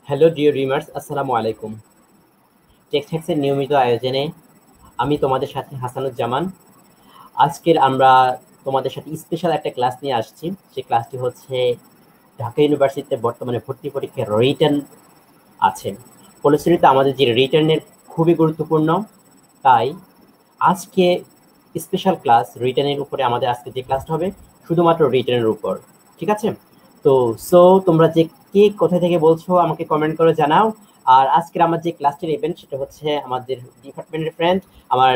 Hello dear রিমার্স, আসসালামু আলাইকুম। টেক্সট্যাক্সের নিয়মিত আয়োজনে আমি তোমাদের সাথে হাসানুজ্জামান। আজকের আমরা তোমাদের সাথে স্পেশাল একটা ক্লাস নিয়ে আসছি। সেই ক্লাসটি হচ্ছে ঢাকা ইউনিভার্সিটিতে বর্তমানে ভর্তি পরীক্ষার রিটেন আছে। ফলশ্রুতিতে আমাদের যে রিটেনের খুবই গুরুত্বপূর্ণ, তাই আজকে স্পেশাল ক্লাস রিটেনের উপরে। আমাদের আজকে যে ক্লাসটা হবে শুধুমাত্র রিটেনের উপর, ঠিক আছে? তো তোমরা যে কে কোথা থেকে বলছো আমাকে কমেন্ট করে জানাও। আর আজকের আমার যে ক্লাসটির ইভেন্ট সেটা হচ্ছে আমাদের ডিপার্টমেন্টের ফ্রেন্ড, আমার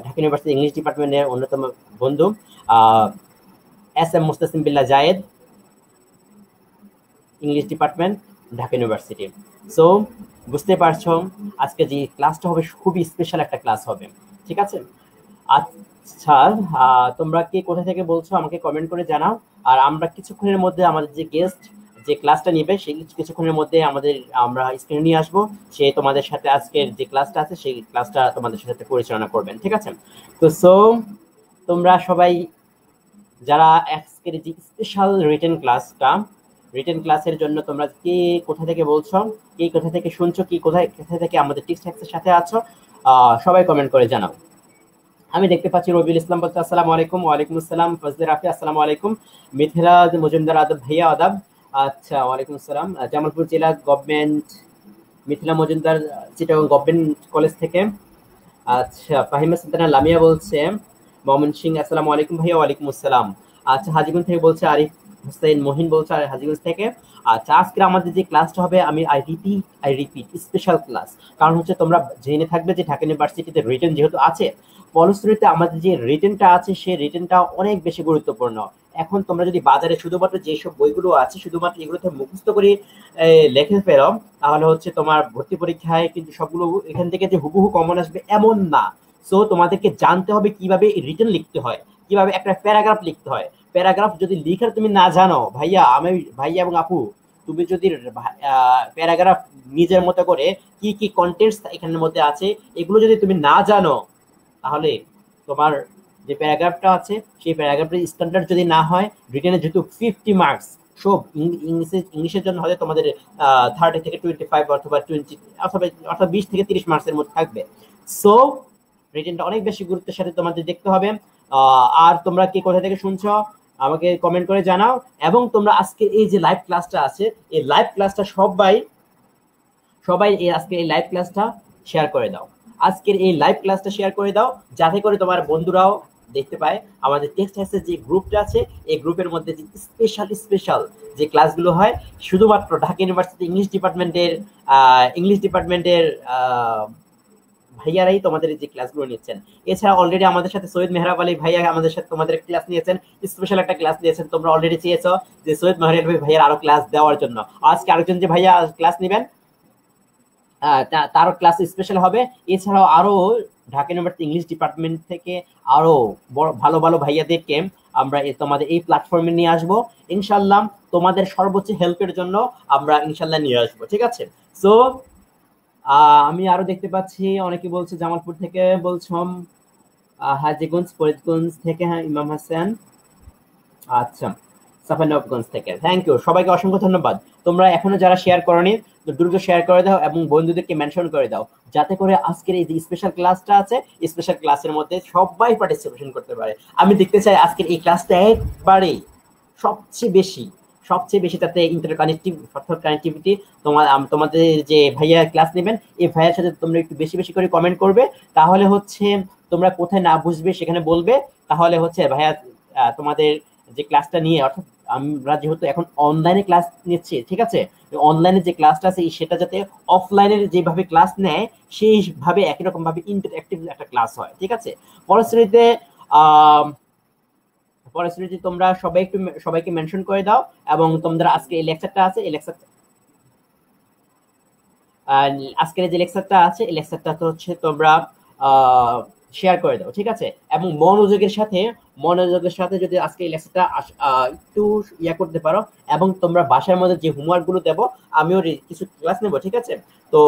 ঢাকা ইউনিভার্সিটি ইংলিশ ডিপার্টমেন্টের অন্যতম বন্ধু S M Mustasim Billah Zayed, English department, Dhaka university. So বুঝতে পারছো আজকে যে ক্লাসটা হবে খুবই স্পেশাল একটা ক্লাস হবে, ঠিক আছে? আচ্ছা, তোমরা কে কোথা থেকে বলছো আমাকে কমেন্ট করে জানাও। আর আমরা কিছুক্ষণের মধ্যে আমাদের যে গেস্ট যে ক্লাসটা নিবে সেই কিছুক্ষণের মধ্যে আমরা স্ক্রিনে নিয়ে আসবো। সে তোমাদের সাথে আজকের যে ক্লাসটা আছে সেই ক্লাসটা তোমাদের সাথে পরিচালনা করবেন, ঠিক আছে? তো তোমরা সবাই যারা আজকের যে স্পেশাল রিটেন ক্লাসের জন্য তোমরা কে কোথা থেকে বলছো, কে কোথা থেকে শুনছো, কি কোথা থেকে আমাদের টিক্সট্যাক্সের সাথে আছো, সবাই কমেন্ট করে জানাও। আমি দেখতে পাচ্ছি রবিউল ইসলাম বলছে আসসালামু আলাইকুম। ওয়ালাইকুম আসসালাম। ফজলে রাফি আসসালামু আলাইকুম। মিথিলা মজুমদার আদব ভাইয়া আদাব। আচ্ছা, ওয়ালাইকুম আসসালাম। জামালপুর জেলা government, Mithila Majumdar Chittagong government college থেকে। আচ্ছা, ফাহিমা সুলতানা লামিয়া বলছে ময়মন সিং আসসালামু আলাইকুম ভাইয়া। ওয়ালাইকুম আসসালাম। আচ্ছা, হাজীগঞ্জ থেকে বলছে আরিফ হোসেন মহিন বলছে হাজীগঞ্জ থেকে। আচ্ছা, আজকে আমাদের যে ক্লাসটা হবে, আমি আই রিপিট স্পেশাল ক্লাস। কারণ হচ্ছে তোমরা জেনে থাকবে যে ঢাকা ইউনিভার্সিটিতে রিটেন যেহেতু আছে, ফলশ্রুতিতে আমাদের যে রিটেনটা আছে সেই রিটেনটা অনেক বেশি গুরুত্বপূর্ণ। এখন তোমরা যদি বাজারে শুধুমাত্র যেসব বইগুলো আছে শুধুমাত্র এগুলোতে মুখস্থ করে লেখে ফেলো, তাহলে হচ্ছে তোমার ভর্তি পরীক্ষায় কিন্তু সবগুলো এখান থেকে যে হুবহু কমন আসবে এমন না। তোমাদেরকে জানতে হবে কিভাবে রিটেন লিখতে হয়, কিভাবে একটা প্যারাগ্রাফ লিখতে হয়। প্যারাগ্রাফ যদি লিখার তুমি না জানো ভাইয়া এবং আপু, তুমি যদি প্যারাগ্রাফ নিজের মতো করে কি কি কন্টেন্টস এখানের মধ্যে আছে এগুলো যদি তুমি না জানো, তাহলে তোমার যে প্যারাগ্রাফটা আছে সেই প্যারাগ্রাফের স্ট্যান্ডার্ড যদি না হয়, রিটেনে যেহেতু 50 মার্কস, সব ইংলিশের জন্য হয়তো তোমাদের 30 থেকে 25 অথবা 20 অথবা 20 থেকে 30 মার্কসের মধ্যে থাকবে। সো রিটেনটা অনেক বেশি গুরুত্বের সাথে তোমাদের দেখতে হবে। আর তোমরা কি কোথা থেকে শুনছো আমাকে কমেন্ট করে জানাও। এবং তোমরা আজকে এই যে লাইভ ক্লাসটা আছে, এই লাইভ ক্লাসটা সবাই সবাই আজকে এই লাইভ ক্লাসটা শেয়ার করে দাও। আজকের এই লাইভ ক্লাসটা শেয়ার করে দাও, যাতে করে তোমার বন্ধুরাও দেখতে পায়। আমাদের টেক্সট্যাক্সের যে গ্রুপটা আছে এই গ্রুপের মধ্যে যে স্পেশাল যে ক্লাসগুলো হয় শুধুমাত্র ঢাকা ইউনিভার্সিটি ইংলিশ ডিপার্টমেন্টের ভাইয়ারাই তোমাদের যে ক্লাসগুলো নিচ্ছেন। এছাড়া অলরেডি আমাদের সাথে সৈয়দ মেহরাব আলী ভাইয়া আমাদের সাথে তোমাদের ক্লাস নিয়েছেন, স্পেশাল একটা ক্লাস নিয়েছেন। তোমরা অলরেডি চেয়েছো যে সৈয়দ মেহরাব আলী ভাইয়ার আরো ক্লাস দেওয়ার জন্য। আজকে আরেকজন যে ভাইয়া ক্লাস নেবেন তারও ক্লাস স্পেশাল হবে। এছাড়াও আরো ঢাকা ইউনিভার্সিটি ইংলিশ ডিপার্টমেন্ট থেকে আরো ভালো ভালো ভাইয়াদেরকে আমরা তোমাদের এই প্ল্যাটফর্মে নিয়ে আসবো ইনশাল্লাহ। তোমাদের সর্বোচ্চ হেল্পের জন্য আমরা ইনশাল্লাহ নিয়ে আসবো, ঠিক আছে? সো আমি আরো দেখতে পাচ্ছি অনেকে বলছে জামালপুর থেকে বলছো, হাজীগঞ্জ, ফরিদগঞ্জ থেকে, হ্যাঁ, ইমাম হাসান, আচ্ছা, সাফানগঞ্জ থেকে। থ্যাংক ইউ, সবাইকে অসংখ্য ধন্যবাদ। তোমরা এখনো যারা শেয়ার করনি দ্রুত শেয়ার করে দাও এবং বন্ধুদেরকে মেনশন করে দাও, যাতে করে আজকের এই যে স্পেশাল ক্লাসটা আছে স্পেশাল ক্লাসের মধ্যে সবাই পার্টিসিপেশন করতে পারে। আমি দেখতে চাই আজকের এই ক্লাসটা একবারে সবচেয়ে বেশি তাতে কানেক্টিভিটি তোমাদের যে ভাইয়া ক্লাস নেবেন এই ভাইয়ার সাথে তোমরা একটু বেশি বেশি করে কমেন্ট করবে। তাহলে হচ্ছে তোমরা কোথায় না বুঝবে সেখানে বলবে, তাহলে হচ্ছে ভাইয়া তোমাদের যে ক্লাসটা নিয়ে, অর্থাৎ আমরা যেহেতু এখন অনলাইনে ক্লাস নিচ্ছি, ঠিক আছে, অনলাইনে যে ক্লাসটা আছে সেটা যাতে অফলাইনের যেভাবে ক্লাস নেয় সেইভাবে একই রকম ভাবে ইন্টারঅ্যাক্টিভ একটা ক্লাস হয়, ঠিক আছে? ফলশ্রুতিতে তোমরা সবাইকে মেনশন করে দাও। এবং তোমরা আজকে এই লেকচারটা আছে আজকের যে লেকচারটা আছে এই লেকচারটা তো হচ্ছে তোমরা শেয়ার করে দাও, ঠিক আছে? এবং মনোযোগের সাথে যদি আজকে এই লেকচারটা একটু করতে পারো, এবং তোমরা বাসার মধ্যে যে হোমওয়ার্ক গুলো দেবো আমিও কিছু ক্লাস নেবো, ঠিক আছে? তো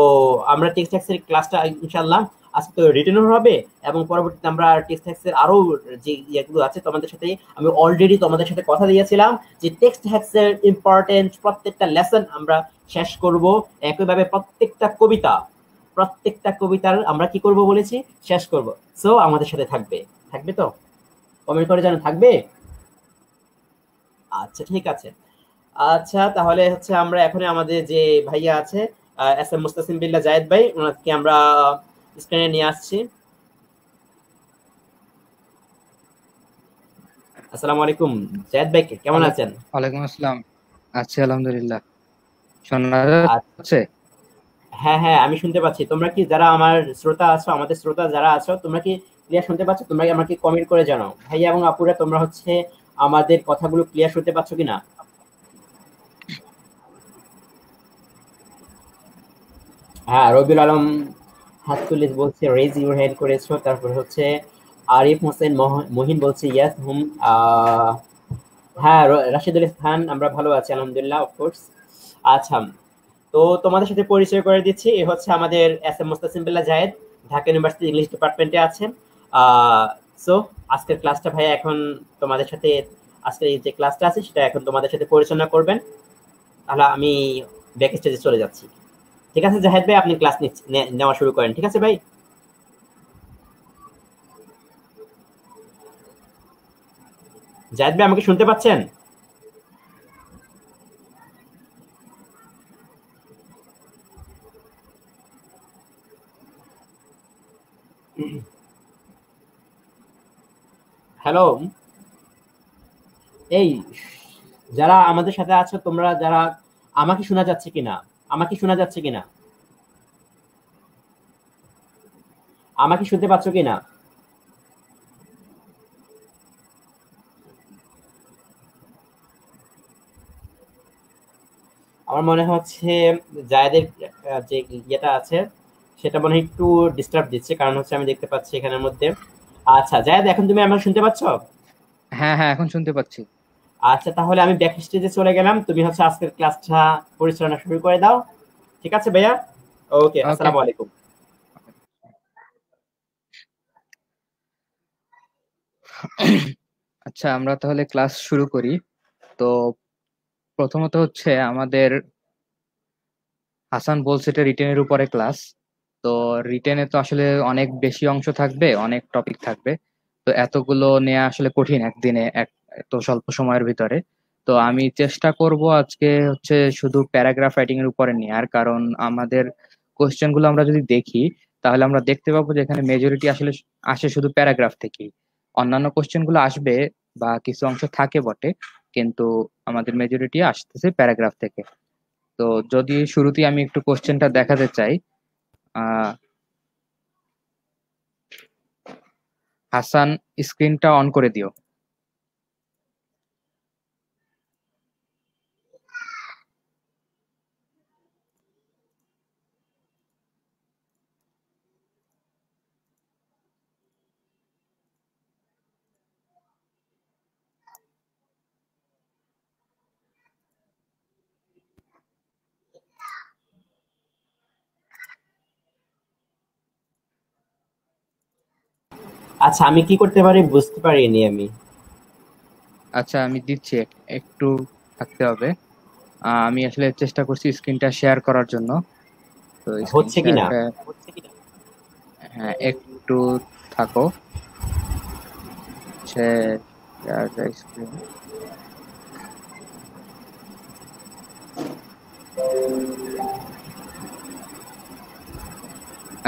আমরা টেক্সট্যাক্সের ক্লাসটা ইনশাল্লাহ আজকে তো রিটেনও হবে, এবং পরবর্তীতে আমরা টেক্সট হ্যাক্সের আরো যে ইয়েগুলো আছে তোমাদের সাথে আমি অলরেডি তোমাদের সাথে কথা দিয়েছিলাম যে টেক্সট হ্যাক্সের ইম্পর্টেন্ট প্রত্যেকটা লেসন আমরা শেষ করব। একইভাবে প্রত্যেকটা কবিতার আমরা কি করব বলেছি, শেষ করব। সো আমাদের সাথে থাকবে, থাকবে তো? কমেন্ট করে জানো থাকবে? আচ্ছা ঠিক আছে। আচ্ছা তাহলে হচ্ছে আমরা এখন আমাদের যে ভাইয়া আছে এস এম মুস্তাসিম বিল্লাহ জায়েদ ভাই, ওনাকে আমরা স্ক্রিনে নিয়ে আসছি। আসসালামু আলাইকুম জায়েদ ভাই, কেমন আছেন? ওয়ালাইকুম আসসালাম। আছি আলহামদুলিল্লাহ। শোনা আচ্ছা, যাচ্ছে? হ্যাঁ হ্যাঁ আমি শুনতে পাচ্ছি। তোমরা কি যারা আমার শ্রোতা আছো, আমাদের শ্রোতা যারা আছো, তোমরা কি ক্লিয়ার শুনতে পাচ্ছ? তোমরা কি আমাকে কমেন্ট করে জানাও ভাইয়া এবং আপুরা, তোমরা হচ্ছে আমাদের কথাগুলো ক্লিয়ার শুনতে পাচ্ছ কিনা? হ্যাঁ, রবিউল আলম হাত তুলে বলছে রেজ ইউর হ্যান্ড করেছো। তারপর হচ্ছে আরিফ হোসেন মহিন বলছে ইয়াস হুম। আহ, হ্যাঁ, রাশিদুল খান আমরা ভালো আছি আলহামদুলিল্লাহ, অফকোর্স। আচ্ছা, তো তোমাদের সাথে পরিচয় করে দিচ্ছি, এ হচ্ছে আমাদের এস এম মুস্তাসিম বিল্লাহ জায়েদ, ঢাকা ইউনিভার্সিটি ইংলিশ ডিপার্টমেন্টে আছেন। সো আজকের ক্লাসটা ভাই এখন তোমাদের সাথে, আজকের এই যে ক্লাসটা আছে সেটা এখন তোমাদের সাথে পরিচালনা করবেন। তাহলে আমি ব্যাক স্টেজে চলে যাচ্ছি। ঠিক আছে জাহেদ ভাই, আপনি ক্লাস নেওয়া শুরু করেন, ঠিক আছে ভাই? জাহেদ ভাই আমাকে শুনতে পাচ্ছেন? হ্যালো, এই যারা আমাদের সাথে আছো তোমরা যারা, আমাকে শোনা যাচ্ছে কিনা? আমাকে শোনা যাচ্ছে কিনা? আমাকে শুনতে পাচ্ছ কিনা? আমার মনে হচ্ছে জায়েদের যে ইয়েটা আছে সেটা মনে হয় একটু ডিস্টার্ব দিচ্ছে, কারণ হচ্ছে আমি দেখতে পাচ্ছি এখানের মধ্যে। আচ্ছা জায়েদ, এখন তুমি আমাকে শুনতে পাচ্ছ? হ্যাঁ হ্যাঁ, এখন শুনতে পাচ্ছি। আচ্ছা তাহলে আমি ব্যাক স্টেজে চলে গেলাম, তুমি হচ্ছে আজকের ক্লাসটা পরিচালনা শুরু করে দাও। ঠিক আছে ভাইয়া? ওকে, ওকে। আসসালামু আলাইকুম। আচ্ছা, আমরা তাহলে ক্লাস শুরু করি। তো প্রথমত হচ্ছে আমাদের হাসান বলছে এটা রিটেনের উপরে ক্লাস। তো রিটেনে তো আসলে অনেক বেশি অংশ থাকবে, অনেক টপিক থাকবে। তো এতগুলো নেওয়া আসলে কঠিন একদিনে, এত স্বল্প সময়ের ভিতরে। তো আমি চেষ্টা করব আজকে হচ্ছে শুধু প্যারাগ্রাফ রাইটিং এর উপরে নেওয়ার, কারণ আমাদের কোশ্চেন গুলো আমরা যদি দেখি তাহলে আমরা দেখতে পাবো যে এখানে মেজরিটি আসলে আসে শুধু প্যারাগ্রাফ থেকেই। অন্যান্য কোশ্চেন গুলো আসবে বা কিছু অংশ থাকে বটে, কিন্তু আমাদের মেজরিটি আসতেছে প্যারাগ্রাফ থেকে। তো যদি শুরুতেই আমি একটু কোশ্চেনটা দেখাতে চাই। আহ হাসান, স্ক্রিনটা অন করে দিও। আচ্ছা আমি কি করতে পারি বুঝতে পারিনি আমি। আচ্ছা, আমি দিচ্ছি, একটু থাকতে হবে। আমি আসলে চেষ্টা করছি স্ক্রিনটা শেয়ার করার জন্য। তো স্ক্রিন হচ্ছে কিনা? শেয়ারটা, হ্যাঁ একটু থাকো। স্ক্রিন।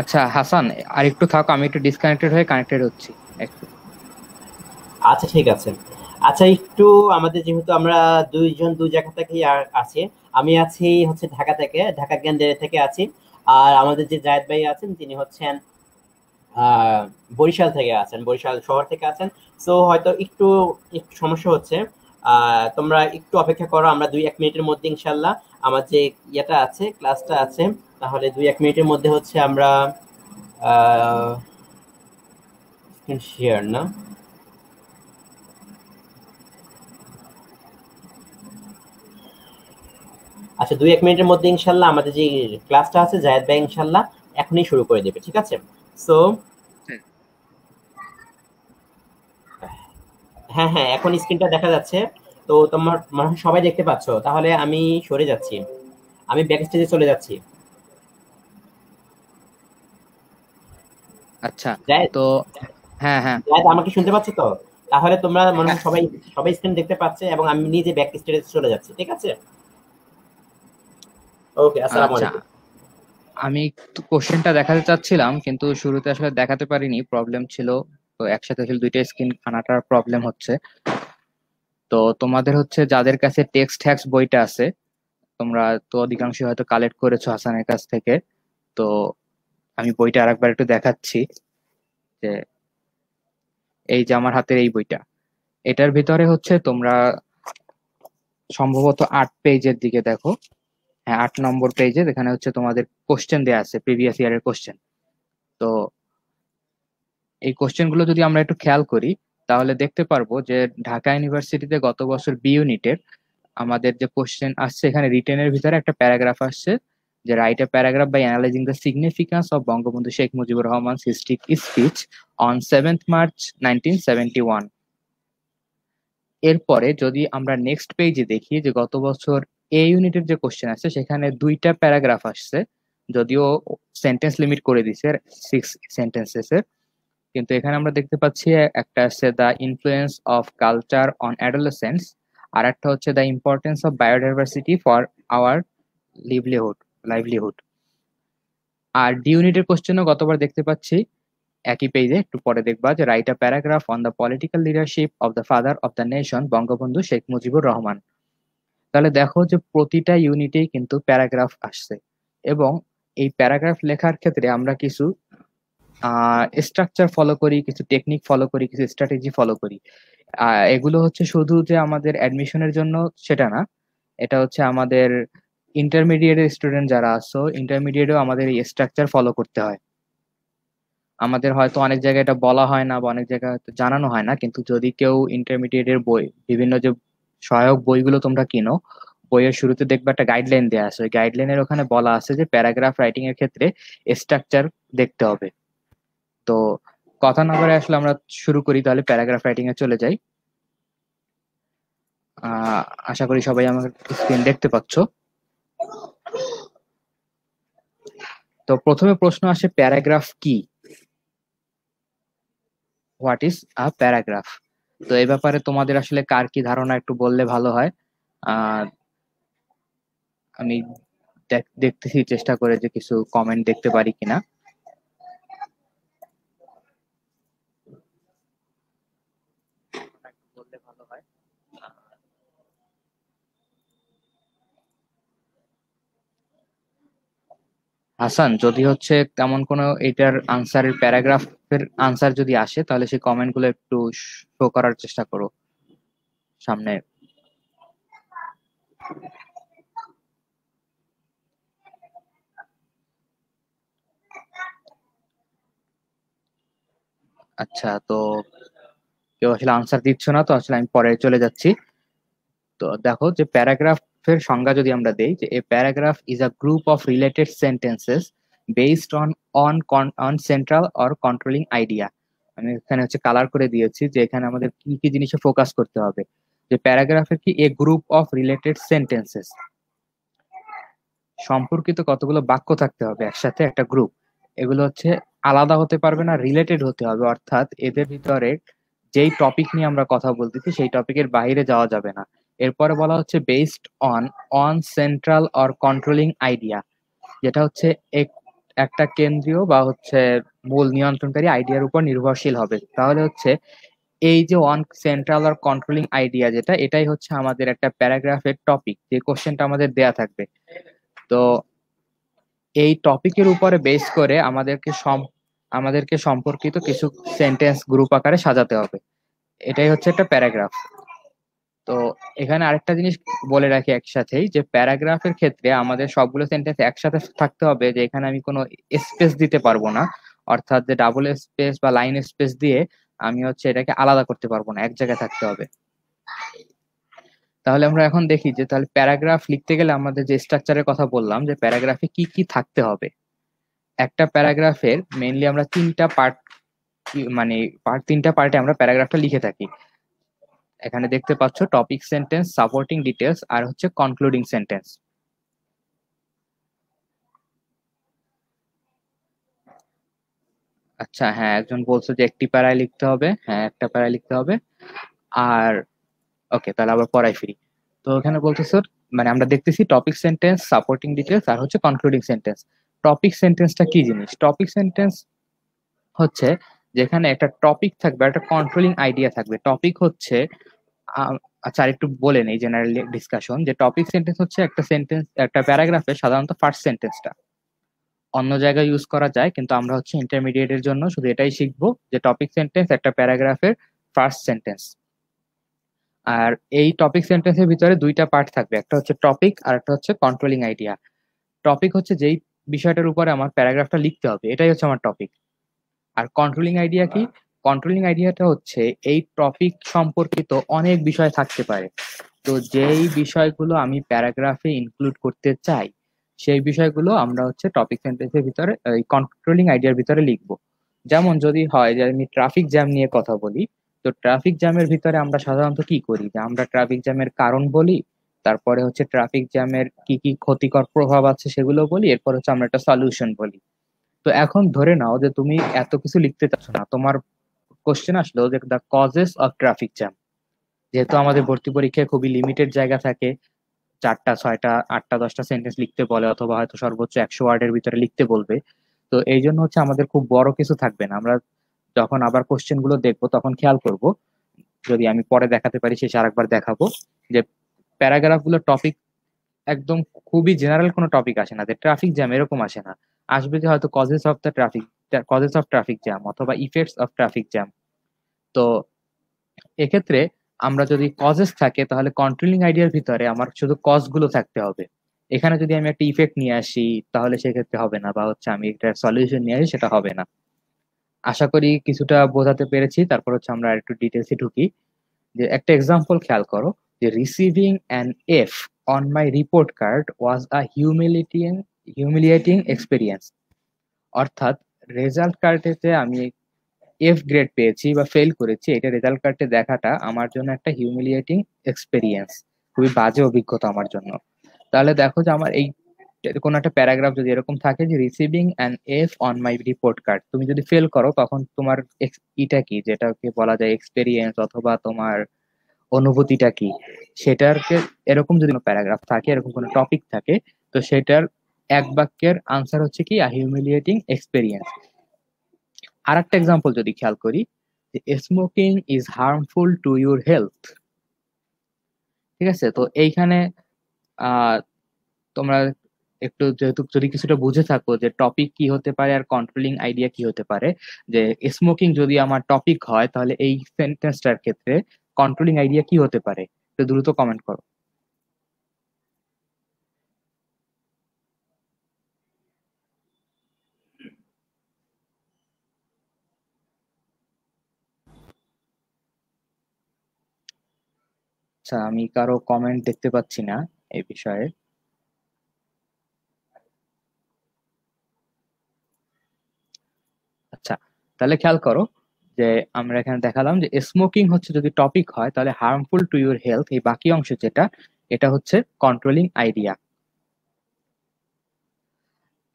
আচ্ছা হাসান, আর একটু থাকো, আমি একটু ডিসকানেক্টেড হয়ে কানেক্টেড হচ্ছি একটু। আচ্ছা ঠিক আছে। আচ্ছা একটু আমাদের যেহেতু আমরা দুইজন দুই জায়গা থেকে আছি, আমি আছি হচ্ছে ঢাকা থেকে, ঢাকা কেন্দ্র থেকে আছি। আর আমাদের যে জায়েদ ভাই আছেন তিনি হচ্ছেন আহ বরিশাল থেকে আছেন, বরিশাল শহর থেকে আছেন। সো হয়তো একটু একটু সমস্যা হচ্ছে। তোমরা একটু অপেক্ষা করো, আমরা 2-1 মিনিটের মধ্যে ইনশাল্লাহ আমার যে ইয়েটা আছে ক্লাসটা আছে, তাহলে 2-1 মিনিটের মধ্যে হচ্ছে আমরা আহ শেয়ার না। আচ্ছা 2-1 মিনিটের মধ্যে ইনশাল্লাহ আমাদের যে ক্লাসটা আছে জায়েদ ভাই ইনশাল্লাহ এখনই শুরু করে দেবে, ঠিক আছে? সো হ্যাঁ হ্যাঁ, এখন স্ক্রিনটা দেখা যাচ্ছে। তো তোমার মনে হয় সবাই দেখতে পাচ্ছ, তাহলে আমি সরে যাচ্ছি, আমি ব্যাক স্টেজে চলে যাচ্ছি। আচ্ছা। জায়েদ, তো হ্যাঁ হ্যাঁ। জায়েদ আমাকে শুনতে পাচ্ছ তো? তাহলে তোমরা মনে হয় সবাই সবাই স্ক্রিন দেখতে পাচ্ছে, এবং আমি নিজে ব্যাক স্টেজে চলে যাচ্ছি, ঠিক আছে? ওকে, আসসালামু আচ্ছা, আলাইকুম। আমি কোশ্চেনটা দেখাতে চাচ্ছিলাম কিন্তু শুরুতে আসলে দেখাতে পারিনি, প্রবলেম ছিল। তো একসাথে আসলে দুইটা স্ক্রিন আনাটার প্রবলেম হচ্ছে। তো তোমাদের হচ্ছে যাদের কাছে টেক্সট হ্যাক্স বইটা আছে, তোমরা তো অধিকাংশ হয়তো কালেক্ট করেছো হাসানের কাছ থেকে। তো আমি বইটা আরেকবার একটু দেখাচ্ছি, যে এই যে আমার হাতের এই বইটা, এটার ভিতরে হচ্ছে তোমরা সম্ভবত 8 পেজের দিকে দেখো। হ্যাঁ, 8 নম্বর পেজে, এখানে হচ্ছে তোমাদের কোশ্চেন দেয়া আছে, প্রিভিয়াস ইয়ারের কোশ্চেন। তো এই কোশ্চেন গুলো যদি আমরা একটু খেয়াল করি, তাহলে দেখতে পারবো যে ঢাকা ইউনিভার্সিটিতে গত বছর বি ইউনিটের আমাদের যে কোশ্চেন আসছে, এখানে রিটেনের ভিতরে একটা প্যারাগ্রাফ আসছে, যে write a paragraph by analysing the significance of Bangabandhu Sheikh Mujibur Rahman historic speech on 7th March 1971। এরপরে যদি আমরা নেক্সট পেজে দেখি, যে গত বছর এ ইউনিটের যে কোশ্চেন আছে সেখানে 2টা প্যারাগ্রাফ আসছে, যদিও সেন্টেন্স লিমিট করে দিছে 6 সেন্টেন্সেস। কিন্তু এখানে আমরা দেখতে পাচ্ছি একটা আছে the influence of culture on adolescence, আর একটা হচ্ছে the importance of biodiversity for our livelihood. আর ডি ইউনিটের কোশ্চেনও গতবার দেখতে পাচ্ছি একই পেজে, একটু পরে দেখবা, যে write a paragraph on the political leadership of the father of the nation Bangabandhu Sheikh Mujibur Rahman. তাহলে দেখো যে প্রতিটা ইউনিটেই কিন্তু প্যারাগ্রাফ আসছে, এবং এই প্যারাগ্রাফ লেখার ক্ষেত্রে আমরা কিছু স্ট্রাকচার ফলো করি, কিছু টেকনিক ফলো করি, কিছু স্ট্র্যাটেজি ফলো করি। এগুলো হচ্ছে শুধু যে আমাদের অ্যাডমিশনের জন্য সেটা না, এটা হচ্ছে আমাদের ইন্টারমিডিয়েটের স্টুডেন্ট যারা আছো, ইন্টারমিডিয়েটেও আমাদের এই স্ট্রাকচার ফলো করতে হয়। আমাদের হয়তো অনেক জায়গায় এটা বলা হয় না, বা অনেক জায়গায় হয়তো জানানো হয় না, কিন্তু যদি কেউ ইন্টারমিডিয়েটের বই, বিভিন্ন যে সহায়ক বইগুলো তোমরা কিনো, বইয়ের শুরুতে দেখবে একটা গাইডলাইন দেওয়া আছে। ওই গাইডলাইনের ওখানে বলা আছে যে প্যারাগ্রাফ রাইটিং এর ক্ষেত্রে স্ট্রাকচার দেখতে হবে। তো কথা না বলে আসলে আমরা শুরু করি, তাহলে প্যারাগ্রাফ রাইটিং এ চলে যাই। আহ আশা করি সবাই আমার স্ক্রিন দেখতে পাচ্ছ। তো প্রথমে প্রশ্ন আসে, প্যারাগ্রাফ কি? What is a paragraph? তো এই ব্যাপারে তোমাদের আসলে কার কি ধারণা একটু বললে ভালো হয়। আহ আমি দেখতেছি, চেষ্টা করে যে কিছু কমেন্ট দেখতে পারি কিনা। একটু বললে ভালো হয়। হাসান, যদি হচ্ছে তেমন কোনো এটার আনসারের প্যারাগ্রাফের আনসার যদি আসে, তাহলে সেই কমেন্ট গুলো একটু শো করার চেষ্টা করো সামনে। আচ্ছা, তো কেউ আসলে আনসার দিচ্ছ না, তো আসলে আমি পরে চলে যাচ্ছি। তো দেখো যে প্যারাগ্রাফের সংজ্ঞা যদি আমরা দেই, যে a paragraph is a group of related sentences based on on central or controlling idea. আমি এখানে হচ্ছে কালার করে দিয়েছি, যে এখানে আমাদের কি কি জিনিসে ফোকাস করতে হবে। যে প্যারাগ্রাফের কি, এ গ্রুপ অফ রিলেটেড সেন্টেন্সেস, সম্পর্কিত কতগুলো বাক্য থাকতে হবে একসাথে, একটা গ্রুপ। এগুলো হচ্ছে আলাদা হতে পারবে না, রিলেটেড হতে হবে, অর্থাৎ এদের ভিতরে যেই টপিক নিয়ে আমরা কথা বলতেছি সেই টপিকের বাইরে যাওয়া যাবে না। এরপরে বলা হচ্ছে based on on central or controlling idea, যেটা হচ্ছে একটা কেন্দ্রীয় বা হচ্ছে মূল নিয়ন্ত্রণকারী আইডিয়ার উপর নির্ভরশীল হবে। তাহলে হচ্ছে এই যে ওয়ান সেন্ট্রাল আর কন্ট্রোলিং আইডিয়া, যেটা এটাই হচ্ছে আমাদের একটা প্যারাগ্রাফের টপিক, যে কোশ্চেনটা আমাদের দেয়া থাকবে। তো এই টপিকের উপরে বেস করে আমাদেরকে সম্পর্কিত কিছু সেন্টেন্স গ্রুপ আকারে সাজাতে হবে। এটাই হচ্ছে একটা প্যারাগ্রাফ। তো এখানে আরেকটা জিনিস বলে রাখি একসাথেই, যে প্যারাগ্রাফের ক্ষেত্রে আমাদের সবগুলো সেন্টেন্স একসাথে থাকতে হবে, যে এখানে আমি কোনো স্পেস দিতে পারবো না। অর্থাৎ যে ডাবল স্পেস বা লাইন স্পেস দিয়ে আমি হচ্ছে এটাকে আলাদা করতে পারবো না, এক জায়গায় থাকতে হবে। তাহলে আমরা এখন দেখি যে তাহলে প্যারাগ্রাফ লিখতে গেলে আমাদের যে স্ট্রাকচারের কথা বললাম, যে প্যারাগ্রাফে কি কি থাকতে হবে। একটা প্যারাগ্রাফের মেইনলি আমরা তিনটা পার্ট, মানে তিনটা পার্টে আমরা প্যারাগ্রাফটা লিখে থাকি। এখানে দেখতে পাচ্ছ টপিক সেন্টেন্স, সাপোর্টিং ডিটেলস আর হচ্ছে কনক্লুডিং সেন্টেন্স। আচ্ছা, হ্যাঁ, একজন বলছে যে একটি প্যারায় লিখতে হবে। হ্যাঁ, একটা প্যারায় লিখতে হবে। আর ওকে, তাহলে আবার পড়ায় ফিরি। তো এখানে বলতেছে, মানে আমরা দেখতেছি টপিক সেন্টেন্স, সাপোর্টিং ডিটেলস আর হচ্ছে কনক্লুডিং সেন্টেন্স। টপিক সেন্টেন্সটা কি জিনিস? টপিক সেন্টেন্স হচ্ছে যেখানে একটা টপিক থাকবে, একটা কন্ট্রোলিং আইডিয়া থাকবে। টপিক হচ্ছে আচ্ছা, আর একটু বলে নেই জেনারেল ডিসকাশন, যে টপিক সেন্টেন্স হচ্ছে একটা সেন্টেন্স, একটা প্যারাগ্রাফে সাধারণত ফার্স্ট সেন্টেন্সটা অন্য জায়গায় ইউজ করা যায়, কিন্তু আমরা হচ্ছে ইন্টারমিডিয়েট এর জন্য শুধু এটাই শিখবো যে টপিক সেন্টেন্স একটা প্যারাগ্রাফের ফার্স্ট সেন্টেন্স। আর এই টপিক সেন্টেন্সের ভিতরে দুইটা পার্ট থাকবে, একটা হচ্ছে টপিক আর একটা হচ্ছে কন্ট্রোলিং আইডিয়া। টপিক হচ্ছে যেই বিষয়টার উপরে আমার প্যারাগ্রাফটা লিখতে হবে, এটাই হচ্ছে আমার টপিক। আর কন্ট্রোলিং আইডিয়া কি? কন্ট্রোলিং আইডিয়াটা হচ্ছে এই টপিক সম্পর্কিত অনেক বিষয় থাকতে পারে। তো যেই বিষয়গুলো আমি প্যারাগ্রাফে ইনক্লুড করতে চাই, সেই বিষয়গুলো আমরা হচ্ছে টপিক সেন্টেন্সের ভিতরে, এই কন্ট্রোলিং আইডিয়ার ভিতরে লিখবো। যেমন যদি হয় যে আমি ট্রাফিক জ্যাম নিয়ে কথা বলি, তো ট্রাফিক জ্যামের ভিতরে আমরা সাধারণত কি করি, যে আমরা ট্রাফিক জ্যামের কারণ বলি, তারপরে হচ্ছে ট্রাফিক জ্যামের কি কি ক্ষতিকর প্রভাব আছে সেগুলো বলি, এরপর হচ্ছে আমরা একটা সলিউশন বলি। তো এখন ধরে নাও যে তুমি এত কিছু লিখতে চাচ্ছ না, তোমার কোশ্চেন আসলো যে the causes of traffic jam. যেহেতু আমাদের ভর্তি পরীক্ষায় খুবই লিমিটেড জায়গা থাকে, 4টা 6টা 8টা 10টা সেন্টেন্স লিখতে বলে, অথবা হয়তো সর্বোচ্চ 100 ওয়ার্ডের ভিতরে লিখতে বলবে। তো এই জন্য হচ্ছে আমাদের খুব বড় কিছু থাকবে না। আমরা যখন আবার কোশ্চেন গুলো দেখবো তখন খেয়াল করব, যদি আমি পরে দেখাতে পারি শেষে আরেকবার দেখাবো, যে প্যারাগ্রাফ গুলো টপিক একদম খুবই জেনারেল কোনো টপিক আসে না, যে ট্রাফিক জ্যাম এরকম আসে না। আসবে যে হয়তো causes of the traffic, causes of traffic jam অথবা ইফেক্টস অফ ট্রাফিক জ্যাম। তো এক্ষেত্রে আমরা যদি কজেস থাকে, তাহলে কন্ট্রোলিং আইডিয়ার ভিতরে আমার শুধু কজ গুলো থাকতে হবে। এখানে যদি আমি একটা ইফেক্ট নিয়ে আসি তাহলে সেক্ষেত্রে হবে না, বা হচ্ছে আমি একটা সলিউশন নিয়ে আসি সেটা হবে না। আশা করি কিছুটা বোঝাতে পেরেছি। তারপর হচ্ছে আমরা একটু ডিটেলসে ঢুকি। যে একটা এক্সাম্পল খেয়াল করো, যে receiving an F on my report card was a humiliating experience. অর্থাৎ রেজাল্ট কার্ডেতে আমি এফ গ্রেড পেয়েছি বা ফেল করেছি, এটা রেজাল্ট কার্ডে দেখাটা আমার জন্য একটা হিউমিলিয়েটিং এক্সপিরিয়েন্স, খুবই বাজে অভিজ্ঞতা আমার জন্য। তাহলে দেখো যে আমার এই কোন একটা প্যারাগ্রাফ যদি এরকম থাকে যে receiving an F on my report card, তুমি যদি ফেল করো তখন তোমার ইটা কি, যেটাকে বলা যায় এক্সপেরিয়েন্স অথবা তোমার অনুভূতিটা কি, সেটারকে এরকম যদি কোনো প্যারাগ্রাফ থাকে, এরকম কোনো টপিক থাকে, তো সেটার এক বাক্যের আনসার হচ্ছে কি আ হিউমিলিয়েটিং এক্সপেরিয়েন্স। আর একটা এক্সাম্পল যদি খেয়াল করি, যে smoking is harmful to your health. ঠিক আছে, তো এইখানে আহ তোমরা একটু যেহেতু যদি কিছুটা বুঝে থাকো যে টপিক কি হতে পারে আর কন্ট্রোলিং আইডিয়া কি হতে পারে, যে স্মোকিং যদি আমার টপিক হয় তাহলে এই সেন্টেন্সটার ক্ষেত্রে কন্ট্রোলিং আইডিয়া কি হতে পারে, একটু দ্রুত কমেন্ট করো। আচ্ছা, আমি কারো কমেন্ট দেখতে পাচ্ছি না এই বিষয়ে। আচ্ছা, তাহলে খেয়াল করো যে আমরা এখানে দেখালাম যে স্মোকিং হচ্ছে যদি টপিক হয়, তাহলে হার্মফুল টু ইউর হেলথ এই বাকি অংশ যেটা, এটা হচ্ছে কন্ট্রোলিং আইডিয়া।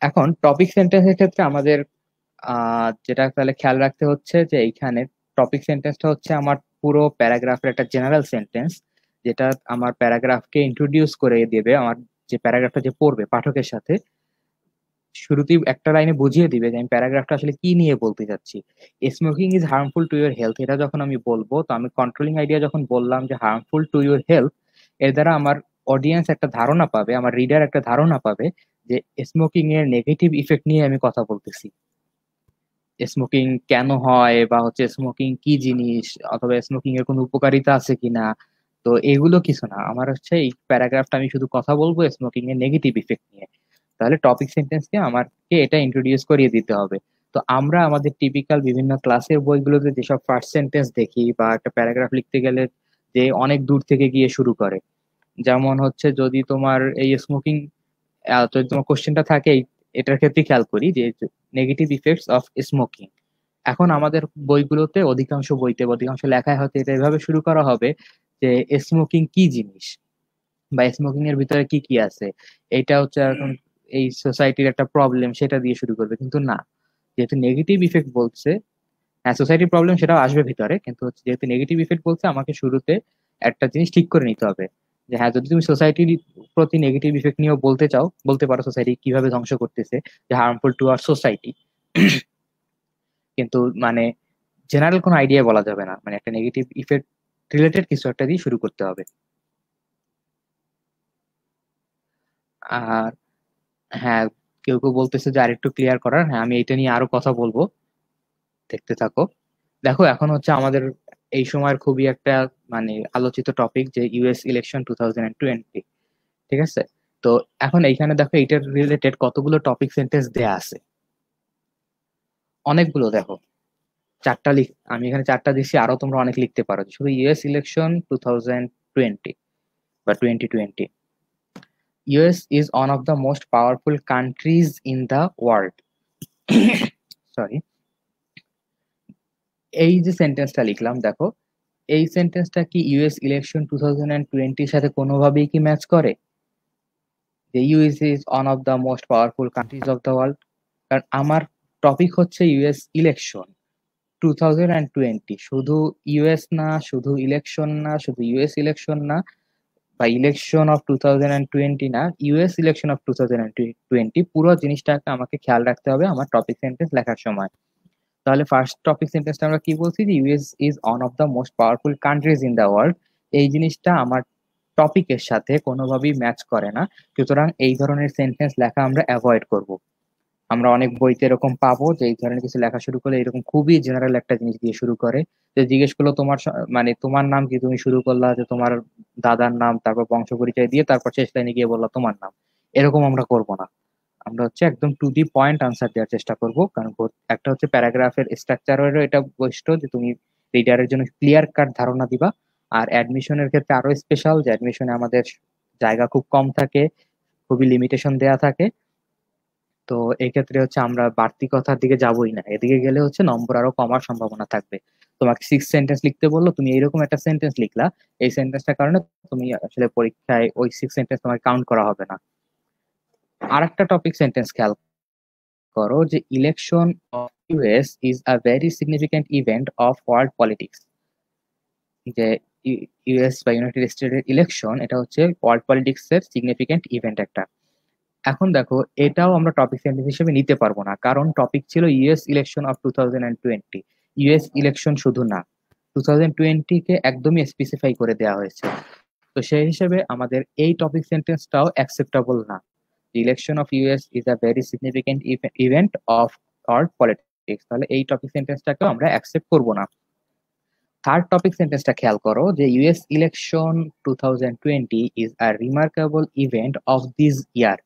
এখন টপিক সেন্টেন্সের ক্ষেত্রে আমাদের যেটা তাহলে খেয়াল রাখতে হচ্ছে যে এইখানে টপিক সেন্টেন্সটা হচ্ছে আমার পুরো প্যারাগ্রাফের একটা জেনারেল সেন্টেন্স, যেটা আমার প্যারাগ্রাফকে ইন্ট্রোডিউস করে দেবে, আমার যে প্যারাগ্রাফটা যে পড়বে পাঠকের সাথে শুরুতেই একটা লাইনে বুঝিয়ে দিবে যে আমি প্যারাগ্রাফটা আসলে কি নিয়ে বলতে চাচ্ছি। Smoking is harmful to your health, এটা যখন আমি বলবো, তো আমি কন্ট্রোলিং আইডিয়া যখন বললাম যে হার্মফুল টু ইউর হেলথ, এর দ্বারা আমার অডিয়েন্স একটা ধারণা পাবে, আমার রিডার একটা ধারণা পাবে যে স্মোকিং এর নেগেটিভ ইফেক্ট নিয়ে আমি কথা বলতেছি। স্মোকিং কেন হয়, বা হচ্ছে স্মোকিং কি জিনিস, অথবা স্মোকিং এর কোনো উপকারিতা আছে কিনা। তো এগুলো কিছু না, আমার হচ্ছে এই প্যারাগ্রাফটা আমি শুধু কথা বলবো স্মোকিং এর নেগেটিভ ইফেক্ট নিয়ে। তাহলে টপিক সেন্টেন্সকে আমাকে এটা ইন্ট্রোডিউস করিয়ে দিতে হবে। তো আমরা আমাদের টিপিক্যাল বিভিন্ন ক্লাসের বইগুলোতে যেসব ফার্স্ট সেন্টেন্স দেখি, বা একটা প্যারাগ্রাফ লিখতে গেলে যে অনেক দূর থেকে গিয়ে শুরু করে, যেমন হচ্ছে যদি তোমার এই স্মোকিং, যদি তোমার কোশ্চেনটা থাকে এটার ক্ষেত্রে খেয়াল করি যে নেগেটিভ ইফেক্টস অফ স্মোকিং। এখন আমাদের বইগুলোতে অধিকাংশ লেখায় হয়তো এটা এভাবে শুরু করা হবে যে স্মোকিং কি জিনিস বা স্মোকিং এর ভিতরে কি কি আছে, এটা হচ্ছে এখন এই সোসাইটির একটা প্রবলেম সেটা দিয়ে শুরু করবে, কিন্তু না। যেহেতু নেগেটিভ ইফেক্ট বলছে, হ্যাঁ সোসাইটির প্রবলেম সেটাও আসবে ভিতরে, কিন্তু হচ্ছে যেহেতু নেগেটিভ ইফেক্ট বলছে আমাকে শুরুতে একটা জিনিস ঠিক করে নিতে হবে যে হ্যাঁ যদি তুমি সোসাইটির প্রতি নেগেটিভ ইফেক্ট নিয়েও বলতে চাও, বলতে পারো সোসাইটি কিভাবে ধ্বংস করতেছে, যে হার্মফুল টু আওয়ার সোসাইটি। কিন্তু মানে জেনারেল কোনো আইডিয়া বলা যাবে না, মানে একটা নেগেটিভ ইফেক্ট রিলেটেড কিছু একটা দিয়ে শুরু করতে হবে। আর হ্যাঁ, কেউ কেউ বলতেছে যে আরেকটু ক্লিয়ার করার, হ্যাঁ আমি এটা নিয়ে আরো কথা বলবো, দেখতে থাকো। দেখো এখন হচ্ছে আমাদের এই সময়ের খুবই একটা মানে আলোচিত টপিক যে ইউএস ইলেকশন 2020, ঠিক আছে? তো এখন এইখানে দেখো এইটার রিলেটেড কতগুলো টপিক সেন্টেন্স দেয়া আছে, অনেকগুলো। দেখো চারটা আমি এখানে চারটা দিচ্ছি, আরো তোমরা অনেক লিখতে পারো। শুধু ইউএস ইলেকশন 2020 বা 2020, US is one of the most powerful countries in the world. Sorry, এই যে সেন্টেন্সটা লিখলাম দেখো, এই সেন্টেন্সটা কি ইউএস ইলেকশন 2020-র সাথে কোনোভাবেই কি ম্যাচ করে যে US is one of the most powerful countries of the world? কারণ আমার টপিক হচ্ছে ইউএস ইলেকশন 2020, শুধু ইউএস না, শুধু ইলেকশন না, শুধু ইউএস ইলেকশন না, বা ইলেকশন অফ 2020 না, ইউএস ইলেকশন অফ 2020, পুরো জিনিসটাকে আমাকে খেয়াল রাখতে হবে আমার টপিক সেন্টেন্স লেখার সময়। তাহলে ফার্স্ট টপিক সেন্টেন্সটা আমরা কি বলছি যে US is one of the most powerful countries in the world. এই জিনিসটা আমার টপিকের সাথে কোনোভাবেই ম্যাচ করে না, সুতরাং এই ধরনের সেন্টেন্স লেখা আমরা অ্যাভয়েড করব। আমরা অনেক বইতে এরকম পাবো যে এই ধরনের কিছু লেখা শুরু করলে এরকম খুবই জেনারেল একটা জিনিস দিয়ে শুরু করে, যে জিজ্ঞেস করলো তোমার মানে তোমার নাম কি, তুমি শুরু করলা যে তোমার দাদার নাম, তারপর বংশ পরিচয় দিয়ে তারপর শেষ লাইনে গিয়ে বললা তোমার নাম। এরকম আমরা করব না, আমরা হচ্ছে একদম টু দি পয়েন্ট আনসার দেওয়ার চেষ্টা করব। কারণ একটা হচ্ছে প্যারাগ্রাফের স্ট্রাকচারেরও এটা বৈশিষ্ট্য যে তুমি রিডারের জন্য ক্লিয়ার কাট ধারণা দিবা। আর অ্যাডমিশনের ক্ষেত্রে আরো স্পেশাল, যে অ্যাডমিশনে আমাদের জায়গা খুব কম থাকে, খুবই লিমিটেশন দেয়া থাকে। তো এই ক্ষেত্রে হচ্ছে আমরা বাড়তি কথার দিকে যাবোই না, এদিকে গেলে হচ্ছে নম্বর আরো কমার সম্ভাবনা থাকবে। তোমাকে 6 সেন্টেন্স লিখতে বললো, তুমি এইরকম একটা সেন্টেন্স লিখলা, এই সেন্টেন্সটার কারণে তুমি আসলে পরীক্ষায় ওই 6 সেন্টেন্স তোমার কাউন্ট করা হবে না। আর একটা টপিক সেন্টেন্স খেয়াল করো যে election of US is a very significant event of world politics. যে ইউএস বা ইউনাইটেড স্টেটের ইলেকশন, এটা হচ্ছে ওয়ার্ল্ড পলিটিক্স এর সিগনিফিক্যান্ট ইভেন্ট একটা। এখন দেখো এটাও আমরা টপিক সেন্টেন্স হিসেবে নিতে পারবো না, কারণ টপিক ছিল US election of 2020। US election শুধু না, 2020 কে একদমই স্পেসিফাই করে দেওয়া হয়েছে। তো সেই হিসেবে আমাদের এই টপিক সেন্টেন্সটাও অ্যাকসেপ্টেবল না। Election of US is a very significant event of world politics, তাহলে এই টপিক সেন্টেন্সটাকেও আমরা অ্যাকসেপ্ট করবো না। থার্ড টপিক সেন্টেন্সটা খেয়াল করো যে US election 2020 is a remarkable event of this ইয়ার।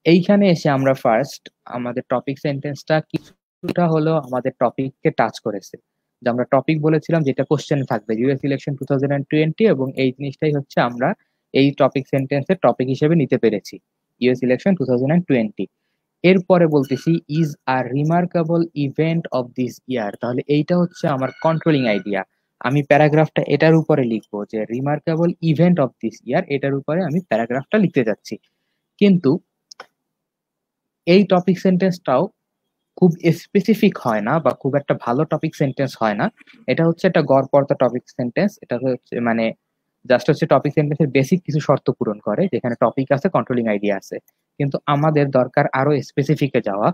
এইখানে এসে আমরা ফার্স্ট আমাদের টপিক সেন্টেন্সটা কিছুটা হলেও আমাদের টপিককে টাচ করেছে। যে আমরা টপিক বলেছিলাম যেটা কোশ্চেন থাকবে ইউএস ইলেকশন 2020, এবং এই জিনিসটাই হচ্ছে আমরা এই টপিক সেন্টেন্সের টপিক হিসেবে নিতে পেরেছি, ইউএস ইলেকশন 2020। এরপরে বলতেছি is a remarkable event of this ইয়ার, তাহলে এইটা হচ্ছে আমার কন্ট্রোলিং আইডিয়া। আমি প্যারাগ্রাফটা এটার উপরে লিখবো যে রিমার্কেবল ইভেন্ট অফ দিস ইয়ার, এটার উপরে আমি প্যারাগ্রাফটা লিখতে যাচ্ছি। কিন্তু এই টপিক সেন্টেন্সটাও খুব স্পেসিফিক হয় না বা খুব একটা ভালো টপিক সেন্টেন্স হয় না। এটা হচ্ছে একটা গড়পড়তা টপিক সেন্টেন্স, এটা হচ্ছে মানে জাস্ট হচ্ছে টপিক সেন্টেন্সের বেসিক কিছু শর্ত পূরণ করে, যেখানে টপিক আছে, কন্ট্রোলিং আইডিয়া আছে। কিন্তু আমাদের দরকার আরো স্পেসিফিকে যাওয়া।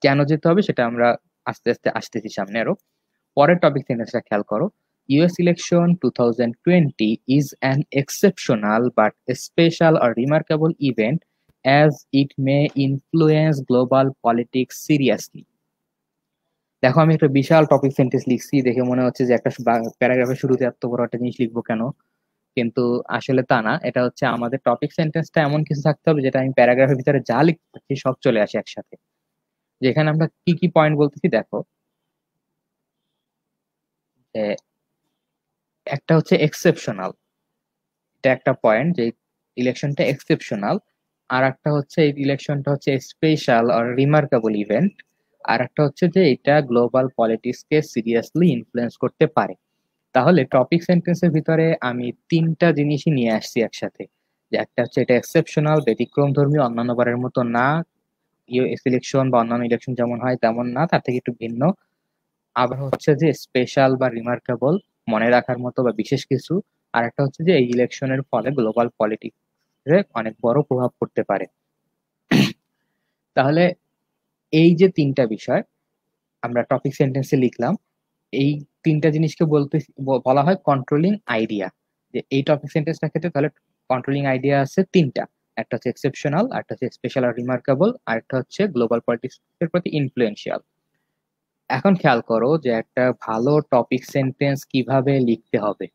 কেন যেতে হবে সেটা আমরা আস্তে আস্তে আসতেছি সামনে আরো। পরের টপিক সেন্টেন্সটা খেয়াল করো, US election 2020 is an exceptional but special আর remarkable event as it may influence global politics seriously। দেখো আমি একটা বিশাল টপিক সেন্টেন্স লিখছি, দেখে মনে হচ্ছে যে একটা প্যারাগ্রাফের শুরুতে এত বড় একটা জিনিস লিখবো কেন, কিন্তু আসলে তা না। এটা হচ্ছে আমাদের টপিক সেন্টেন্সটা এমন কিছু থাকতে হবে যেটা আমি প্যারাগ্রাফের ভিতরে যা লিখতে পারছি সব চলে আসে একসাথে। যেখানে আমরা কি কি পয়েন্ট বলতেছি দেখো, যে একটা হচ্ছে এক্সেপশনাল, এটা একটা পয়েন্ট যে ইলেকশনটা এক্সেপশনাল। আর একটা হচ্ছে এই ইলেকশনটা হচ্ছে স্পেশাল আর রিমার্কেবল ইভেন্ট, আর একটা হচ্ছে যে এটা গ্লোবাল পলিটিক্সকে সিরিয়াসলি ইনফ্লুয়েন্স করতে পারে। তাহলে টপিক সেন্টেন্সের ভিতরে আমি তিনটা জিনিসই নিয়ে আসছি একসাথে, যে একটা হচ্ছে এটা এক্সেপশনাল, ব্যতিক্রম ধর্মী, অন্যান্য বারের মতো না, ইউএস ইলেকশন বা অন্যান্য ইলেকশন যেমন হয় তেমন না, তার থেকে একটু ভিন্ন। আবার হচ্ছে যে স্পেশাল বা রিমার্কেবল, মনে রাখার মতো বা বিশেষ কিছু। আর একটা হচ্ছে যে এই ইলেকশনের ফলে গ্লোবাল পলিটিক্সে অনেক বড় প্রভাব পড়তে পারে। তাহলে এই যে তিনটা বিষয় আমরা টপিক সেন্টেন্সে লিখলাম, এই তিনটা জিনিসকে বলা হয় কন্ট্রোলিং আইডিয়া। যে এই টপিক সেন্টেন্সটার ক্ষেত্রে তাহলে কন্ট্রোলিং আইডিয়া আছে তিনটা, একটা হচ্ছে এক্সেপশনাল, একটা হচ্ছে স্পেশাল আর রিমার্কেবল, আর একটা হচ্ছে গ্লোবাল পলিটিক্স এর প্রতি ইনফ্লুয়েন্সিয়াল। এখন খেয়াল করো যে একটা ভালো টপিক সেন্টেন্স কিভাবে লিখতে হবে।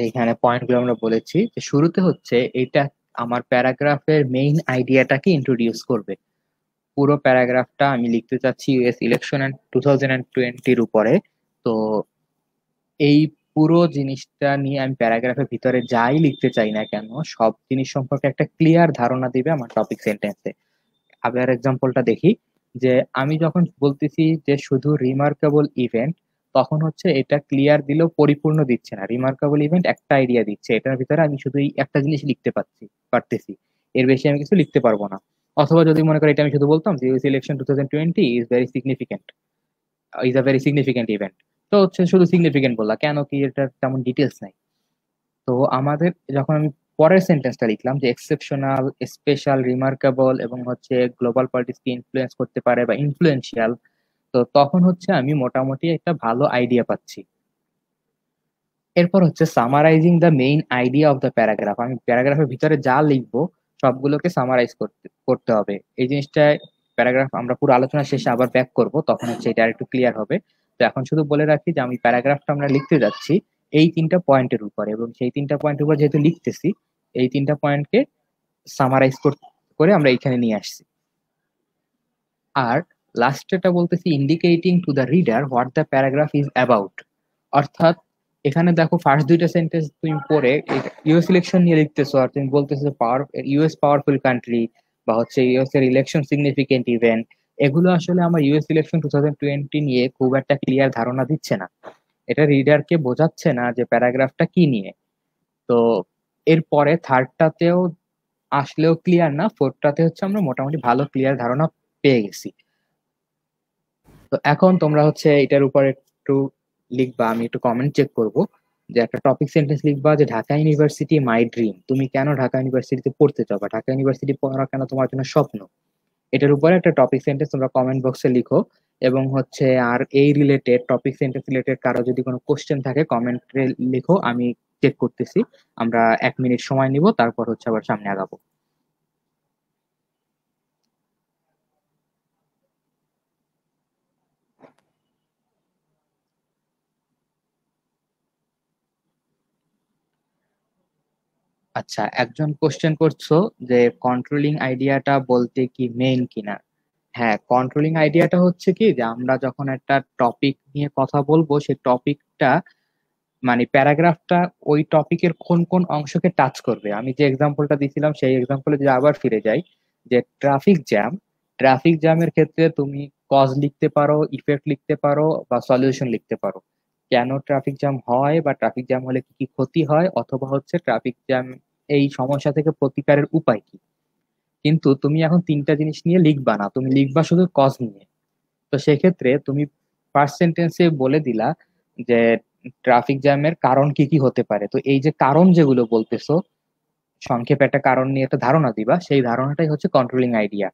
এইখানে পয়েন্টগুলো আমরা বলেছি যে শুরুতে হচ্ছে এটা আমার প্যারাগ্রাফের মেইন আইডিয়াটাকে ইন্ট্রোডিউস করবে। পুরো প্যারাগ্রাফটা আমি লিখতে চাচ্ছি ইউএস ইলেকশন 2020-র উপরে। তো এই পুরো জিনিসটা নিয়ে আমি প্যারাগ্রাফের ভিতরে যাই লিখতে চাই না কেন, সব জিনিস সম্পর্কে একটা ক্লিয়ার ধারণা দিবে আমার টপিক সেন্টেন্সে। আবার এক্সাম্পলটা দেখি, যে আমি যখন বলতেছি যে শুধু রিমার্কেবল ইভেন্ট, তখন হচ্ছে এটা ক্লিয়ার দিলেও পরিপূর্ণ দিচ্ছে না। রিমার্কেবল ইভেন্ট একটা আইডিয়া দিচ্ছে, এটার ভিতরে আমি শুধু এই একটা জিনিস লিখতে পারতেছি, এর বেশি আমি কিছু লিখতে পারবো না। অথবা যদি মনে করি এটা আমি শুধু বলতাম যে US election 2020 is a very significant event, তো হচ্ছে শুধু সিগনিফিকেন্ট বললা, কেন কি এটা তেমন ডিটেলস নাই। তো আমাদের যখন আমি পরের সেন্টেন্সটা লিখলাম যে এক্সেপশনাল, স্পেশাল, রিমার্কেবল এবং হচ্ছে গ্লোবাল পলিটিক্সকে ইনফ্লুয়েন্স করতে পারে বা ইনফ্লুয়েন্সিয়াল, তো তখন হচ্ছে আমি মোটামুটি একটা ভালো আইডিয়া পাচ্ছি। এরপর হচ্ছে summarising the main idea of the paragraph. আমি প্যারাগ্রাফের ভিতরে যা লিখবো সবগুলোকে সামারাইজ করতে করতে হবে। এই জিনিসটা প্যারাগ্রাফ আমরা পুরো আলোচনা শেষে আবার ব্যাক করব, তখন হচ্ছে এটা আরেকটু ক্লিয়ার হবে। তো এখন শুধু বলে রাখি যে আমি প্যারাগ্রাফটা আমরা লিখতে যাচ্ছি এই তিনটা পয়েন্টের উপর, এবং সেই তিনটা পয়েন্টের উপর যেহেতু লিখতেছি, এই তিনটা পয়েন্টকে সামারাইজ করে আমরা এখানে নিয়ে আসছি। আর লাস্টেটা বলতেছি indicating to the reader what the paragraph is about. অর্থাৎ এখানে দেখো ফার্স্ট দুইটা সেন্টেন্স তুমি পড়ে ইউএস ইলেকশন নিয়ে লিখতেছো, আর তুমি বলতেছো ইউএস পাওয়ারফুল কান্ট্রি বা হচ্ছে ইউএস এর ইলেকশন সিগনিফিকেন্ট ইভেন্ট, এগুলো আসলে আমার ইউএস ইলেকশন 2020 নিয়ে খুব একটা ক্লিয়ার ধারণা দিচ্ছে না। এটা রিডারকে বোঝাচ্ছে না যে প্যারাগ্রাফটা কি নিয়ে। তো এরপরে থার্ডটাতেও আসলেও ক্লিয়ার না, ফোর্থটাতে হচ্ছে আমরা মোটামুটি ভালো ক্লিয়ার ধারণা পেয়ে গেছি। তো এখন তোমরা হচ্ছে এটার উপর একটু লিখবা, আমি একটু কমেন্ট চেক করব। যে একটা টপিক সেন্টেন্স লিখবা যে ঢাকা ইউনিভার্সিটি মাই ড্রিম, তুমি কেন ঢাকা ইউনিভার্সিটিতে পড়তে চাও বা ঢাকা ইউনিভার্সিটি পড়া কেন তোমার জন্য স্বপ্ন। এটার উপরে একটা টপিক সেন্টেন্স তোমরা কমেন্ট বক্সে লিখো। এবং হচ্ছে আর এই রিলেটেড টপিক সেন্টেন্স রিলেটেড কারো যদি কোনো কোশ্চেন থাকে কমেন্টে লিখো, আমি চেক করতেছি। আমরা 1 মিনিট সময় নিব, তারপর হচ্ছে আবার সামনে আগাবো। আচ্ছা, একজন কোশ্চেন করছো যে কন্ট্রোলিং আইডিয়াটা বলতে কি মেইন কিনা। হ্যাঁ, কন্ট্রোলিং আইডিয়াটা হচ্ছে কি যে আমরা যখন একটা টপিক নিয়ে কথা বলবো, সেই টপিকটা মানে প্যারাগ্রাফটা ওই টপিকের কোন কোন অংশকে টাচ করবে। আমি যে এক্সাম্পলটা দিয়েছিলাম সেই এক্সাম্পলে যদি আবার ফিরে যাই, যে ট্রাফিক জ্যামের ক্ষেত্রে তুমি কজ লিখতে পারো, ইফেক্ট লিখতে পারো বা সলিউশন লিখতে পারো। কেন ট্রাফিক জ্যাম হয় বা ট্রাফিক জ্যাম হলে কি কি ক্ষতি হয়, অথবা হচ্ছে ট্রাফিক জ্যাম এই সমস্যা থেকে প্রতিকারের উপায় কি। কিন্তু তুমি এখন তিনটা জিনিস নিয়ে লিখবা না, তুমি লিখবা শুধু কজ নিয়ে। তো সেক্ষেত্রে তুমি ফার্স্ট সেন্টেন্সে বলে দিলা যে ট্রাফিক জ্যামের কারণ কি কি হতে পারে। তো এই যে কারণ যেগুলো বলতেছো, সংক্ষেপে একটা কারণ নিয়ে একটা ধারণা দিবা, সেই ধারণাটাই হচ্ছে কন্ট্রোলিং আইডিয়া।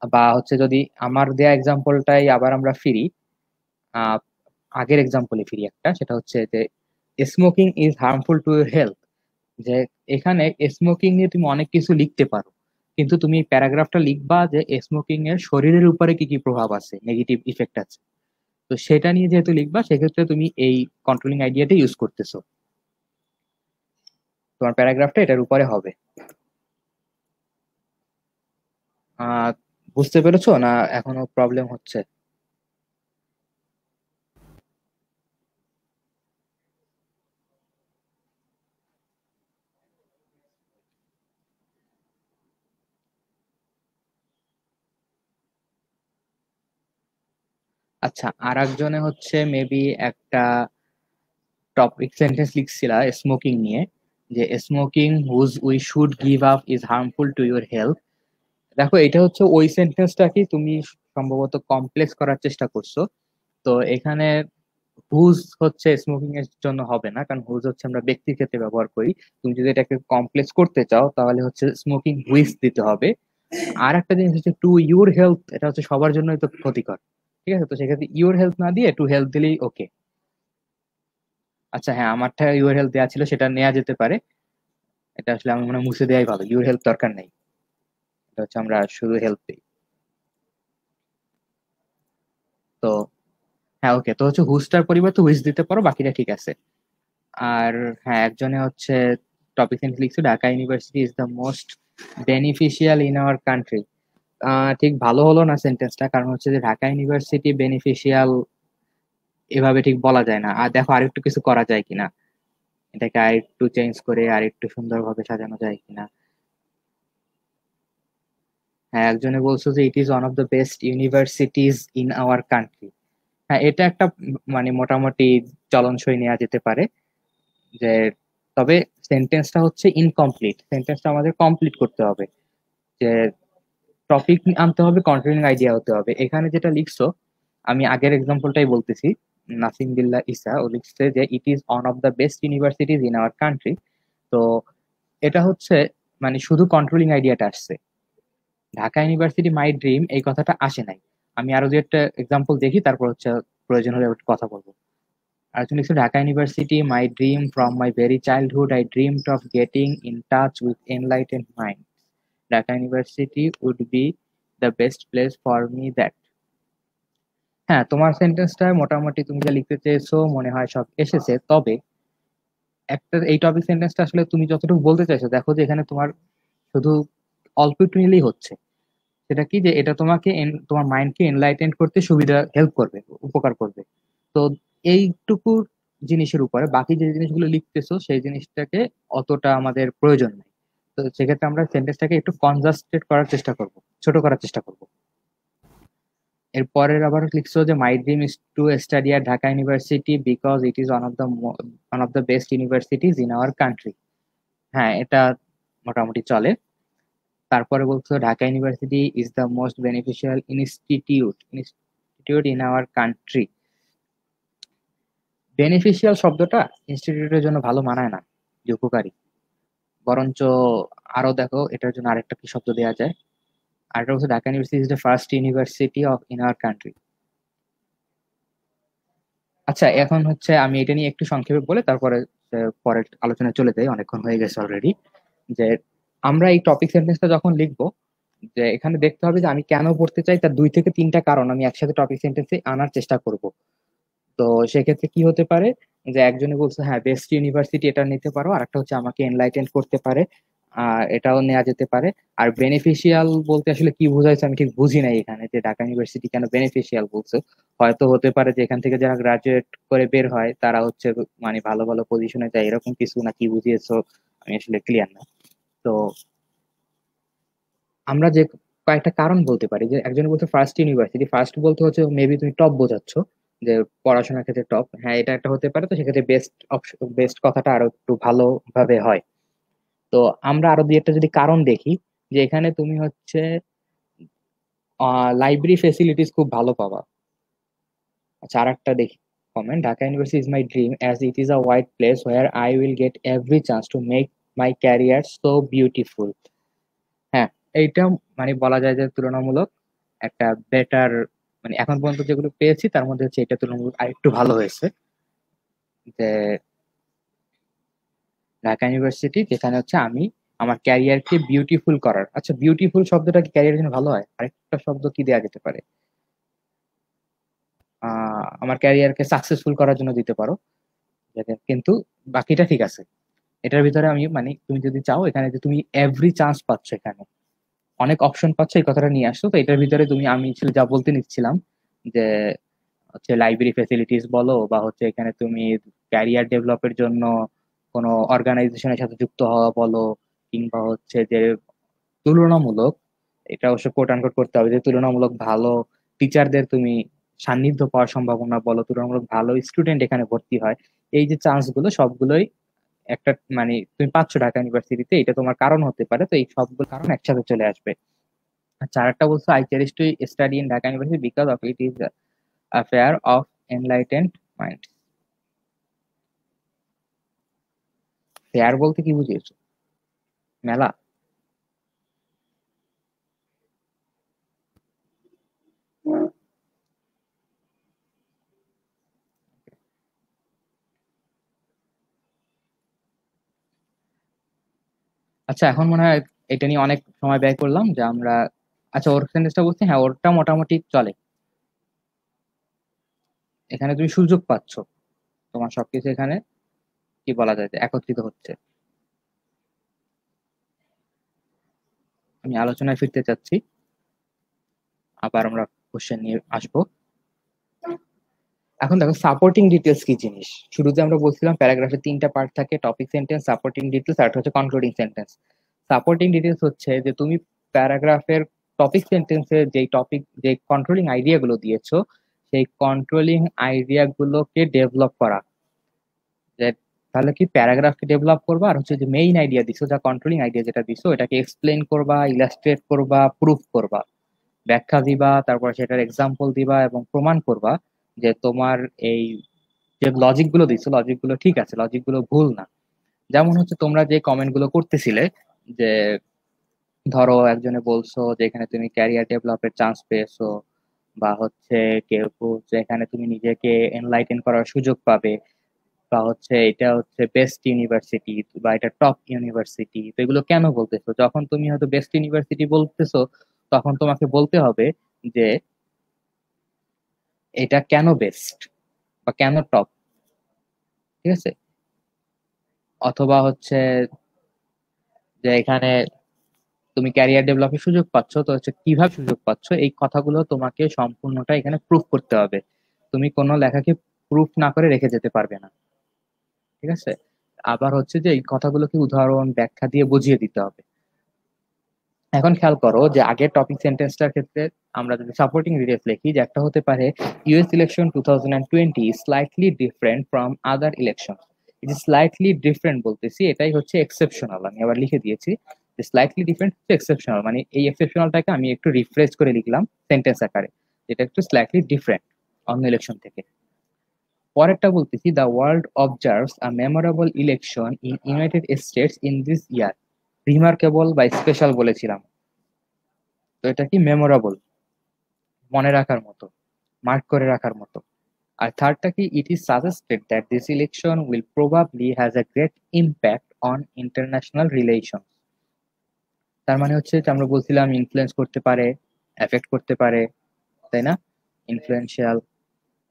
বা হচ্ছে যদি আমার দেয়া এক্সাম্পলটাই আবার আমরা ফিরি, আহ আগের এক্সাম্পলে ফিরি একটা, সেটা হচ্ছে যে smoking is harmful to your health. যে এখানে স্মোকিং নিয়ে তুমি অনেক কিছু লিখতে পারো, কিন্তু তুমি প্যারাগ্রাফটা লিখবা যে স্মোকিং এর শরীরের উপরে কি কি প্রভাব আছে, নেগেটিভ ইফেক্ট আছে। তো সেটা নিয়ে যেহেতু লিখবা, সেক্ষেত্রে তুমি এই কন্ট্রোলিং আইডিয়াটা ইউজ করতেছো। তোমার প্যারাগ্রাফটা এটার উপরে হবে। আহ বুঝতে পেরেছো না এখনো প্রবলেম হচ্ছে? আচ্ছা, আর একজনে হচ্ছে মেবি একটা টপিক সেন্টেন্স লিখছিল স্মোকিং নিয়ে, যে smoking whose we should give up is harmful to your health. দেখো, এটা হচ্ছে ওই সেন্টেন্সটা কি তুমি সম্ভবত কমপ্লেক্স করার চেষ্টা করছো। তো এখানে হুজ হচ্ছে স্মোকিং এর জন্য হবে না, কারণ হুজ হচ্ছে আমরা ব্যক্তির ক্ষেত্রে ব্যবহার করি। তুমি যদি এটাকে কমপ্লেক্স করতে চাও তাহলে হচ্ছে স্মোকিং হুইচ দিতে হবে। আর একটা জিনিস হচ্ছে টু ইউর হেলথ, এটা হচ্ছে সবার জন্যই তো ক্ষতিকর। ঠিক আছে, তো সেক্ষেত্রে ইউর হেলথ না দিয়ে টু হেলথ দিলেই ওকে। আচ্ছা হ্যাঁ, আমারটা ইউর হেলথ দেওয়া ছিল, সেটা নেওয়া যেতে পারে। এটা আসলে আমার মনে হয় মুছে দেওয়াই ভালো, ইউর হেলথ দরকার নেই। এটা হচ্ছে আমরা শুধু হেল্প দিই। তো হ্যাঁ, ওকে, তো হচ্ছে হুজটার পরিবর্তে হুইচ দিতে পারো, বাকিটা ঠিক আছে। আর হ্যাঁ, একজনে হচ্ছে টপিক সেন্স লিখছে Dhaka university is the most beneficial in our country. ঠিক ভালো হলো না সেন্টেন্সটা, কারণ হচ্ছে যে ঢাকা ইউনিভার্সিটি বেনিফিশিয়াল এভাবে ঠিক বলা যায় না। আর দেখো, আরেকটু কিছু করা যায় কিনা, এটাকে আরেকটু চেঞ্জ করে আরেকটু সুন্দরভাবে সাজানো যায় কিনা। হ্যাঁ, একজনে বলছো যে it is one of the best universities in our country. হ্যাঁ, এটা একটা মানে মোটামুটি চলনসই নেওয়া যেতে পারে। যে তবে সেন্টেন্সটা হচ্ছে ইনকমপ্লিট, সেন্টেন্সটা আমাদের কমপ্লিট করতে হবে। যে টপিক আনতে হবে, কন্টিনিউইং আইডিয়া হতে হবে। এখানে যেটা লিখছো, আমি আগের এক্সাম্পলটাই বলতেছি। নাসিম বিল্লাহ ইসা ও লিখছে যে it is one of the best universities in our country. তো এটা হচ্ছে মানে শুধু কন্ট্রোলিং আইডিয়াটা আসছে, ঢাকা ইউনিভার্সিটি মাই ড্রিম এই কথাটা আসে নাই। আমি আরো যে একটা এক্সাম্পল দেখি, তারপর হচ্ছে প্রয়োজন হলে একটু কথা বলবো। আর তুমি লিখছো Dhaka university my dream from my very childhood I dreamed of getting in touch with enlightened mind. Dhaka university would be the best place for me that. হ্যাঁ, তোমার সেন্টেন্সটা মোটামুটি তুমি যা লিখতে চেয়েছো মনে হয় সব এসেছে। তবে একটা এই টপিক সেন্টেন্সটা আসলে তুমি যতটুকু বলতে চাইছো, দেখো যে এখানে তোমার শুধু অল্প একটু নিলেই হচ্ছে। সেটা কি, যে এটা তোমাকে তোমার মাইন্ডকে এনলাইটেন করতে সুবিধা হেল্প করবে, উপকার করবে। তো এইটুকু জিনিসের উপরে বাকি যে জিনিসগুলো লিখতেছো সেই জিনিসটাকে অতটা আমাদের প্রয়োজন নেই। তো সেক্ষেত্রে আমরা সেন্টেন্সটাকে একটু কনজাস্টেড করার চেষ্টা করব, ছোট করার চেষ্টা করব। এরপরের আবার লিখছো যে my dream is to study at Dhaka university because it is one of the best universities in our country. হ্যাঁ, এটা মোটামুটি চলে। তারপরে বলছো Dhaka university is the most beneficial institute in our country. Beneficial শব্দটা ইনস্টিটিউটের জন্য ভালো মানায় না যে উপকারী, বরঞ্চ আরো দেখো এটার জন্য আরেকটা কি শব্দ দেওয়া যায়। আরেকটা হচ্ছে Dhaka university is the first university of in our country. আচ্ছা, এখন হচ্ছে আমি এটা নিয়ে একটু সংক্ষেপে বলে তারপরে পরের আলোচনায় চলে যাই, অনেকক্ষণ হয়ে গেছে অলরেডি। যে আমরা এই টপিক সেন্টেন্সটা যখন লিখবো, যে এখানে দেখতে হবে যে আমি কেন পড়তে চাই, তার 2 থেকে 3টা কারণ আমি একসাথে টপিক সেন্টেন্সে আনার চেষ্টা করব। তো সেক্ষেত্রে কি হতে পারে, যে একজনে বলছে হ্যাঁ বেস্ট ইউনিভার্সিটি এটা নিতে পারো, আর একটা হচ্ছে আমাকে এনলাইটেন করতে পারে, এটাও নেওয়া যেতে পারে। আর বেনিফিশিয়াল বলতে আসলে কি বোঝাইছে আমি ঠিক বুঝি নাই এখানে, যে ঢাকা ইউনিভার্সিটি কেন বেনিফিশিয়াল বলছে। হয়তো হতে পারে যে এখান থেকে যারা গ্রাজুয়েট করে বের হয় তারা হচ্ছে মানে ভালো ভালো পজিশনে যায়, এরকম কিছু না কি বুঝিয়েছো আমি আসলে ক্লিয়ার না। তো আমরা যে কয়েকটা কারণ বলতে পারি, যে একজন বলছে ফার্স্ট ইউনিভার্সিটি, ফার্স্ট বলতে হচ্ছে মেবি তুমি টপ বোঝাচ্ছ, যে পড়াশোনার ক্ষেত্রে টপ। হ্যাঁ, এটা একটা হতে পারে। তো সেক্ষেত্রে বেস্ট অপশন, বেস্ট কথাটা আরো একটু ভালোভাবে হয়। তো আমরা আরো দুই একটা যদি কারণ দেখি, যে এখানে তুমি হচ্ছে লাইব্রেরি ফেসিলিটিস খুব ভালো পাবা। আচ্ছা, আর একটা দেখি comment, Dhaka university is my dream as it is a wide place where I will get every chance to make my career so beautiful. হ্যাঁ, এইটা মানে বলা যায় যে তুলনামূলক একটা বেটার, মানে এখন পর্যন্ত যেগুলো পেয়েছি তার মধ্যে হচ্ছে এটা তুলনামূলক আরেকটু ভালো হয়েছে। যে ঢাকা ইউনিভার্সিটি যেখানে হচ্ছে আমি আমার ক্যারিয়ারকে বিউটিফুল করার, আচ্ছা বিউটিফুল শব্দটা কি ক্যারিয়ারের জন্য ভালো হয়? আরেকটা শব্দ কি দেওয়া যেতে পারে? আমার ক্যারিয়ারকে সাকসেসফুল করার জন্য দিতে পারো। কিন্তু বাকিটা ঠিক আছে। এটার ভিতরে আমি মানে তুমি যদি চাও এখানে যে তুমি এভরি চান্স পাচ্ছ, এখানে অনেক অপশন পাচ্ছ, এই কথাটা নিয়ে আসছো। তো এটার ভিতরে তুমি আমি ছিল যা বলতে নিচ্ছিলাম, যে হচ্ছে লাইব্রেরি ফেসিলিটিস বলো, বা হচ্ছে এখানে তুমি ক্যারিয়ার ডেভেলপের জন্য কোনো অর্গানাইজেশনের সাথে যুক্ত হওয়া বলো, কিংবা হচ্ছে যে তুলনামূলক, এটা অবশ্য কোট আনকোট করতে হবে, যে তুলনামূলক ভালো টিচারদের তুমি সান্নিধ্য পাওয়ার সম্ভাবনা বলো, তুলনামূলক ভালো স্টুডেন্ট এখানে ভর্তি হয়, এই যে চান্স গুলো সবগুলোই একটা মানে তুমি পাচ্ছ ঢাকা ইউনিভার্সিটিতে, এটা তোমার কারণ হতে পারে। তো এই সবগুলো কারণ একসাথে চলে আসবে। আচ্ছা, আরেকটা বলছো, I cherish to study in Dhaka university because of it is a fair of enlightened mind. Fair বলতে কি বুঝিয়েছো? মেলা? আচ্ছা, এখন মনে হয় এটা নিয়ে অনেক সময় ব্যয় করলাম যে আমরা, আচ্ছা ওর সেন্টেন্সটা বলছি, হ্যাঁ ওরটা মোটামুটি চলে। এখানে তুমি সুযোগ পাচ্ছ, তোমার সবকিছু এখানে কি বলা যায় যে একত্রিত হচ্ছে। আমি আলোচনায় ফিরতে চাচ্ছি, আবার আমরা কোশ্চেন নিয়ে আসবো। এখন দেখো সাপোর্টিং ডিটেলস কি জিনিস। শুরুতে আমরা বলছিলাম প্যারাগ্রাফে তিনটা পার্ট থাকে, টপিক সেন্টেন্স, সাপোর্টিং ডিটেলস, আর হচ্ছে কনক্লুডিং সেন্টেন্স। সাপোর্টিং ডিটেলস হচ্ছে যে তুমি প্যারাগ্রাফের টপিক সেন্টেন্সে যে কন্ট্রোলিং আইডিয়া গুলো দিয়েছো, সেই কন্ট্রোলিং আইডিয়া গুলোকে ডেভেলপ করা। যে তাহলে কি প্যারাগ্রাফকে ডেভেলপ করবা, আর হচ্ছে যে মেইন আইডিয়া দিছো, যা কন্ট্রোলিং আইডিয়া যেটা দিছো, এটাকে এক্সপ্লেন করবা, ইলাস্ট্রেট করবা, প্রুফ করবা, ব্যাখ্যা দিবা, তারপর সেটার এক্সাম্পল দিবা এবং প্রমাণ করবা যে তোমার এই যে লজিক গুলো দিছো, লজিক গুলো ঠিক আছে, লজিক গুলো ভুল না। যেমন হচ্ছে তোমরা যে কমেন্ট গুলো করতেছিলে, যে ধরো একজনে বলছো যে এখানে তুমি ক্যারিয়ার ডেভেলপের চান্স পেয়েছো, বা হচ্ছে কেউ বলছে এখানে তুমি নিজেকে এনলাইটেন করার সুযোগ পাবে, বা হচ্ছে এটা হচ্ছে বেস্ট ইউনিভার্সিটি, বা এটা টপ ইউনিভার্সিটি। তো এগুলো কেন বলতেছো? যখন তুমি হয়তো বেস্ট ইউনিভার্সিটি বলতেছো, তখন তোমাকে বলতে হবে যে এটা কেন বেস্ট বা কেন টপ, ঠিক আছে? অথবা হচ্ছে যে এখানে তুমি ক্যারিয়ার ডেভেলপের সুযোগ পাচ্ছ, তো হচ্ছে কিভাবে সুযোগ পাচ্ছ, এই কথাগুলো তোমাকে সম্পূর্ণটা এখানে প্রুফ করতে হবে। তুমি কোনো লেখাকে প্রুফ না করে রেখে যেতে পারবে না, ঠিক আছে? আবার হচ্ছে যে এই কথাগুলোকে উদাহরণ ব্যাখ্যা দিয়ে বুঝিয়ে দিতে হবে। এখন খেয়াল করো যে আগের টপিক সেন্টেন্সটার ক্ষেত্রে আমরা যদি সাপোর্টিং ডিটেলস লিখি, যে একটা হতে পারে US election 2020 slightly different from other election. এই যে স্লাইটলি ডিফারেন্ট বলতেছি, এটাই হচ্ছে এক্সেপশনাল। আমি আবার লিখে দিয়েছি যে স্লাইটলি ডিফারেন্ট হচ্ছে এক্সেপশনাল, মানে এই এক্সেপশনালটাকে আমি একটু রিফ্রেশ করে লিখলাম সেন্টেন্স আকারে, যেটা একটু স্লাইটলি ডিফারেন্ট অন্য ইলেকশন থেকে। পরেরটা বলতেছি, the world observes a memorable election in United states in this year. Remarkable বা স্পেশাল বলেছিলাম, তো এটা কি মেমোরেবল, মনে রাখার মতো, মার্ক করে রাখার মতো। আর থার্ডটা কি, it is suggested that this election will probably has a great impact on international relation. তার মানে হচ্ছে যে আমরা বলছিলাম ইনফ্লুয়েন্স করতে পারে, এফেক্ট করতে পারে, তাই না? ইনফ্লুয়েন্সিয়াল,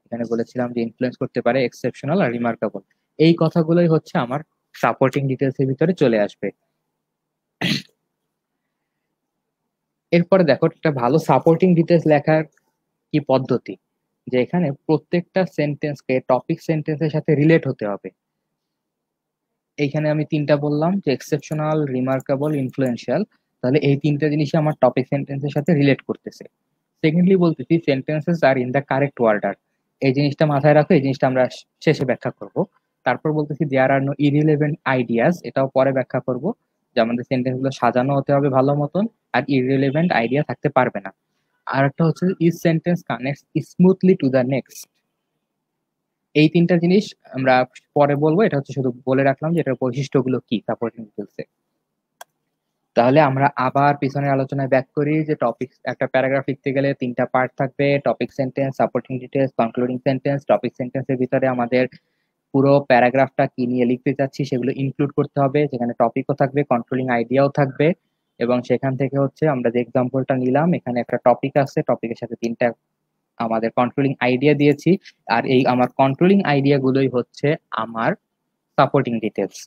এখানে বলেছিলাম যে ইনফ্লুয়েন্স করতে পারে, এক্সেপশনাল আর রিমার্কেবল। এই কথাগুলোই হচ্ছে আমার সাপোর্টিং ডিটেলস এর ভিতরে চলে আসবে। এরপরে দেখো একটা ভালো সাপোর্টিং ডিটেলস লেখার কি পদ্ধতি, যে এখানে প্রত্যেকটা সেন্টেন্সকে টপিক সেন্টেন্সের সাথে রিলেট হতে হবে। এইখানে আমি তিনটা বললাম যে এক্সেপশনাল, রিমার্কেবল, ইনফ্লুয়েন্সিয়াল, তাহলে এই তিনটা জিনিসই আমার টপিক সেন্টেন্সের সাথে রিলেট করতেছে। সেকেন্ডলি বলতেছি sentences are in the correct order. এই জিনিসটা মাথায় রাখো, এই জিনিসটা আমরা শেষে ব্যাখ্যা করব। তারপর বলতেছি দেয়ার আর নো ইরিলেভেন্ট আইডিয়াস, এটাও পরে ব্যাখ্যা করব, যে আমাদের সেন্টেন্স গুলো সাজানো হতে হবে ভালো মতন, আর ইরিলেভেন্ট আইডিয়া থাকতে পারবে না। আর একটা হচ্ছে is sentence connects smoothly to the next. এই তিনটা জিনিস আমরা পরে বলবো, এটা হচ্ছে শুধু বলে রাখলাম যে এটার বৈশিষ্ট্যগুলো কি সাপোর্টিং ডিটেলসে। তাহলে আমরা আবার পিছনের আলোচনায় ব্যাক করি, যে টপিক, একটা প্যারাগ্রাফ লিখতে গেলে তিনটা পার্ট থাকবে, topic sentence, supporting details, concluding sentence. Topic সেন্টেন্সের ভিতরে আমাদের পুরো প্যারাগ্রাফটা কি নিয়ে লিখতে চাচ্ছি সেগুলো ইনক্লুড করতে হবে, যেখানে টপিকও থাকবে, কন্ট্রোলিং আইডিয়াও থাকবে। এবং সেখান থেকে হচ্ছে আমরা যে এক্সাম্পলটা নিলাম, এখানে একটা টপিক আছে, টপিকের সাথে তিনটা আমাদের কন্ট্রোলিং আইডিয়া দিয়েছি, আর এই আমার কন্ট্রোলিং আইডিয়া গুলোই হচ্ছে আমার সাপোর্টিং ডিটেলস।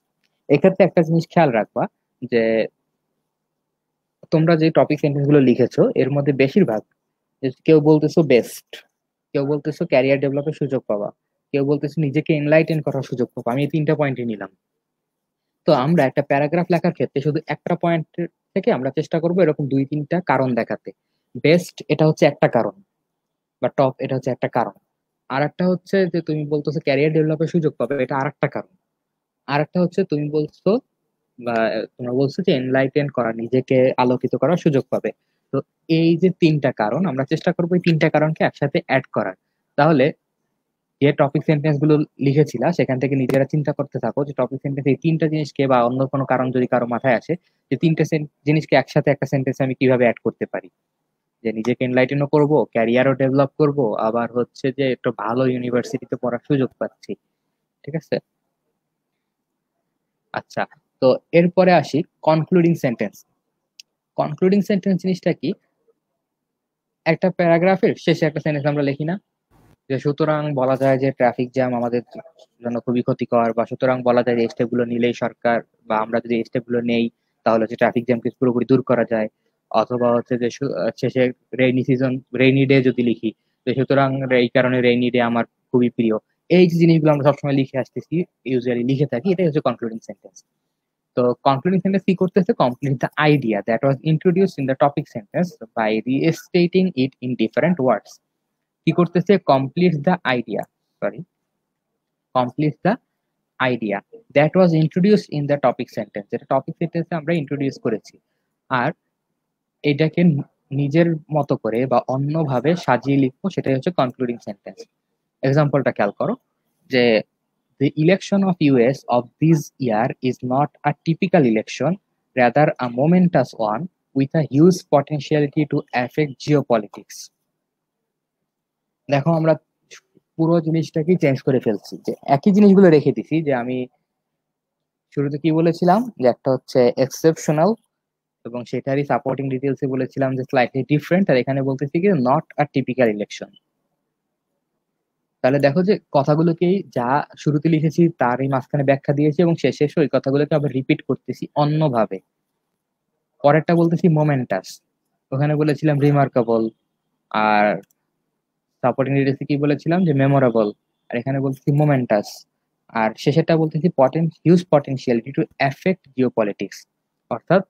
এক্ষেত্রে একটা জিনিস খেয়াল রাখবা, যে তোমরা যে টপিক সেন্টেন্স গুলো লিখেছো এর মধ্যে বেশিরভাগ, কেউ বলতেছো বেস্ট, কেউ বলতেছো ক্যারিয়ার ডেভেলপের সুযোগ পাবা, কেউ বলতেছো নিজেকে এনলাইটেন করার সুযোগ পাবা। আমি এই তিনটা পয়েন্টই নিলাম। তো আমরা একটা প্যারাগ্রাফ লেখার ক্ষেত্রে শুধু একটা পয়েন্ট থেকে আমরা চেষ্টা করবো এরকম দুই তিনটা কারণ দেখাতে। বেস্ট এটা হচ্ছে একটা কারণ, বা টপ, এটা হচ্ছে একটা কারণ। আর একটা হচ্ছে যে তুমি বলতেছো ক্যারিয়ার ডেভেলপের সুযোগ পাবে, এটা আর একটা কারণ। আর একটা হচ্ছে তুমি বলছো বা তোমরা বলছো যে এনলাইটেন করা, নিজেকে আলোকিত করার সুযোগ পাবে। তো এই যে তিনটা কারণ, আমরা চেষ্টা করবো এই তিনটা কারণকে একসাথে অ্যাড করার। তাহলে যে টপিক সেন্টেন্স গুলো লিখেছিলা সেখান থেকে নিজেরা চিন্তা করতে থাকো যে টপিক সেন্টেন্স এই তিনটা জিনিসকে বা অন্য কোনো কারণ যদি কারো মাথায় আসে, যে তিনটা জিনিসকে একসাথে একটা সেন্টেন্সে আমি কিভাবে অ্যাড করতে পারি। যে নিজেকে এনলাইটেনও করব, ক্যারিয়ারও ডেভেলপ করব, আবার হচ্ছে যে একটু ভালো ইউনিভার্সিটিতে পড়ার সুযোগ পাচ্ছি। ঠিক আছে? আচ্ছা, তো এরপরে আসি কনক্লুডিং সেন্টেন্স। কনক্লুডিং সেন্টেন্স জিনিসটা কি? একটা প্যারাগ্রাফের শেষে একটা সেন্টেন্স আমরা লিখি না, যে সুতরাং বলা যায় যে ট্রাফিক জ্যাম আমাদের জন্য খুবই ক্ষতিকর, বা সুতরাং বলা যায় যে এই স্টেপগুলো নিলেই সরকার বা আমরা যদি এই স্টেপগুলো নেই তাহলে হচ্ছে ট্রাফিক জ্যামকে পুরোপুরি দূর করা যায়। অথবা হচ্ছে যে শেষে রেইনি সিজন, রেইনি ডে যদি লিখি, যে সুতরাং এই কারণে রেইনি ডে আমার খুবই প্রিয়। এই যে জিনিসগুলো আমরা সবসময় লিখে আসতেছি, ইউজুয়ালি লিখে থাকি, এটাই হচ্ছে কনক্লুডিং সেন্টেন্স। তো কনক্লুডিং সেন্টেন্স কি করতেছে? Complete the idea that was introduced in the topic sentence by restating it in different words. কি করতেছে? Complete the idea, sorry, complete the idea that was introduced in the topic sentence, যেটা topic সেন্টেন্সে আমরা introduce করেছি। আর এটাকে নিজের মতো করে বা অন্যভাবে সাজিয়ে লিখবো, সেটাই হচ্ছে কনক্লুডিং সেন্টেন্স। এক্সাম্পলটা খেয়াল করো, যে the election of US of this year is not a typical election, rather a momentous one with a huge potentiality to affect geopolitics. দেখো আমরা পুরো জিনিসটাকে চেঞ্জ করে ফেলছি, যে একই জিনিসগুলো রেখে দিছি। যে আমি শুরুতে কি বলেছিলাম, যে একটা হচ্ছে এক্সেপশনাল, এবং সেটারই সাপোর্টিং ডিটেলসে বলেছিলাম যে স্লাইটলি ডিফারেন্ট, আর এখানে বলতেছি কি নট আ টিপিক্যাল ইলেকশন। তাহলে দেখো যে কথাগুলোকেই যা শুরুতে লিখেছি তারই মাঝখানে ব্যাখ্যা দিয়েছি, এবং শেষে এসে ওই কথাগুলোকে আবার রিপিট করতেছি অন্যভাবে। পরেরটা বলতেছি মোমেন্টাস, ওখানে বলেছিলাম রিমার্কেবল, আর সাপোর্টিং ডিটেলসে কি বলেছিলাম যে মেমোরেবল, আর এখানে বলতেছি মোমেন্টাস। আর শেষেরটা বলতেছি huge potentiality to affect geopolitics, অর্থাৎ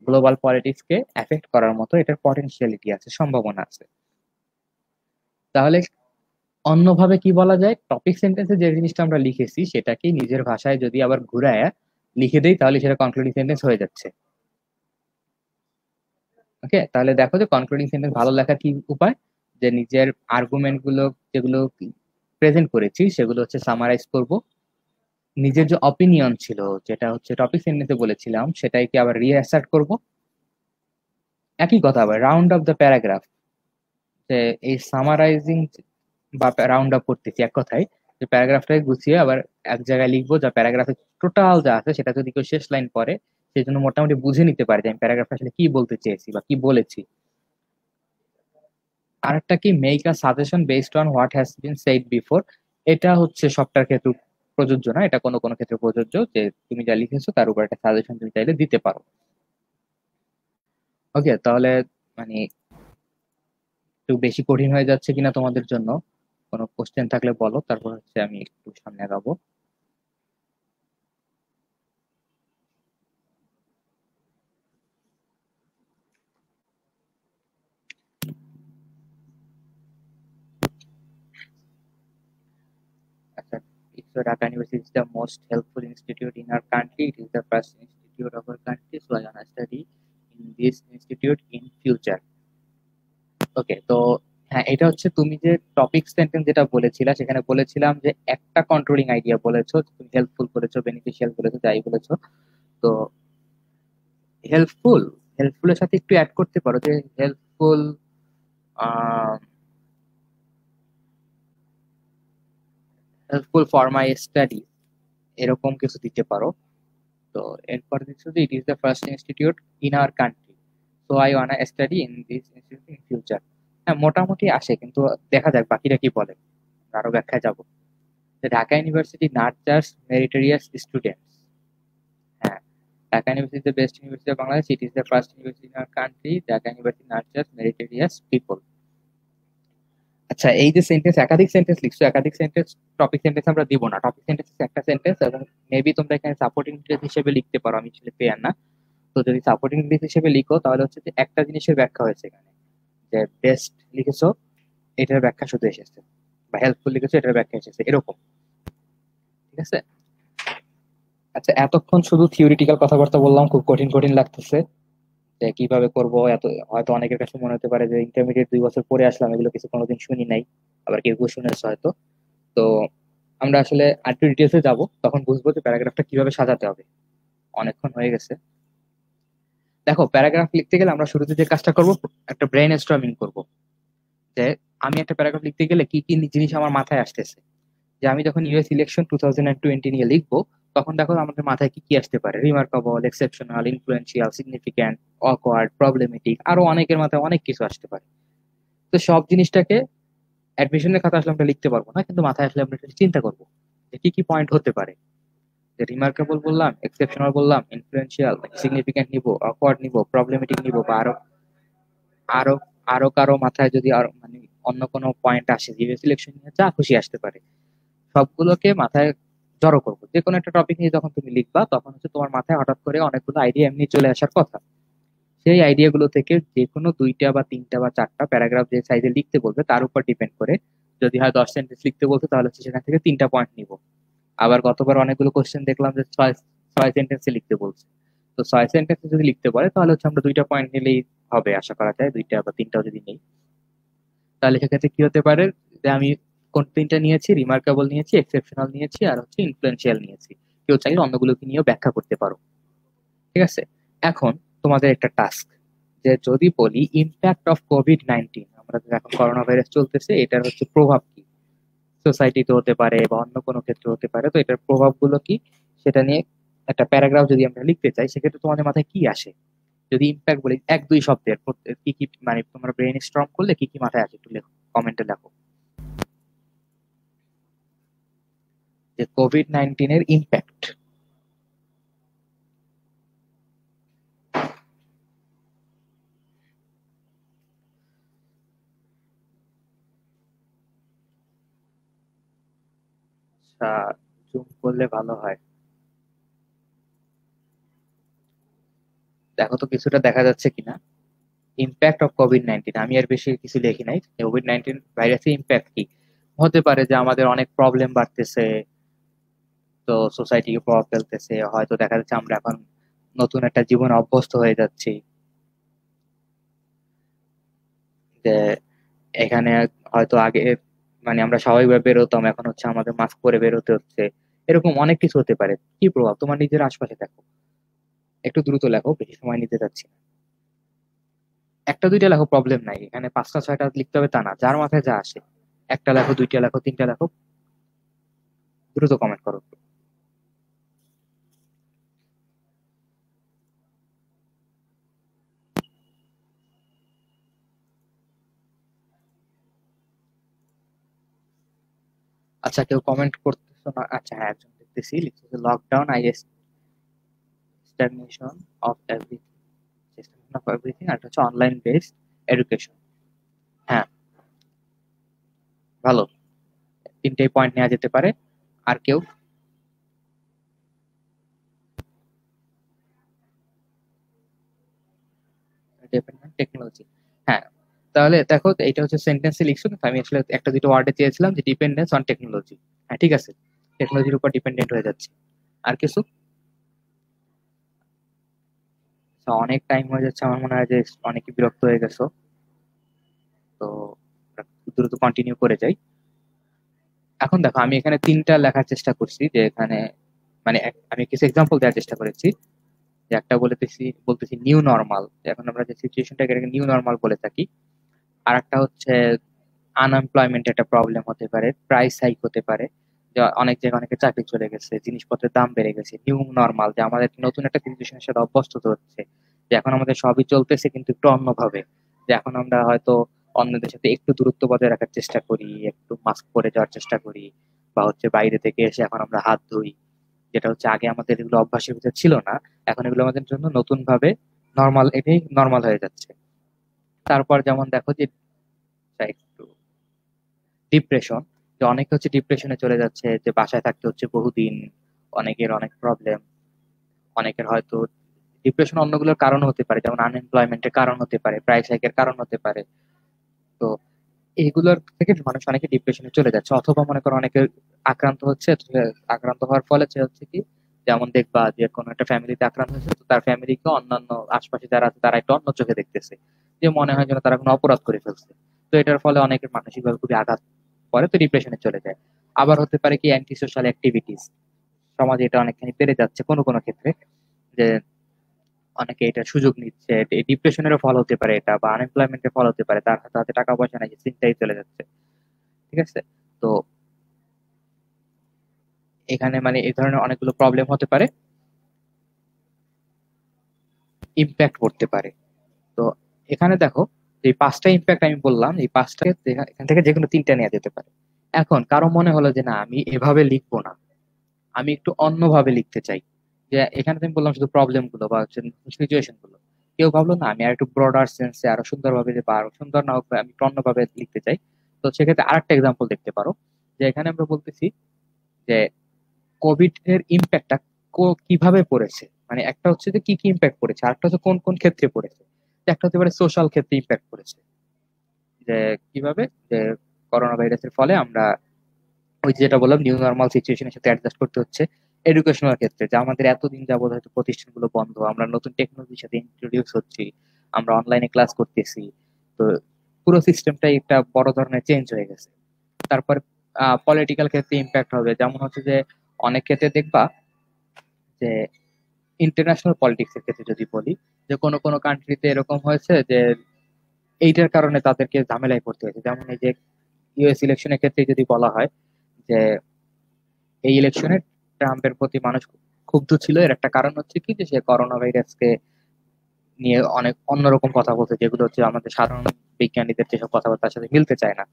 গ্লোবাল পলিটিক্স কে এফেক্ট করার মতো এটার পটেনশিয়ালিটি আছে, সম্ভাবনা আছে। তাহলে অন্যভাবে কি বলা যায়? টপিক সেন্টেন্সে যে জিনিসটা আমরা লিখেছি সেটাকে নিজের ভাষায় যদি আবার ঘুরায় লিখে দেই তাহলে সেটা কনক্লুডিং সেন্টেন্স হয়ে যাচ্ছে। ওকে, তাহলে দেখো যে কনক্লুডিং সেন্টেন্স ভালো লেখার কি উপায়, যে নিজের আর্গুমেন্ট গুলো যেগুলো প্রেজেন্ট করেছি সেগুলো হচ্ছে সামারাইজ করব, নিজের যে অপিনিয়ন ছিল যেটা হচ্ছে টপিক সেন্টেন্সে বলেছিলাম সেটাকে আবার রিঅ্যাসার্ট করব। একই কথা আবার রাউন্ড অফ দ্য প্যারাগ্রাফ, যে এই সামারাইজিং বা রাউন্ড আপ করতেছি এক কথায়, যে প্যারাগ্রাফটাকে গুছিয়ে আবার এক জায়গায় লিখবো, যা প্যারাগ্রাফে টোটাল যা আছে সেটা যদি কেউ শেষ লাইন পড়ে সেই জন্য মোটামুটি বুঝে নিতে পারে যে আমি প্যারাগ্রাফটা আসলে কি বলতে চেয়েছি বা কি বলেছি। আরেকটা কি make a suggestion based on what has been shed before, এটা হচ্ছে সবটার ক্ষেত্রে প্রযোজ্য না, এটা কোনো কোনো ক্ষেত্রে প্রযোজ্য, যে তুমি যা লিখেছো তার উপর একটা সাজেশন তুমি চাইলে দিতে পারো। ওকে, তাহলে মানে একটু বেশি কঠিন হয়ে যাচ্ছে কিনা তোমাদের জন্য? কোনো কোশ্চেন থাকলে বলো, তারপর হচ্ছে আমি একটু সামনে আগাবো। আচ্ছা, so Dhaka University is the most helpful institute in our country. It is the first institute of our country, so I wanna study in this institute in future. ওকে, তো হ্যাঁ, এটা হচ্ছে তুমি যে টপিক সেন্টেন্স যেটা বলেছিলা সেখানে বলেছিলাম যে একটা কন্ট্রোলিং আইডিয়া বলেছো, তুমি হেল্পফুল বলেছো, বেনিফিশিয়াল বলেছো, যাই বলেছো। তো হেল্পফুল, হেল্পফুলের সাথে একটু অ্যাড করতে পারো যে helpful, helpful for my study, এরকম কিছু দিতে পারো। তো এরপর দিচ্ছ যে ইট is the first institute in our country, so I wanna study in this institute in future. হ্যাঁ, মোটামুটি আসে, কিন্তু দেখা যাক বাকিরা কি বলে, আরো ব্যাখ্যায় যাবো। Dhaka university nurtures meritorious students. হ্যাঁ, Dhaka university the best university of Bangladesh, it is the first university in our country, Dhaka university nurtures meritorious people. আচ্ছা, এই যে সেন্টেন্স, একাধিক সেন্টেন্স লিখছো, একাধিক সেন্টেন্স টপিক সেন্টেন্স আমরা দিব না, টপিক সেন্টেন্স একটা সেন্টেন্স, এবং মেবি তোমরা এখানে সাপোর্টিং ডিটেলস হিসেবে লিখতে পারো, আমি আসলে ক্লিয়ার না। তো যদি সাপোর্টিং ডিটেলস হিসেবে লিখো তাহলে হচ্ছে যে একটা জিনিসের ব্যাখ্যা হয়েছে এখানে, যে বেস্ট লিখেছো, এটার ব্যাখ্যা শুধু এসেছে, বা হেল্পফুল লিখেছো এটার ব্যাখ্যা এসেছে, এরকম। ঠিক আছে। আচ্ছা, এতক্ষণ শুধু থিওরিটিক্যাল কথাবার্তা বললাম, খুব কঠিন কঠিন লাগতেছে যে কিভাবে করব। এত হয়তো অনেকের কাছে মনে হতে পারে যে ইন্টারমিডিয়েট 2 বছর পরে আসলাম, এগুলো কিছু কোনোদিন শুনি নাই, আবার কেউ কেউ শুনেছে হয়তো। তো আমরা আসলে আরেকটু ডিটেলসে যাব, তখন বুঝবো যে প্যারাগ্রাফটা কিভাবে সাজাতে হবে। অনেকক্ষণ হয়ে গেছে। দেখো, প্যারাগ্রাফ লিখতে গেলে আমরা শুরুতে যে কাজটা করব, একটা ব্রেন স্টর্মিং করব, যে আমি একটা প্যারাগ্রাফ লিখতে গেলে কি কি জিনিস আমার মাথায় আসতেছে। যে আমি যখন ইউএস ইলেকশন 2020 নিয়ে লিখবো, তখন দেখো আমাদের মাথায় কি কি আসতে পারে: remarkable, exceptional, influential, significant, awkward, problematic, আরো অনেকের মাথায় অনেক কিছু আসতে পারে। তো সব জিনিসটাকে অ্যাডমিশনের খাতা আসলে আমরা লিখতে পারবো না, কিন্তু মাথায় আসলে আমরা একটু চিন্তা করবো যে কি কি পয়েন্ট হতে পারে। যে রিমার্কেবল বললাম, এক্সেপশনাল বললাম, ইনফ্লুয়েন্সিয়াল, সিগনিফিক্যান্ট নিব, অকওয়ার্ড নিব, প্রবলেমেটিক নিব, বা আরো আরো আরো কারো মাথায় যদি আরো মানে অন্য কোনো পয়েন্ট আসে, ইউএস ইলেকশন নিয়ে যা খুশি আসতে পারে, সবগুলোকে মাথায় জড়ো করবো। যে কোনো একটা টপিক নিয়ে যখন তুমি লিখবা, তখন হচ্ছে তোমার মাথায় হঠাৎ করে অনেকগুলো আইডিয়া এমনি চলে আসার কথা। সেই আইডিয়া গুলো থেকে যে কোনো 2টা বা 3টা বা 4টা প্যারাগ্রাফ যে সাইজে লিখতে বলবে তার উপর ডিপেন্ড করে, যদি হয় 10 সেন্টেন্স লিখতে বলছে, তাহলে হচ্ছে সেখান থেকে 3টা পয়েন্ট নিব। আবার গতবার অনেকগুলো কোশ্চেন দেখলাম যে 6 সেন্টেন্সে লিখতে বলছে। তো 6 সেন্টেন্সে যদি লিখতে পারে, তাহলে হচ্ছে আমরা 2টা পয়েন্ট নিলেই হবে, আশা করা যায়। 2টা বা 3টাও যদি নেই, তাহলে সেক্ষেত্রে কি হতে পারে, যে আমি কোন 3টা নিয়েছি, রিমার্কেবল নিয়েছি, এক্সেপশনাল নিয়েছি, আর হচ্ছে ইনফ্লুয়েন্সিয়াল নিয়েছি। কেউ চাইলে অন্যগুলোকে নিয়েও ব্যাখ্যা করতে পারো। ঠিক আছে। এখন তোমাদের একটা টাস্ক, যে যদি বলি ইম্প্যাক্ট অফ কোভিড-19, আমরা যে এখন করোনা ভাইরাস চলতেছে, এটার হচ্ছে প্রভাব কি সোসাইটিতে হতে পারে বা অন্য কোনো ক্ষেত্রে হতে পারে, তো এটার প্রভাবগুলো কি, সেটা নিয়ে একটা প্যারাগ্রাফ যদি আমরা লিখতে চাই, সেক্ষেত্রে তোমাদের মাথায় কি আসে? যদি ইম্প্যাক্ট বলি 1-2 শব্দের কি কি, মানে তোমরা ব্রেন স্ট্রম করলে কি কি মাথায় আসে, একটু লেখো, কমেন্টে লেখো যে কোভিড-19 এর ইম্প্যাক্ট। আচ্ছা, জুম করলে ভালো হয়। দেখো তো কিছুটা দেখা যাচ্ছে কিনা। ইম্প্যাক্ট অফ কোভিড-19, আমি আর বেশি কিছু লিখি নাই। কোভিড-19 ভাইরাসের ইম্প্যাক্ট কি হতে পারে? যে আমাদের অনেক প্রবলেম বাড়তেছে, তো সোসাইটিকে প্রভাব ফেলতেছে, হয়তো দেখা যাচ্ছে আমরা এখন নতুন একটা জীবনে অভ্যস্ত হয়ে যাচ্ছি, যে এখানে হয়তো আগে মানে আমরা স্বাভাবিকভাবে বেরোতাম, এখন হচ্ছে আমাদের মাস্ক পরে বেরোতে হচ্ছে। এরকম অনেক কিছু হতে পারে। কি প্রভাব তোমার নিজের আশপাশে দেখো। একটু দ্রুত লেখো, বেশি সময় নিতে যাচ্ছি না। 1টা 2টা লেখো, প্রবলেম নাই, এখানে 5টা 6টা লিখতে হবে তা না, যার মাথায় যা আসে। 1টা লেখো, 2টা লেখো, 3টা লেখো, দ্রুত কমেন্ট করো। আচ্ছা, কেউ কমেন্ট করতেছো না? আচ্ছা হ্যাঁ, একজন দেখতেছি লিখতেছে, lockdown I stagnation of everything, stagnation of everything, আর এটা হচ্ছে অনলাইন বেসড এডুকেশন। হ্যাঁ, ভালো, 3টেই পয়েন্ট নেওয়া যেতে পারে। আর কেউ? Dependent technology. হ্যাঁ, তাহলে দেখো এটা হচ্ছে সেন্টেন্সে লিখছো, কিন্তু আমি আসলে 1টা 2টা ওয়ার্ডে চেয়েছিলাম যে ডিপেন্ডেন্স অন টেকনোলজি। হ্যাঁ ঠিক আছে, টেকনোলজির উপর ডিপেন্ডেন্ট হয়ে যাচ্ছে। আর কিছু? So, অনেক টাইম হয়ে যাচ্ছে, আমার মনে হয় যে অনেকে বিরক্ত হয়ে গেছো। তো দ্রুত কন্টিনিউ করে যাই। এখন দেখো, আমি এখানে 3টা লেখার চেষ্টা করছি, যে এখানে মানে আমি কিছু এক্সাম্পল দেওয়ার চেষ্টা করেছি। যে একটা বলতেছি বলতেছি নিউ নর্মাল, এখন আমরা যে সিচুয়েশনটাকে নিউ নর্মাল বলে থাকি। আর একটা হচ্ছে আনএমপ্লয়মেন্ট একটা প্রবলেম হতে পারে, প্রাইস হাইক হতে পারে, যে অনেক জায়গায় অনেকে চাকরি চলে গেছে, জিনিসপত্রের দাম বেড়ে গেছে। নিউ নর্মাল, যে আমাদের নতুন একটা সিচুয়েশনের সাথে অভ্যস্ত হতে হচ্ছে, যে এখন আমাদের সবই চলতেছে কিন্তু একটু অন্যভাবে। যে এখন আমরা হয়তো অন্যদের সাথে একটু দূরত্ব বজায় রাখার চেষ্টা করি, একটু মাস্ক পরে যাওয়ার চেষ্টা করি, বা হচ্ছে বাইরে থেকে এসে এখন আমরা হাত ধুই, যেটা হচ্ছে আগে আমাদের এগুলো অভ্যাসের ভিতরে ছিল না। এখন এগুলো আমাদের জন্য নতুন ভাবে নর্মাল, এটাই নর্মাল হয়ে যাচ্ছে। তারপর যেমন দেখো যে একটু ডিপ্রেশন, যে অনেকে হচ্ছে ডিপ্রেশনে চলে যাচ্ছে, যে বাসায় থাকতে হচ্ছে বহুদিন, অনেকের অনেক প্রবলেম। অনেকের হয়তো ডিপ্রেশন অন্যগুলোর কারণ হতে পারে, যেমন আনএমপ্লয়মেন্টের কারণ হতে পারে, প্রাইস হাইকের কারণ হতে পারে। তো এইগুলোর থেকে মানুষ অনেকে ডিপ্রেশনে চলে যাচ্ছে, অথবা মনে করো অনেকে আক্রান্ত হচ্ছে। আক্রান্ত হওয়ার ফলে যে হচ্ছে কি, যেমন দেখবা যে কোনো একটা ফ্যামিলিতে আক্রান্ত হয়েছে, তো তার ফ্যামিলিকে অন্যান্য আশপাশে যারা আছে তারা একটু অন্য চোখে দেখতেছে, যে মনে হয় যেন তারা কোনো অপরাধ করে ফেলছে। তো এটার ফলে অনেকের মানসিকভাবে খুবই আঘাত পড়ে, তো ডিপ্রেশনে চলে যায়। আবার হতে পারে কি অ্যান্টি সোশ্যাল অ্যাক্টিভিটিস, সমাজে এটা অনেকখানি বেড়ে যাচ্ছে কোনো কোনো ক্ষেত্রে, যে অনেকে এটা সুযোগ নিচ্ছে। এই ডিপ্রেশনেরও ফল হতে পারে এটা, বা আনএমপ্লয়মেন্টের ফল হতে পারে, তার হাতে হাতে টাকা পয়সা নাই, চিন্তাই চলে যাচ্ছে। ঠিক আছে? তো এখানে মানে এই ধরনের অনেকগুলো প্রবলেম হতে পারে, ইম্প্যাক্ট পড়তে পারে। তো এখানে দেখো, যে পাঁচটা ইম্প্যাক্ট আমি বললাম, এই পাঁচটা এখান থেকে যে কোনো তিনটা নেওয়া যেতে পারে। এখন কারো মনে হলো যে না, আমি এভাবে লিখবো না, আমি একটু অন্যভাবে লিখতে চাই, যে এখানে তো আমি বললাম শুধু প্রবলেম গুলো বা সিচুয়েশন গুলো। কেউ ভাবলো না, আমি আর একটু ব্রডার সেন্সে আরো সুন্দরভাবে, যে বা আরো সুন্দর না হোক, আমি একটু অন্যভাবে লিখতে চাই। তো সেক্ষেত্রে আরেকটা এক্সাম্পল দেখতে পারো, যে এখানে আমরা বলতেছি যে কোভিড এর ইম্প্যাক্টটা কিভাবে পড়েছে। মানে একটা হচ্ছে যে কি কি ইম্প্যাক্ট পড়েছে, আরেকটা হচ্ছে কোন কোন ক্ষেত্রে পড়েছে। যে একটা হতে পারে সোশ্যাল ক্ষেত্রে ইম্প্যাক্ট পড়েছে, যে কিভাবে, যে করোনা ভাইরাসের ফলে আমরা ওই যে যেটা বললাম নিউ নর্মাল সিচুয়েশনের সাথে অ্যাডজাস্ট করতে হচ্ছে। এডুকেশনাল ক্ষেত্রে, যে আমাদের এতদিন যাবত হয়তো প্রতিষ্ঠানগুলো বন্ধ, আমরা নতুন টেকনোলজির সাথে ইন্ট্রোডিউস হচ্ছি, আমরা অনলাইনে ক্লাস করতেছি। তো পুরো সিস্টেমটাই একটা বড় ধরনের চেঞ্জ হয়ে গেছে। তারপর পলিটিক্যাল ক্ষেত্রে ইম্প্যাক্ট হবে, যেমন হচ্ছে যে অনেক ক্ষেত্রে দেখবা যে ইন্টারন্যাশনাল পলিটিক্স এর ক্ষেত্রে যদি বলি, যে কোনো কোনো কান্ট্রিতে এরকম হয়েছে যে এইটার কারণে তাদেরকে ঝামেলায় পড়তে হয়েছে। যেমন এই যে ইউএস ইলেকশনের ক্ষেত্রে যদি বলা হয়, যে এই ইলেকশনে ট্রাম্পের প্রতি মানুষ ক্ষুব্ধ ছিল, এর একটা কারণ হচ্ছে কি, যে সে করোনা ভাইরাসকে নিয়ে অনেক অন্যরকম কথা বলছে, যেগুলো হচ্ছে আমাদের সাধারণ বিজ্ঞানীদের যেসব কথাবার্তার সাথে মিলতে চায় না।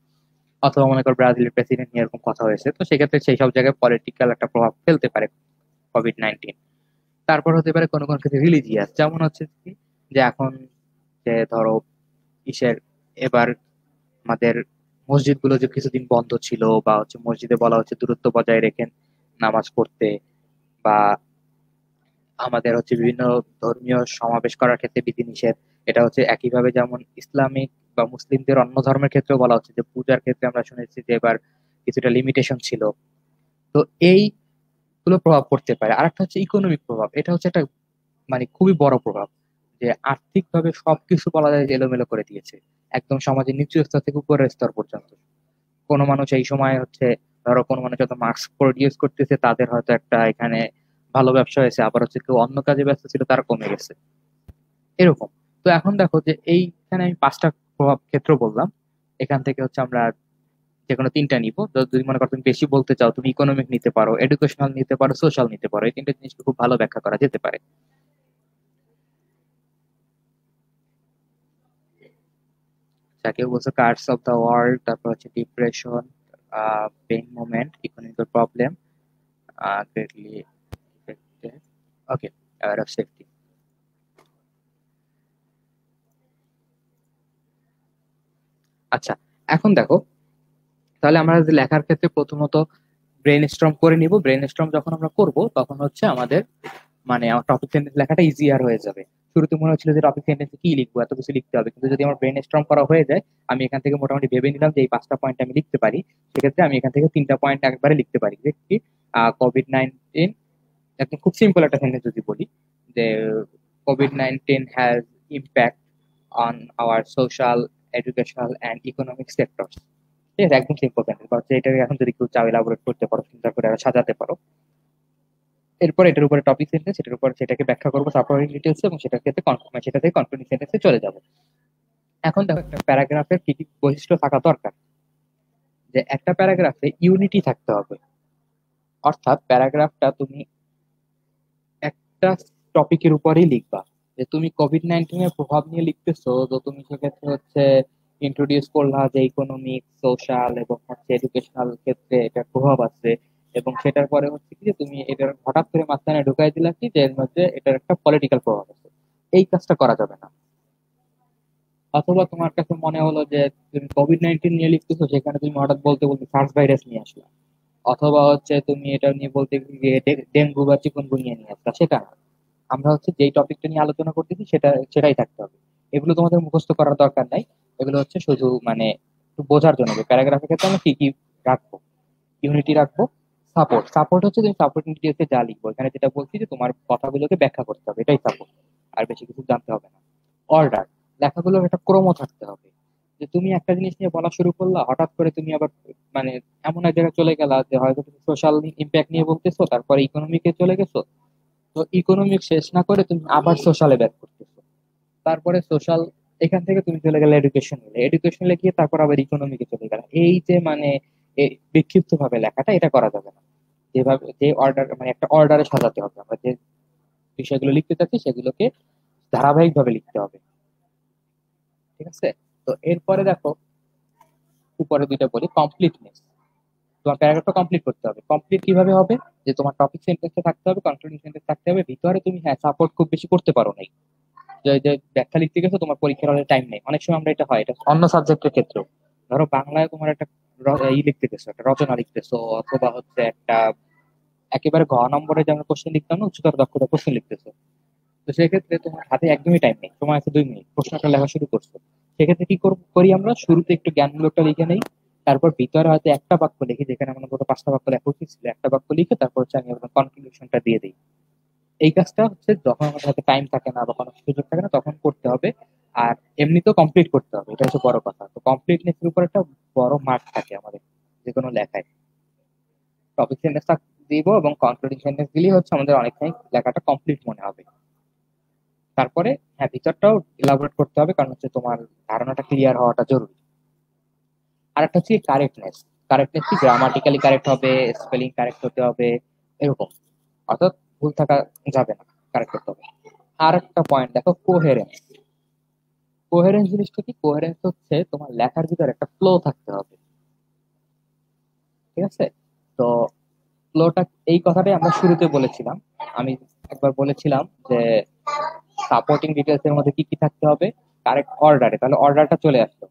অথবা মনে কর ব্রাজিলের প্রেসিডেন্ট নিয়ে এরকম কথা হয়েছে, তো সেক্ষেত্রে সেই সব জায়গায় পলিটিক্যাল একটা প্রভাব ফেলতে পারে কোভিড-19। তারপর হতে পারে কোনো কোনো ক্ষেত্রে রিলিজিয়াস, যেমন হচ্ছে কি, যে এখন যে ধরো ইসের এবার আমাদের মসজিদ গুলো যে কিছুদিন বন্ধ ছিল, বা হচ্ছে মসজিদে বলা হচ্ছে দূরত্ব বজায় রেখে নামাজ পড়তে, বা আমাদের হচ্ছে বিভিন্ন ধর্মীয় সমাবেশ করার ক্ষেত্রে বিধিনিষেধ। এটা হচ্ছে একইভাবে যেমন ইসলামিক বা মুসলিমদের অন্য ধর্মের ক্ষেত্রেও বলা হচ্ছে, যে পূজার ক্ষেত্রে আমরা শুনেছি যে এবার কিছুটা লিমিটেশন ছিল। তো এই গুলো প্রভাব পড়তে পারে। আর একটা হচ্ছে ইকোনমিক প্রভাব, এটা হচ্ছে একটা মানে খুবই বড় প্রভাব, যে আর্থিক ভাবে সবকিছু বলা যায় যে এলোমেলো করে দিয়েছে, একদম সমাজের নিচু স্তর থেকে উপরের স্তর পর্যন্ত। কোনো মানুষ এই সময় হচ্ছে, ধরো কোনো মানুষ যত মাস্ক প্রডিউস করতেছে তাদের হয়তো একটা এখানে ভালো ব্যবসা হয়েছে, আবার হচ্ছে কেউ অন্য কাজে ব্যস্ত ছিল তার কমে গেছে, এরকম। তো এখন দেখো যে এইখানে আমি পাঁচটা প্রভাব ক্ষেত্র বললাম, এখান থেকে হচ্ছে আমরা যে কোনো তিনটা নিবো। তো যদি মনে করো তুমি বেশি বলতে চাও, তুমি ইকোনমিক নিতে পারো, এডুকেশনাল নিতে পারো, সোশ্যাল নিতে পারো, এই তিনটা জিনিসকে খুব ভালো ব্যাখ্যা করা যেতে পারে। যাকে বলছে কার্ডস অফ দ্য ওয়ার্ল্ড, তারপর হচ্ছে depression, pain moment, economical problem, greatly affected, okay, aware of safety. আচ্ছা, এখন দেখো, তাহলে আমরা যে লেখার ক্ষেত্রে প্রথমত ব্রেন স্টর্ম করে নিব। ব্রেন স্টর্ম যখন আমরা করব তখন হচ্ছে আমাদের মানে আমার টপিক সেন্টেন্স লেখাটা ইজিয়ার হয়ে যাবে। শুরুতে মনে হচ্ছিল যে টপিক সেন্টেন্সে কি লিখবো, এত কিছু লিখতে হবে, কিন্তু যদি আমার ব্রেন স্টর্ম করা হয়ে যায়, আমি এখান থেকে মোটামুটি ভেবে নিলাম যে এই পাঁচটা পয়েন্ট আমি লিখতে পারি, সেক্ষেত্রে আমি এখান থেকে তিনটা পয়েন্ট একবারে লিখতে পারি। যে কি, কোভিড-19, একদম খুব সিম্পল একটা সেন্টেন্স যদি বলি, যে COVID-19 has impact on our social, educational and economic sector. ঠিক আছে, একদম সিম্পল সেন্টেন্স। বা হচ্ছে এটাকে এখন যদি কেউ চাও এলাবোরেট করতে পারো, চিন্তা করে আরো সাজাতে পারো। এরপর এটার উপরে টপিক সেন্টেন্স, এটার উপর সেটাকে ব্যাখ্যা করবো সাপোর্টিং ডিটেলস, এবং সেটার ক্ষেত্রে সেটা থেকে কনক্লুডিং সেন্টেন্সে চলে যাবো। এখন দেখো একটা প্যারাগ্রাফের কি কি বৈশিষ্ট্য থাকা দরকার, যে একটা প্যারাগ্রাফে ইউনিটি থাকতে হবে। অর্থাৎ প্যারাগ্রাফটা তুমি একটা টপিকের উপরেই লিখবা। যে তুমি কোভিড-19 এর প্রভাব নিয়ে লিখতেছো, তো তুমি সেক্ষেত্রে হচ্ছে ইন্ট্রোডিউস করলা যে ইকোনমিক, সোশ্যাল এবং হচ্ছে এডুকেশনাল ক্ষেত্রে এটার প্রভাব আছে, এবং সেটার পরে হচ্ছে কি, যে তুমি এটার হঠাৎ করে মাঝখানে ঢুকাই দিলা কি, যে এর মধ্যে এটার একটা পলিটিক্যাল প্রভাব আছে। এই কাজটা করা যাবে না। অথবা তোমার কাছে মনে হলো যে তুমি কোভিড-19 নিয়ে লিখতেছো, সেখানে তুমি হঠাৎ বলতে বলতে সার্স ভাইরাস নিয়ে আসলা, অথবা হচ্ছে তুমি এটা নিয়ে বলতে গিয়ে ডেঙ্গু বা চিকুনগুনিয়া নিয়ে আসলা, সেটা না। আমরা হচ্ছে যেই টপিকটা নিয়ে আলোচনা করতেছি সেটাই থাকতে হবে। এগুলো তোমাদের মুখস্থ করার দরকার নাই, এগুলো হচ্ছে শুধু মানে একটু বোঝার জন্য যে প্যারাগ্রাফের ক্ষেত্রে আমরা কি কি রাখবো। ইউনিটি রাখবো, সাপোর্ট। সাপোর্ট হচ্ছে তুমি সাপোর্টিং ডিটেলসে যা লিখবো, এখানে যেটা বলছি যে তোমার কথাগুলোকে ব্যাখ্যা করতে হবে, এটাই সাপোর্ট, আর বেশি কিছু জানতে হবে না। অর্ডার, লেখাগুলোর একটা ক্রম থাকতে হবে, যে তুমি একটা জিনিস নিয়ে বলা শুরু করলা, হঠাৎ করে তুমি আবার মানে এমন এক জায়গায় চলে গেলা যে হয়তো তুমি সোশ্যাল ইম্প্যাক্ট নিয়ে বলতেছো, তারপরে ইকোনমিকে চলে গেছো, তো ইকোনমিক শেষ না করে তুমি আবার সোশ্যালে ব্যাক করতেছো, তারপরে সোশ্যাল, এখান থেকে তুমি চলে গেলে এডুকেশনে গিয়ে তারপর আবার ইকোনমিকে চলে গেলে, এই যে মানে বিক্ষিপ্ত ভাবে লেখাটা, এটা করা যাবে না। যেভাবে যে অর্ডার মানে একটা অর্ডারে সাজাতে হবে, আমরা যে বিষয়গুলো লিখতে চাচ্ছি সেগুলোকে ধারাবাহিক ভাবে লিখতে হবে। ঠিক আছে? তো এরপরে দেখো, উপরে দুইটা বলি, কমপ্লিটনেস। তোমার প্যারাগ্রাফটা কমপ্লিট করতে হবে। কমপ্লিট কিভাবে হবে? যে তোমার টপিক সেন্টেন্সে থাকতে হবে, কনক্লুডিং সেন্টেন্স থাকতে হবে, ভিতরে তুমি হ্যাঁ সাপোর্ট খুব বেশি করতে পারো নাই, যে যে ব্যাখ্যা লিখতে গেছো, তোমার পরীক্ষার হলে টাইম নেই, অনেক সময় আমরা এটা হয়, এটা অন্য সাবজেক্টের ক্ষেত্রেও। ধরো বাংলায় তোমার একটা লিখতে গেছো, একটা রচনা লিখতেছো, অথবা হচ্ছে একটা একেবারে ঘ নম্বরে যেমন কোশ্চেন লিখতাম না, উচ্চতর দক্ষতা কোশ্চেন লিখতেছো, তো সেক্ষেত্রে তোমার হাতে একদমই টাইম নেই, সময় আছে 2 মিনিট, প্রশ্নটা লেখা শুরু করছো। সেক্ষেত্রে কি করি আমরা, শুরুতে একটু জ্ঞানমূলকটা লিখে নেই, তারপর ভিতরে হয়তো একটা বাক্য লিখি, যেখানে আমার গত 5টা বাক্য লেখা উচিত ছিল, একটা বাক্য লিখে তারপর হচ্ছে আমি আপনার কনক্লুশনটা দিয়ে দিই। এই কাজটা হচ্ছে যখন আমাদের হাতে টাইম থাকে না বা কোনো সুযোগ থাকে না তখন করতে হবে। আর এমনিতেও কমপ্লিট করতে হবে, এটা হচ্ছে বড় কথা। তো কমপ্লিটনেসের উপর একটা বড় মার্ক থাকে আমাদের যে কোনো লেখায়। টপিক সেন্টেন্স দিব এবং কনক্লুডিং সেন্টেন্স দিলেই হচ্ছে আমাদের অনেকটাই লেখাটা কমপ্লিট মনে হবে। তারপরে হ্যাঁ ভিতরটাও ইলাবোরেট করতে হবে, কারণ হচ্ছে তোমার ধারণাটা ক্লিয়ার হওয়াটা জরুরি। আর একটা হচ্ছে কারেক্টনেস। কারেক্টনেস কি, গ্রামাটিক্যালি কারেক্ট হবে, স্পেলিং কারেক্ট হতে হবে, এরকম, অর্থাৎ ভুল থাকা যাবে না, কারেক্ট করতে হবে। আর একটা পয়েন্ট দেখো, কোহেরেন্স। কোহেরেন্স জিনিসটা কি? কোহেরেন্স হচ্ছে তোমার লেখার ভিতরে একটা ফ্লো থাকতে হবে। ঠিক আছে? তো ফ্লোটা, এই কথাটাই আমরা শুরুতে বলেছিলাম। আমি একবার বলেছিলাম যে সাপোর্টিং ডিটেলস এর মধ্যে কি কি থাকতে হবে, কারেক্ট অর্ডারে, তাহলে অর্ডারটা চলে আসলো।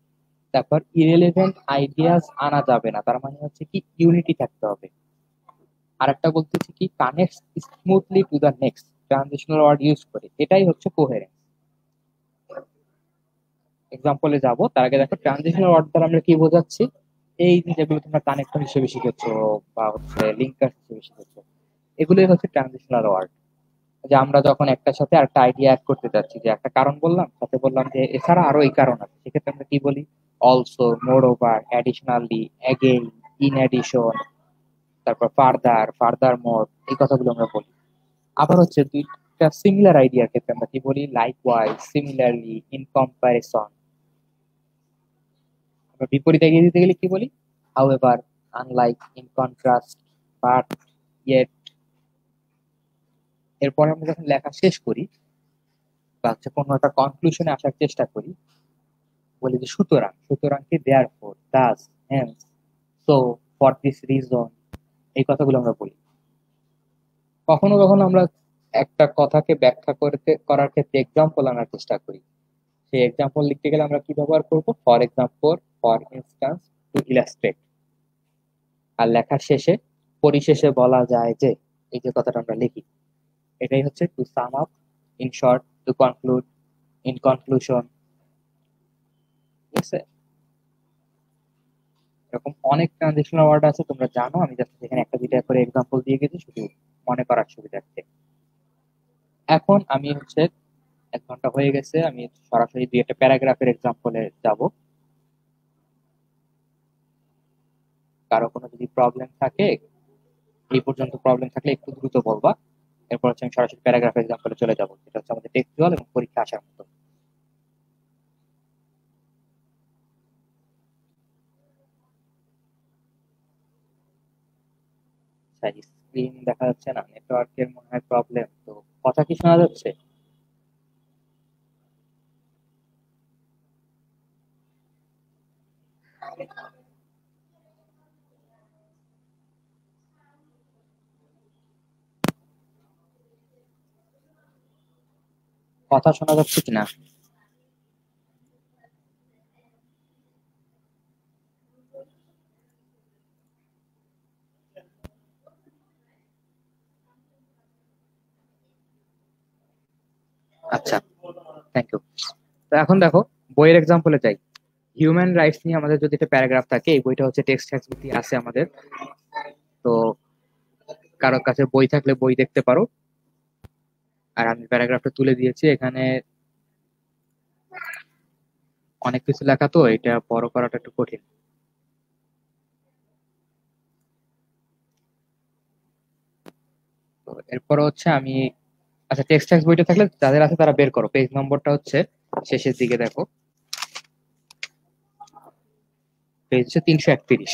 তারপর ইরেলেভেন্ট আইডিয়াস আনা যাবে না, তার মানে হচ্ছে কি ইউনিটি থাকতে হবে। আর একটা বলতেছি কি, connect smoothly to the next, transitional word use করে, এটাই হচ্ছে কোহেরেন্স। এক্সাম্পলে যাব, তার আগে দেখো ট্রানজিশনাল ওয়ার্ড দ্বারা আমরা কি বোঝাচ্ছি। এই যে যেগুলো তোমরা কানেক্টর হিসেবে শিখেছো বা হচ্ছে লিঙ্কার হিসেবে শিখেছো, এগুলোই হচ্ছে ট্রানজিশনাল ওয়ার্ড। যে আমরা যখন একটার সাথে আরেকটা আইডিয়া অ্যাড করতে যাচ্ছি, যে একটা কারণ বললাম, সাথে বললাম যে এছাড়া আরো এই কারণ আছে, সেক্ষেত্রে আমরা কি বলি, also, more over, additionally, again, in addition, তারপর ফার্দার, ফার্দার মোর, এই কথাগুলো আমরা বলি। আবার হচ্ছে দুইটা সিমিলার আইডিয়ার ক্ষেত্রে আমরা কি বলি, লাইকওয়াইজ, সিমিলারলি, ইন কম্পারিজন। আমরা বিপরীত এগিয়ে দিতে গেলে কি বলি, however, unlike, in contrast, but, yet. এরপরে আমরা যখন লেখা শেষ করি বা হচ্ছে কোনো একটা কনক্লুশনে আসার চেষ্টা করি, বলি যে সুতরাং, সুতরাং কি, therefore, thus, hence, so, for this reason, এই কথাগুলো আমরা বলি। কখনো কখনো আমরা একটা কথাকে ব্যাখ্যা করতে করার ক্ষেত্রে এক্সাম্পল আনার চেষ্টা করি। সেই এক্সাম্পল লিখতে গেলে আমরা কি ব্যবহার করব, for example, for instance, to illustrate. আর লেখার শেষে, পরিশেষে বলা যায় যে, এই যে কথাটা আমরা লিখি, এটাই হচ্ছে to sum up, in short, to conclude, in conclusion. ঠিক আছে? এরকম অনেক ট্রানজিশনাল ওয়ার্ড আছে, তোমরা জানো, আমি জাস্ট এখানে একটা দুইটা করে এক্সাম্পল দিয়ে গেছি শুধু মনে করার সুবিধার্থে। এখন আমি হচ্ছে 1 ঘন্টা হয়ে গেছে, আমি সরাসরি দুই একটা প্যারাগ্রাফের এক্সাম্পলে যাব। কারো কোনো যদি প্রবলেম থাকে, এই পর্যন্ত প্রবলেম থাকলে একটু দ্রুত বলবা। এরপর হচ্ছে আমি সরাসরি প্যারাগ্রাফ এক্সাম্পলে চলে যাবো, যেটা হচ্ছে আমাদের টেক্সচুয়াল এবং পরীক্ষা আসার মতো। স্ক্রিন দেখা যাচ্ছে না, নেটওয়ার্কের মনে হয় প্রবলেম। তো কথা কি শোনা যাচ্ছে? কথা শোনা যাচ্ছে কিনা? আচ্ছা, থ্যাংক ইউ। তো এখন দেখো, বইয়ের এক্সাম্পলে যাই। হিউম্যান রাইটস নিয়ে আমাদের যদি একটা প্যারাগ্রাফ থাকে, এই বইটা হচ্ছে টেক্সট বুকই আছে আমাদের। তো কারোর কাছে বই থাকলে বই দেখতে পারো। আর আমি প্যারাগ্রাফটা তুলে দিয়েছি এখানে, অনেক কিছু লেখা তো এটা বড় করাটা একটু কঠিন। তো এরপর হচ্ছে আমি, আচ্ছা টেক্সট বইটা থাকলে যাদের আছে তারা বের করো, পেজ নম্বরটা হচ্ছে শেষের দিকে দেখো, পেজ হচ্ছে 331।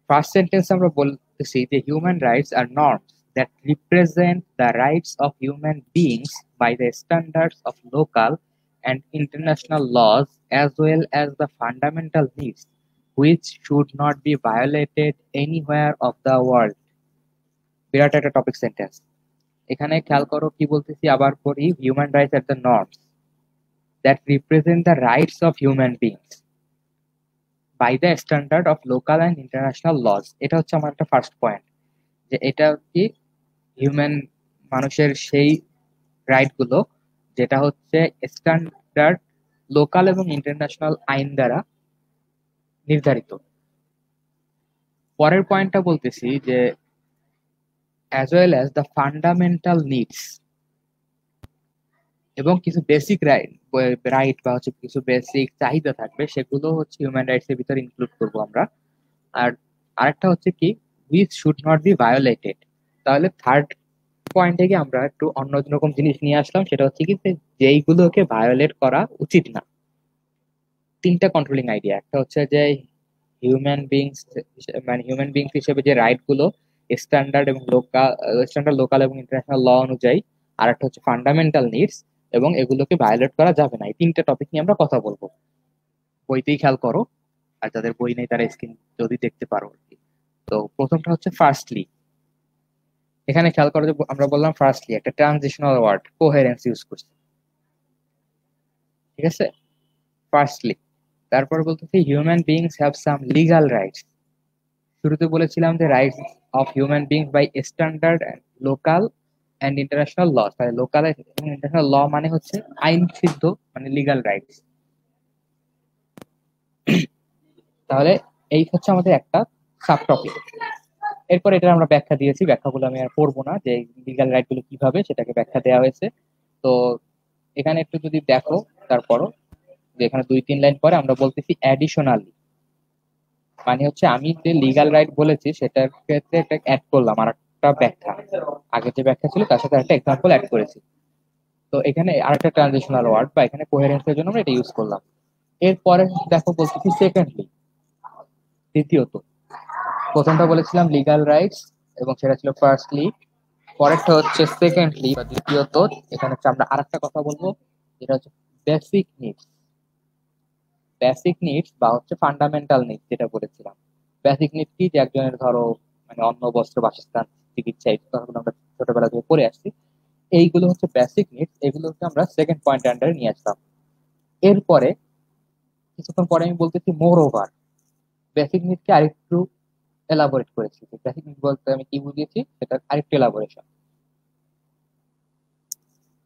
ফার্স্ট সেন্টেন্স আমরা বলতেছি যে human rights are norms that represent the rights of human beings by the standards of local and international laws as well as the fundamental needs which should not be violated anywhere of the world. বিরাট একটা topic sentence. এখানে খেয়াল করো কি বলতেছি, আবার পড়ি, human rights are the norms that represent the rights of human beings by the standard of local and international laws. এটা হচ্ছে আমার একটা ফার্স্ট পয়েন্ট, যে এটা কি হিউম্যান মানুষের সেই রাইট গুলো যেটা হচ্ছে স্ট্যান্ডার্ড লোকাল এবং ইন্টারন্যাশনাল আইন দ্বারা নির্ধারিত। পরের পয়েন্টটা বলতেছি যে as well as the fundamental needs, এবং কিছু বেসিক রাইট বা হচ্ছে কিছু বেসিক চাহিদা থাকবে, সেগুলো হচ্ছে হিউম্যান রাইটস এর ভিতরে ইনক্লুড করবো আমরা। আর আরেকটা হচ্ছে কি, which should not be violated. তাহলে থার্ড পয়েন্টে গিয়ে আমরা একটু অন্যরকম জিনিস নিয়ে আসলাম, সেটা হচ্ছে কি যেইগুলোকে ভায়োলেট করা উচিত না। তিনটা কন্ট্রোলিং আইডিয়া, একটা হচ্ছে যে হিউম্যান বিংস, মানে হিউম্যান বিংস হিসেবে যে রাইট গুলো স্ট্যান্ডার্ড এবং লোকাল এবং ইন্টারন্যাশনাল ল অনুযায়ী, আর একটা হচ্ছে ফান্ডামেন্টাল নিডস, এবং এগুলোকে ভায়োলেট করা যাবে না। এই তিনটা টপিক নিয়ে আমরা কথা বলবো। বইতেই খেয়াল করো, আর যাদের বই নেই তারা স্ক্রিন যদি দেখতে পারো আর কি। তো প্রথমটা হচ্ছে ফার্স্টলি। এখানে খেয়াল করো যে আমরা বললাম ফার্স্টলি, একটা ট্রানজিশনাল ওয়ার্ড কোহেরেন্স ইউজ করছি, ঠিক আছে? ফার্স্টলি, তারপর বলতেছি human beings have some legal rights. শুরুতে বলেছিলাম যে rights of human beings by standard local and international law. তাহলে লোকাল এবং ইন্টারন্যাশনাল ল মানে হচ্ছে আইন সিদ্ধ, মানে লিগাল রাইটস। তাহলে এই হচ্ছে আমাদের একটা সাব টপিক। এরপর এটা আমরা ব্যাখ্যা দিয়েছি, ব্যাখ্যাগুলো আমি আর পড়বো না, যে লিগাল রাইট গুলো কিভাবে সেটাকে ব্যাখ্যা দেওয়া হয়েছে। তো এখানে একটু যদি দেখো, তারপরও যে এখানে 2-3 লাইন পরে আমরা বলতেছি অ্যাডিশনালি, মানে হচ্ছে আমি যে লিগাল রাইট বলেছি সেটার ক্ষেত্রে একটা অ্যাড করলাম আর একটা ব্যাখ্যা, আগে যে ব্যাখ্যা ছিল তার সাথে একটা এক্সাম্পল অ্যাড করেছি। তো এখানে আরেকটা ট্রানজিশনাল ওয়ার্ড বা এখানে কোহেরেন্সের জন্য আমরা এটা ইউজ করলাম। এরপরে দেখো বলতেছি সেকেন্ডলি, দ্বিতীয়ত। প্রথমটা বলেছিলাম লিগাল রাইটস এবং সেটা ছিল ফার্স্টলি, পরেরটা হচ্ছে সেকেন্ডলি বা দ্বিতীয়ত। এখানে হচ্ছে আমরা আরেকটা কথা বলবো, যেটা হচ্ছে বেসিক নিডস। বেসিক নিডস বা হচ্ছে ফান্ডামেন্টাল নিডস যেটা বলেছিলাম। বেসিক নিডস কি, যে একজনের ধরো মানে অন্ন বস্ত্র বাসস্থান চিকিৎসা, এই কথাগুলো আমরা ছোটবেলা থেকে পড়ে আসছি, এইগুলো হচ্ছে বেসিক নিডস। এগুলো হচ্ছে আমরা সেকেন্ড পয়েন্ট আন্ডারে নিয়ে আসলাম। এরপরে কিছুক্ষণ পরে আমি বলতেছি মোর ওভার, বেসিক নিডকে আরেকটু এলাবোরেট করেছি। বেসিক নিড বলতে আমি কি বুঝিয়েছি সেটা আরেকটু এলাবোরেশন।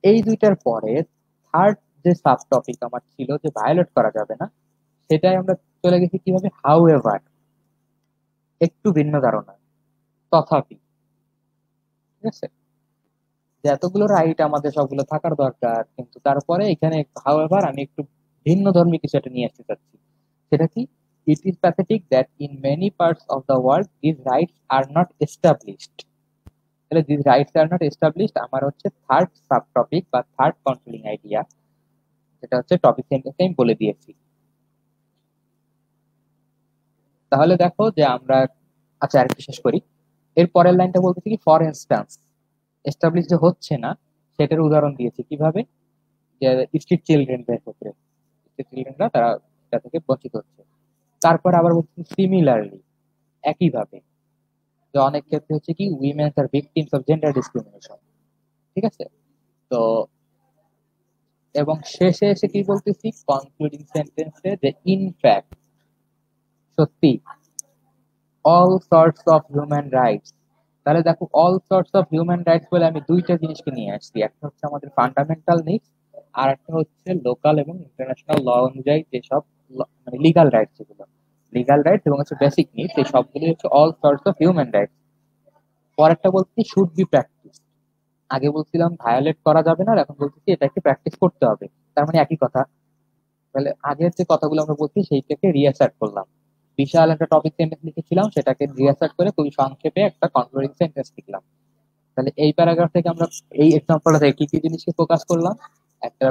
এই দুইটার পরে থার্ড যে সাব টপিক আমার ছিল যে ভায়োলেট করা যাবে না, সেটাই আমরা চলে গেছি কিভাবে, হাউ এভার, একটু ভিন্ন ধারণা, তথাপি, ঠিক আছে? যে এতগুলো রাইট আমাদের সবগুলো থাকার দরকার, কিন্তু তারপরে এখানে হাউ এভার আমি একটু ভিন্ন ধর্মী কিছু একটা নিয়ে আসতে চাচ্ছি। সেটা কি, it is pathetic that in many parts of the world this rights are not established. তাহলে this rights are not established আমার হচ্ছে থার্ড সাব টপিক বা থার্ড কন্ট্রোলিং আইডিয়া, যেটা হচ্ছে টপিক সেন্টেন্সে আমি বলে দিয়েছি। তাহলে দেখো যে আমরা, আচ্ছা আরেকটু শেষ করি। এর পরের লাইনটা বলতেছি কি, ফর ইনস্ট্যান্স, এস্টাবলিশ যে হচ্ছে না সেটার উদাহরণ দিয়েছি কিভাবে, যে স্ট্রিট চিলড্রেনদের ক্ষেত্রে, স্ট্রিট চিলড্রেনরা তারা এটা থেকে বঞ্চিত হচ্ছে। তারপর আবার বলছি সিমিলারলি, একইভাবে, যে অনেক ক্ষেত্রে হচ্ছে কি উইমেন্স আর ভিকটিমস অফ জেন্ডার ডিসক্রিমিনেশন, ঠিক আছে? তো এবং শেষে এসে কি বলতেছি কনক্লুডিং সেন্টেন্সে, যে ইনফ্যাক্ট, সত্যি, all sorts of human rights. তাহলে দেখো all sorts of human rights বলে আমি দুইটা জিনিসকে নিয়ে আসছি, একটা হচ্ছে আমাদের ফান্ডামেন্টাল নিডস আর একটা হচ্ছে লোকাল এবং ইন্টারন্যাশনাল ল অনুযায়ী যেসব মানে লিগাল রাইটস, যেগুলো লিগাল রাইটস এবং হচ্ছে বেসিক নিডস, এই সবগুলো হচ্ছে all sorts of human rights. পরেরটা বলছি শুড বি প্র্যাকটিস। আগে বলছিলাম ভায়োলেট করা যাবে না, আর এখন বলতেছি এটাকে প্র্যাকটিস করতে হবে। তার মানে একই কথা। তাহলে আগের যে কথাগুলো আমরা বলছি সেইটাকে রিঅ্যাসার্ট করলাম। বিশাল একটা টপিক সেন্টেন্স লিখেছিলাম, সেটাকে রিঅ্যাসার্ট করে খুবই সংক্ষেপে একটা কনক্লুডিং সেন্টেন্স লিখলাম। তাহলে এই প্যারাগ্রাফ থেকে আমরা এই এক্সাম্পলটা থেকে কি কি জিনিসকে ফোকাস করলাম? একটা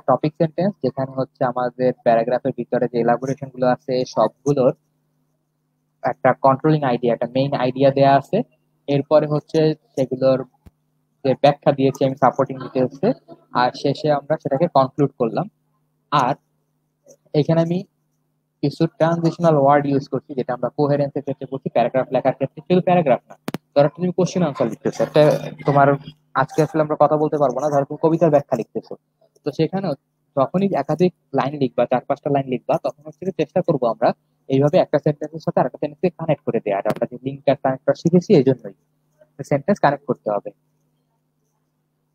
টপিক সেন্টেন্স যেখানে হচ্ছে আমাদের প্যারাগ্রাফের ভিতরে যে এলাবোরেশন গুলো আছে সবগুলোর একটা কন্ট্রোলিং আইডিয়া, একটা মেইন আইডিয়া দেয়া আছে। এরপরে হচ্ছে সেগুলোর যে ব্যাখ্যা দিয়েছি আমি সাপোর্টিং ডিটেলসে, আর শেষে আমরা সেটাকে কনক্লুড করলাম। আর এখানে আমি কিছু ট্রানজিশনাল ওয়ার্ড ইউজ করছি, যেটা আমরা কোহেরেন্সের ক্ষেত্রে বলছি, প্যারাগ্রাফ লেখার ক্ষেত্রে। শুধু প্যারাগ্রাফ না, ধরো তুমি কোশ্চেন আনসার লিখতেছো একটা, তোমার আজকে আসলে আমরা কথা বলতে পারবো না, ধরো তুমি কবিতার ব্যাখ্যা লিখতেছো, তো সেখানে যখনই একাধিক লাইন লিখবা, 4-5টা লাইন লিখবা, তখন হচ্ছে যে চেষ্টা করবো আমরা এইভাবে একটা সেন্টেন্সের সাথে আরেকটা সেন্টেন্সকে কানেক্ট করে দেওয়া। আমরা যে লিঙ্কটা কানেক্টর শিখেছি এই জন্যই সেন্টেন্স কানেক্ট করতে হবে।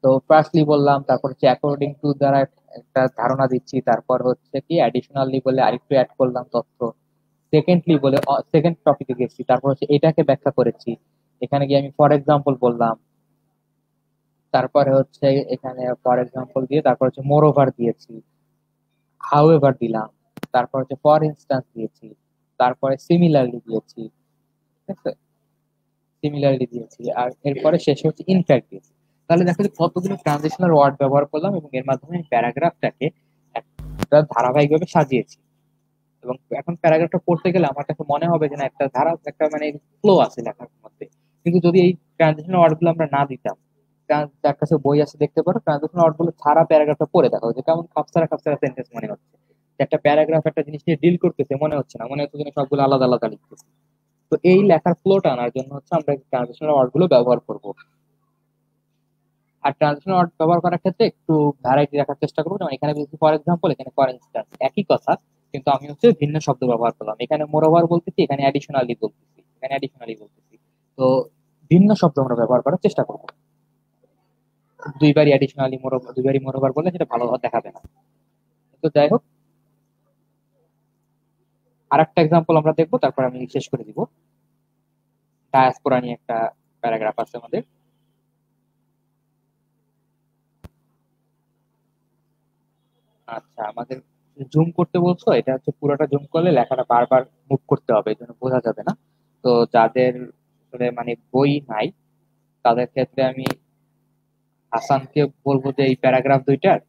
তো ফার্স্টলি বললাম, তারপর হচ্ছে অ্যাকর্ডিং টু দ্বারা একটা ধারণা দিচ্ছি, তারপর হচ্ছে কি অ্যাডিশনালি বলে আরেকটু অ্যাড করলাম তথ্য, সেকেন্ডলি বলে সেকেন্ড টপিকে গেছি, তারপর হচ্ছে এটাকে ব্যাখ্যা করেছি, এখানে গিয়ে আমি ফর এক্সাম্পল বললাম, তারপরে হচ্ছে এখানে ফর এক্সাম্পল দিয়ে তারপর হচ্ছে মোর ওভার দিয়েছি, হাউ এভার দিলাম, তারপর হচ্ছে ফর ইনস্টান্স দিয়েছি, তারপরে সিমিলারলি দিয়েছি, ঠিক আছে, সিমিলারলি দিয়েছি, আর এরপরে শেষে হচ্ছে ইনফ্যাক্ট দিয়েছি। তাহলে দেখো যে কতগুলো ট্রানজিশনাল ওয়ার্ড ব্যবহার করলাম এবং এর মাধ্যমে প্যারাগ্রাফটাকে একটা ধারাবাহিকভাবে সাজিয়েছি। এবং এখন প্যারাগ্রাফটা পড়তে গেলে আমার কাছে মনে হবে যে না, একটা ধারা, একটা মানে ফ্লো আছে লেখার মধ্যে। কিন্তু যদি এই ট্রানজিশনাল ওয়ার্ড গুলো আমরা না দিতাম, যার কাছে বই আছে দেখতে পারো, ট্রানজিশনাল ওয়ার্ড গুলো ছাড়া প্যারাগ্রাফটা পড়ে দেখো যে কেমন খাপসারা খাপসারা সেন্টেন্স মনে হচ্ছে, যে একটা প্যারাগ্রাফ একটা জিনিস নিয়ে ডিল করতেছে মনে হচ্ছে না, মনে হচ্ছে যেন সবগুলো আলাদা আলাদা লিখতেছে। তো এই লেখার ফ্লোটা আনার জন্য হচ্ছে আমরা ট্রানজিশনাল ওয়ার্ড গুলো ব্যবহার করবো। আর ট্রানজিশনাল ওয়ার্ড ব্যবহার করার ক্ষেত্রে একটু ভ্যারাইটি রাখার চেষ্টা করবো। যেমন এখানে বলছি ফর এক্সাম্পল, এখানে ফর ইনস্ট্যান্স, একই কথা কিন্তু আমি হচ্ছে ভিন্ন শব্দ ব্যবহার করলাম। এখানে মোরওভার বলতেছি, এখানে অ্যাডিশনালি বলতেছি, এখানে অ্যাডিশনালি বলতেছি। তো ভিন্ন শব্দ আমরা ব্যবহার করার চেষ্টা করবো। দুইবারই অ্যাডিশনালি মোরওভার, দুইবারই মোরওভার বললে সেটা ভালো দেখাবে না। তো যাই হোক, আর একটা এক্সাম্পল আমরা দেখবো, তারপর আমি শেষ করে দিব। ডায়াসপোরা নিয়ে একটা প্যারাগ্রাফ আছে আমাদের। আচ্ছা, আমাদের জুম করতে বলছো, এটা হচ্ছে পুরোটা জুম করলে লেখাটা বারবার মুভ করতে হবে, এই জন্য বোঝা যাবে না। তো যাদের আসলে মানে বই নাই, তাদের ক্ষেত্রে আমি হাসানকে বলবো যে এই প্যারাগ্রাফ দুইটার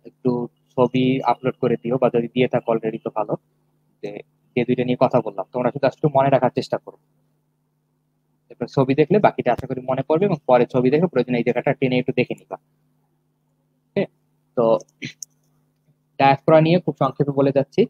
একটু ছবি আপলোড করে দিও, বা যদি দিয়ে থাকো অলরেডি তো ভালো। যে যে দুইটা নিয়ে কথা বললাম তোমরা শুধু একটু মনে রাখার চেষ্টা করো। এবার ছবি দেখলে বাকিটা আশা করি মনে পড়বে, এবং পরে ছবি দেখে প্রয়োজনে এই জায়গাটা টেনে একটু দেখে নিবা। ঠিক আছে? তো ডায়াসপোরা নিয়ে খুব সংক্ষেপে বলে যাচ্ছি।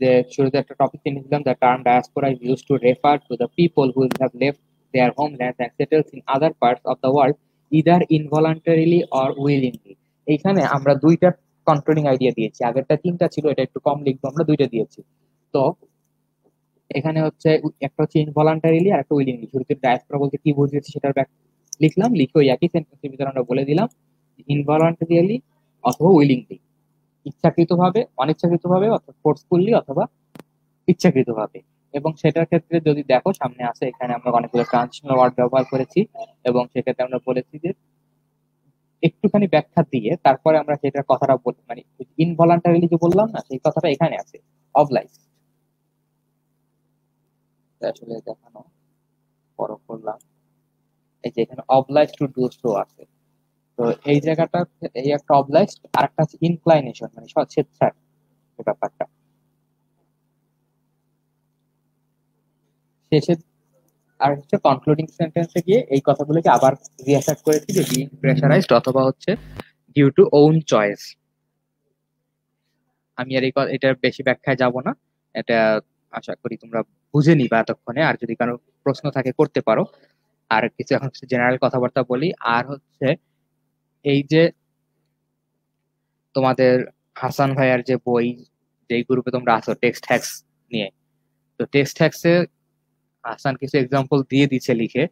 যে শুরুতে একটা টপিক নিয়ে নিলাম, the term diaspora is use to refer to the people who have left their homeland and settles in other parts of the world, either involuntarily or willingly. এইখানে আমরা দুইটা কন্ট্রোলিং আইডিয়া দিয়েছি, আগেরটা তিনটা ছিল, এটা একটু কম লিখবো, আমরা দুইটা দিয়েছি। তো এখানে হচ্ছে একটা হচ্ছে ইনভলান্টারিলি আর একটা উইলিংলি। শুরুতে ডায়াসপোরা বলতে কি বুঝিয়েছি সেটার লিখলাম, লিখে ওই একই সেন্টেন্সের ভিতরে আমরা বলে দিলাম ইনভলান্টারিলি অথবা উইলিংলি, ইচ্ছাকৃতভাবে, অনিচ্ছাকৃতভাবে, অথবা ফোর্সফুলি অথবা ইচ্ছাকৃতভাবে। এবং সেটার ক্ষেত্রে যদি দেখো সামনে আছে, এখানে আমরা অনেকগুলো ট্রান্সলেশনাল ওয়ার্ড ব্যবহার করেছি, এবং সেক্ষেত্রে আমরা বলেছি যে একটুখানি ব্যাখ্যা দিয়ে তারপরে আমরা সেটার কথাটা বলি, মানে ইনভলান্টারিলি যে বললাম না, সেই কথাটা এখানে আছে, অবলাইজ। আসলে দেখানো বড় করলাম, এই যে এখানে অবলাইজ টু ডু সো আছে। তো এই জায়গাটা, এই একটা অবলাইজ, আর একটা আছে ইনক্লাইনেশন, মানে স্বেচ্ছার যে ব্যাপারটা। শেষে আর হচ্ছে কনক্লুডিং সেন্টেন্সে গিয়ে এই কথাগুলোকে আবার রিঅ্যাসার্ট করেছি, যে বিং প্রেশারাইজড অথবা হচ্ছে ডিউ টু ওন চয়েস। আমি আর এটার বেশি ব্যাখ্যায় যাব না। এটা আশা করি তোমরা বুঝে নিবা এতক্ষণে, আর যদি কারো প্রশ্ন থাকে করতে পারো। আর কিছু এখন জেনারেল কথাবার্তা বলি। আর হচ্ছে এই যে তোমাদের হাসান ভাইয়ার যে বই, যেই গ্রুপে তোমরা আছো টেক্সট হ্যাক্স নিয়ে, তো টেক্সট হ্যাক্সে হাসান কিছু এক্সাম্পল দিয়ে দিচ্ছে লিখে,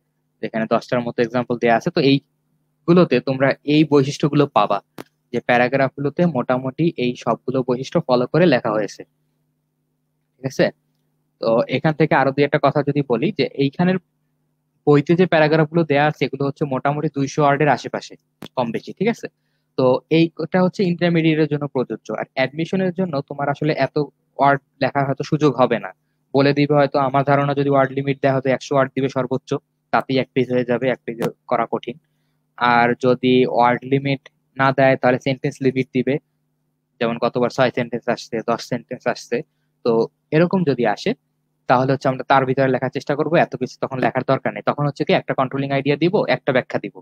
যেখানে 10টার মতো এক্সাম্পল দেওয়া আছে। তো এইগুলোতে তোমরা এই বৈশিষ্ট্যগুলো পাবা, যে প্যারাগ্রাফগুলোতে মোটামুটি এই সবগুলো বৈশিষ্ট্য ফলো করে লেখা হয়েছে। ঠিক আছে, তো এখান থেকে আরো দুই একটা কথা যদি বলি, যে এইখানের বইতে যে প্যারাগ্রাফ গুলো দেওয়া আছে এগুলো হচ্ছে মোটামুটি 200 ওয়ার্ডের আশেপাশে, কম বেশি। ঠিক আছে, তো এইটা হচ্ছে ইন্টারমিডিয়েটের জন্য প্রযোজ্য। আর অ্যাডমিশনের জন্য তোমার আসলে এত ওয়ার্ড লেখার হয়তো সুযোগ হবে না, বলে দিবে হয়তো, আমার ধারণা যদি ওয়ার্ড লিমিট দেওয়া হয়তো 100 ওয়ার্ড দিবে সর্বোচ্চ, তাতেই এক পেজ হয়ে যাবে, এক পেজ করা কঠিন। আর যদি ওয়ার্ড লিমিট না দেয় তাহলে সেন্টেন্স লিমিট দিবে, যেমন গতবার 6 সেন্টেন্স আসছে, 10 সেন্টেন্স আসছে। তো এরকম যদি আসে তাহলে হচ্ছে আমরা তার ভিতরে লেখার চেষ্টা করবো, এত কিছু তখন লেখার দরকার নেই, তখন হচ্ছে কি একটা কন্ট্রোলিং আইডিয়া দিব, একটা ব্যাখ্যা দিব,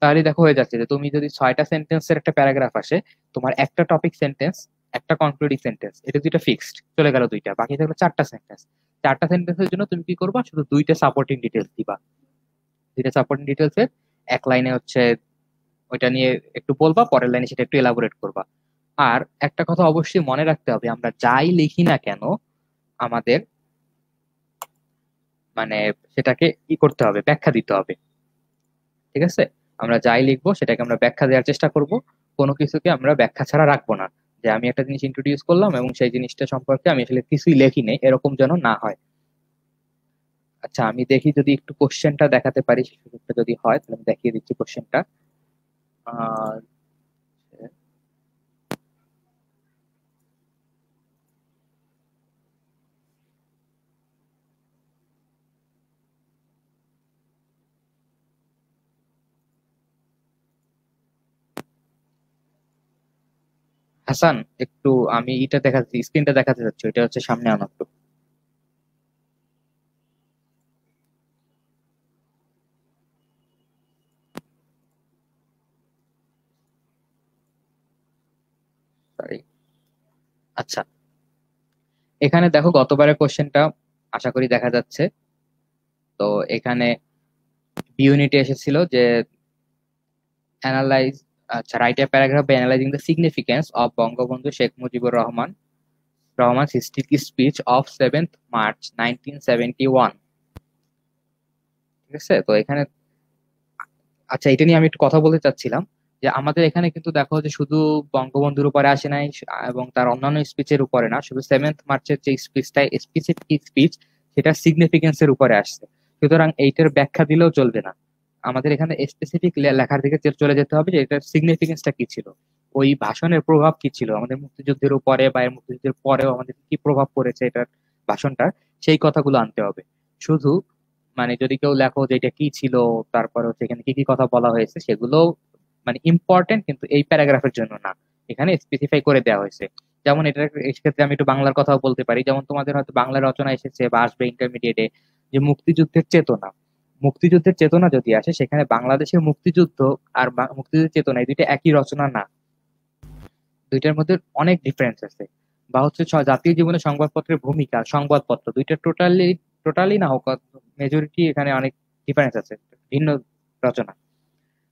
তাহলে দেখো হয়ে যাচ্ছে। যে তুমি যদি 6টা সেন্টেন্সের একটা প্যারাগ্রাফ আসে, তোমার একটা টপিক সেন্টেন্স, একটা কনক্লুডিং সেন্টেন্স, এটা দুইটা ফিক্সড, চলে গেল দুইটা, বাকি থাকলো 4টা সেন্টেন্স। 4টা সেন্টেন্সের জন্য তুমি কি করবা, শুধু দুইটা সাপোর্টিং ডিটেলস দিবা, দুইটা সাপোর্টিং ডিটেলস এর এক লাইনে হচ্ছে ওইটা নিয়ে একটু বলবা, পরের লাইনে সেটা একটু এলাবোরেট করবা। আর একটা কথা অবশ্যই মনে রাখতে হবে, আমরা যাই লিখি না কেন আমাদের মানে সেটাকে করতে হবে, ব্যাখ্যা দিতে হবে। ঠিক আছে, আমরা যাই লিখবো সেটাকে আমরা ব্যাখ্যা দেওয়ার চেষ্টা করব, কোনো কিছুকে আমরা ব্যাখ্যা ছাড়া রাখবো না, যে আমি একটা জিনিস ইন্ট্রোডিউস করলাম এবং সেই জিনিসটা সম্পর্কে আমি আসলে কিছুই লেখি নেই, এরকম যেন না হয়। আচ্ছা, আমি দেখি যদি একটু কোশ্চেনটা দেখাতে পারি, সেই সুযোগটা যদি হয় তাহলে আমি দেখিয়ে দিচ্ছি কোশ্চেনটা। আহ হাসান, একটু আমি এটা দেখাচ্ছি, স্ক্রিনটা দেখাতে চাচ্ছি, এটা হচ্ছে সামনে আনো একটু। সরি। আচ্ছা, এখানে দেখো গতবারের কোশ্চেনটা আশা করি দেখা যাচ্ছে। তো এখানে বি ইউনিটে এসেছিল যে অ্যানালাইজ, আচ্ছা, write a paragraph by analysing the significance of Bangabandhu Sheikh Mujibur Rahman historic speech of 7th March 1971। ঠিক আছে, তো এখানে আচ্ছা এটা নিয়ে আমি একটু কথা বলতে চাচ্ছিলাম, যে আমাদের এখানে কিন্তু দেখো যে শুধু বঙ্গবন্ধুর উপরে আসে নাই, এবং তার অন্যান্য স্পিচের উপরে না, শুধু 7th মার্চের যে স্পিচটা স্পেসিফিক স্পিচ, সেটা সিগনিফিকেন্সের উপরে আসছে। সুতরাং এইটার ব্যাখ্যা দিলেও চলবে না, আমাদের এখানে স্পেসিফিক লেখার দিকে চলে যেতে হবে, যে এটার সিগনিফিকেন্সটা কি ছিল, ওই ভাষণের প্রভাব কি ছিল আমাদের মুক্তিযুদ্ধের উপরে, বা এর মুক্তিযুদ্ধের পরেও আমাদের কি প্রভাব পড়েছে এটার, ভাষণটা, সেই কথাগুলো আনতে হবে। শুধু যদি কেউ লেখো যে এটা কি ছিল, তারপরে হচ্ছে এখানে কি কি কথা বলা হয়েছে, সেগুলো ইম্পর্টেন্ট, কিন্তু এই প্যারাগ্রাফের জন্য না, এখানে স্পেসিফাই করে দেওয়া হয়েছে। যেমন এটা, ক্ষেত্রে আমি একটু বাংলার কথাও বলতে পারি, যেমন তোমাদের হয়তো বাংলা রচনা এসেছে বা আসবে ইন্টারমিডিয়েটে, যে মুক্তিযুদ্ধের চেতনা, মুক্তিযুদ্ধের চেতনা যদি আসে, সেখানে বাংলাদেশের মুক্তিযুদ্ধ আর মুক্তিযুদ্ধের চেতনা এই দুইটা একই রচনা না, দুইটার মধ্যে অনেক ডিফারেন্স আছে। বা হচ্ছে জাতীয় জীবনে সংবাদপত্রের ভূমিকা, সংবাদপত্র দুইটা টোটালি টোটালি না হোক, মেজরিটি এখানে অনেক ডিফারেন্স আছে, ভিন্ন রচনা।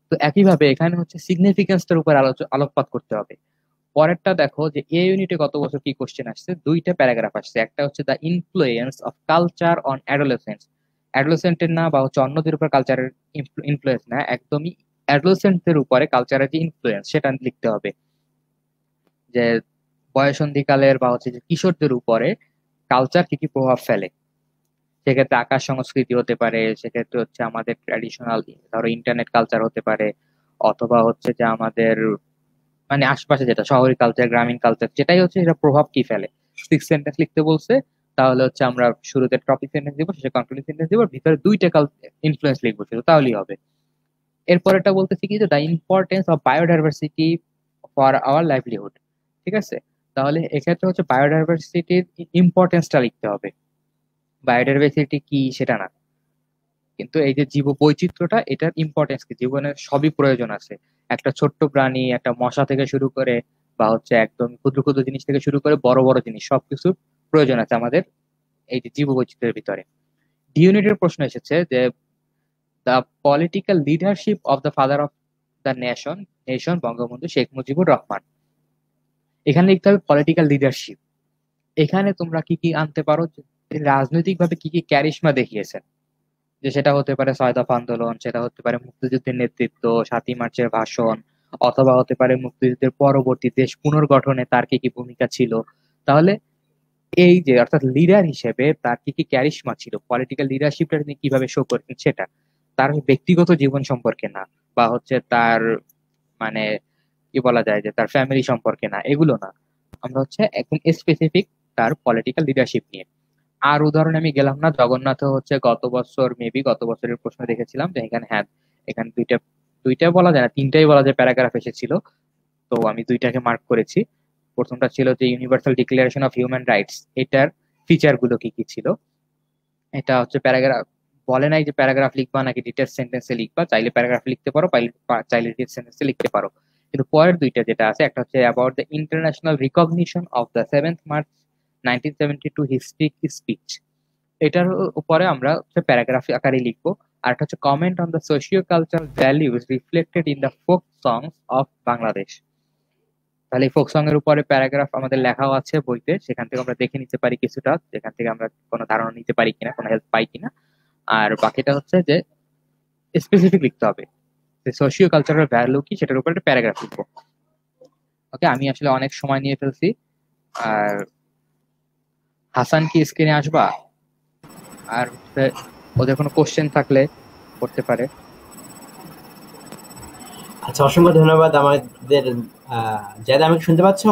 তো একইভাবে এখানে হচ্ছে সিগনিফিকেন্সটার উপর আলোকপাত করতে হবে। পরেরটা দেখো যে এ ইউনিটে গত বছর কি কোশ্চেন আসছে, দুইটা প্যারাগ্রাফ আসছে, একটা হচ্ছে the influence of culture on adolescence. অ্যাডোলেসেন্টের না, বা হচ্ছে অন্যদের উপর কালচারের ইনফ্লুয়েন্স না, একদমই অ্যাডোলেসেন্টদের উপরে কালচারের যে ইনফ্লুয়েন্স সেটা লিখতে হবে। যে বয়সন্ধিকালের বা হচ্ছে যে কিশোরদের উপরে কালচার কি কি প্রভাব ফেলে, সেক্ষেত্রে আকাশ সংস্কৃতি হতে পারে, সেক্ষেত্রে হচ্ছে আমাদের ট্র্যাডিশনাল ধরো ইন্টারনেট কালচার হতে পারে, অথবা হচ্ছে যে আমাদের আশপাশে যেটা শহরের কালচার, গ্রামীণ কালচার, যেটাই হচ্ছে এটা প্রভাব কি ফেলে। 6 সেন্টেন্স লিখতে বলছে, তাহলে হচ্ছে আমরা শুরুতে টপিক সেন্টেন্স দিব, শেষে কনক্লুডিং সেন্টেন্স দিব, ভিতরে দুইটা ইনফ্লুয়েন্স লিখবো শুধু, তাহলেই হবে। এরপর এটা বলতেছি কি, যে the importance of biodiversity for our livelihood. ঠিক আছে, তাহলে এক্ষেত্রে হচ্ছে বায়োডাইভার্সিটির ইম্পর্টেন্সটা লিখতে হবে, বায়োডাইভার্সিটি কি সেটা না, কিন্তু এই যে জীব বৈচিত্র্যটা, এটার ইম্পর্টেন্স কি, জীবনের সবই প্রয়োজন আছে। একটা ছোট্ট প্রাণী, একটা মশা থেকে শুরু করে, বা হচ্ছে একদম ক্ষুদ্র ক্ষুদ্র জিনিস থেকে শুরু করে বড় বড় জিনিস, সবকিছুর প্রয়োজন আছে আমাদের এই যে জীব বৈচিত্র্যের ভিতরে। ডি ইউনিটের প্রশ্ন এসেছে যে the political leadership of the father of the nation Bangabandhu Sheikh Mujibur Rahman. এখানে লিখতে হবে পলিটিক্যাল লিডারশিপ। এখানে তোমরা কি কি আনতে পারো, রাজনৈতিক ভাবে কি কি ক্যারিশমা দেখিয়েছেন, যে সেটা হতে পারে 6 দফা আন্দোলন, সেটা হতে পারে মুক্তিযুদ্ধের নেতৃত্ব, 7ই মার্চের ভাষণ, অথবা হতে পারে মুক্তিযুদ্ধের পরবর্তী দেশ পুনর্গঠনে তার কি কি ভূমিকা ছিল। তাহলে এই যে অর্থাৎ লিডার হিসেবে তার কি কি ক্যারিশমা ছিল, পলিটিক্যাল লিডারশিপটা তিনি কিভাবে শো করতেন, সেটা তার ব্যক্তিগত জীবন সম্পর্কে না, বা হচ্ছে তার মানে কি বলা যায় যে তার ফ্যামিলি সম্পর্কে না, এগুলো না। আমরা হচ্ছে একদম স্পেসিফিক তার পলিটিক্যাল লিডারশিপ নিয়ে। আর উদাহরণে আমি গেলাম না, জগন্নাথ হচ্ছে গত বছর মেবি গত বছরের প্রশ্ন দেখেছিলাম যে এখানে, হ্যাঁ এখানে দুইটা, দুইটা বলা যায় না, তিনটাই বলা যায় প্যারাগ্রাফ এসেছিল। তো আমি দুইটাকে মার্ক করেছি। প্রথমটা ছিল যে universal declaration of human rights, এটার ফিচার গুলো কি কি ছিল। এটা হচ্ছে প্যারাগ্রাফ, বলে নাই যে প্যারাগ্রাফ লিখবা নাকি ডিটেলস সেন্টেন্সে লিখবা, চাইলে প্যারাগ্রাফ লিখতে পারো, চাইলে ডিটেলস সেন্টেন্সে লিখতে পারো। কিন্তু পরের দুইটা যেটা আছে, একটা হচ্ছে about the international recognition of the 7 March 1972 historic speech, এটার উপরে আমরা হচ্ছে প্যারাগ্রাফ আকারে লিখবো। আর একটা হচ্ছে comment on the socio cultural values reflected in the folk songs of Bangladesh. তাহলে এই ফোক সং এর উপরে প্যারাগ্রাফ আমাদের লেখাও আছে বইতে, সেখান থেকে আমরা দেখে নিতে পারি কিছুটা, যেখান থেকে আমরা কোনো ধারণা নিতে পারি কিনা, কোনো হেল্প পাই কিনা। আর বাকিটা হচ্ছে যে স্পেসিফিক লিখতে হবে, যে সোশিও কালচারাল ভ্যালু কি সেটার উপর একটা প্যারাগ্রাফ লিখবো। ওকে, আমি আসলে অনেক সময় নিয়ে ফেলছি। আর হাসান কি স্ক্রিনে আসবা? আর হচ্ছে ওদের কোনো কোশ্চেন থাকলে করতে পারে। আচ্ছা, অসংখ্য ধন্যবাদ আমাদের জায়দা, আমাকে শুনতে পাচ্ছ?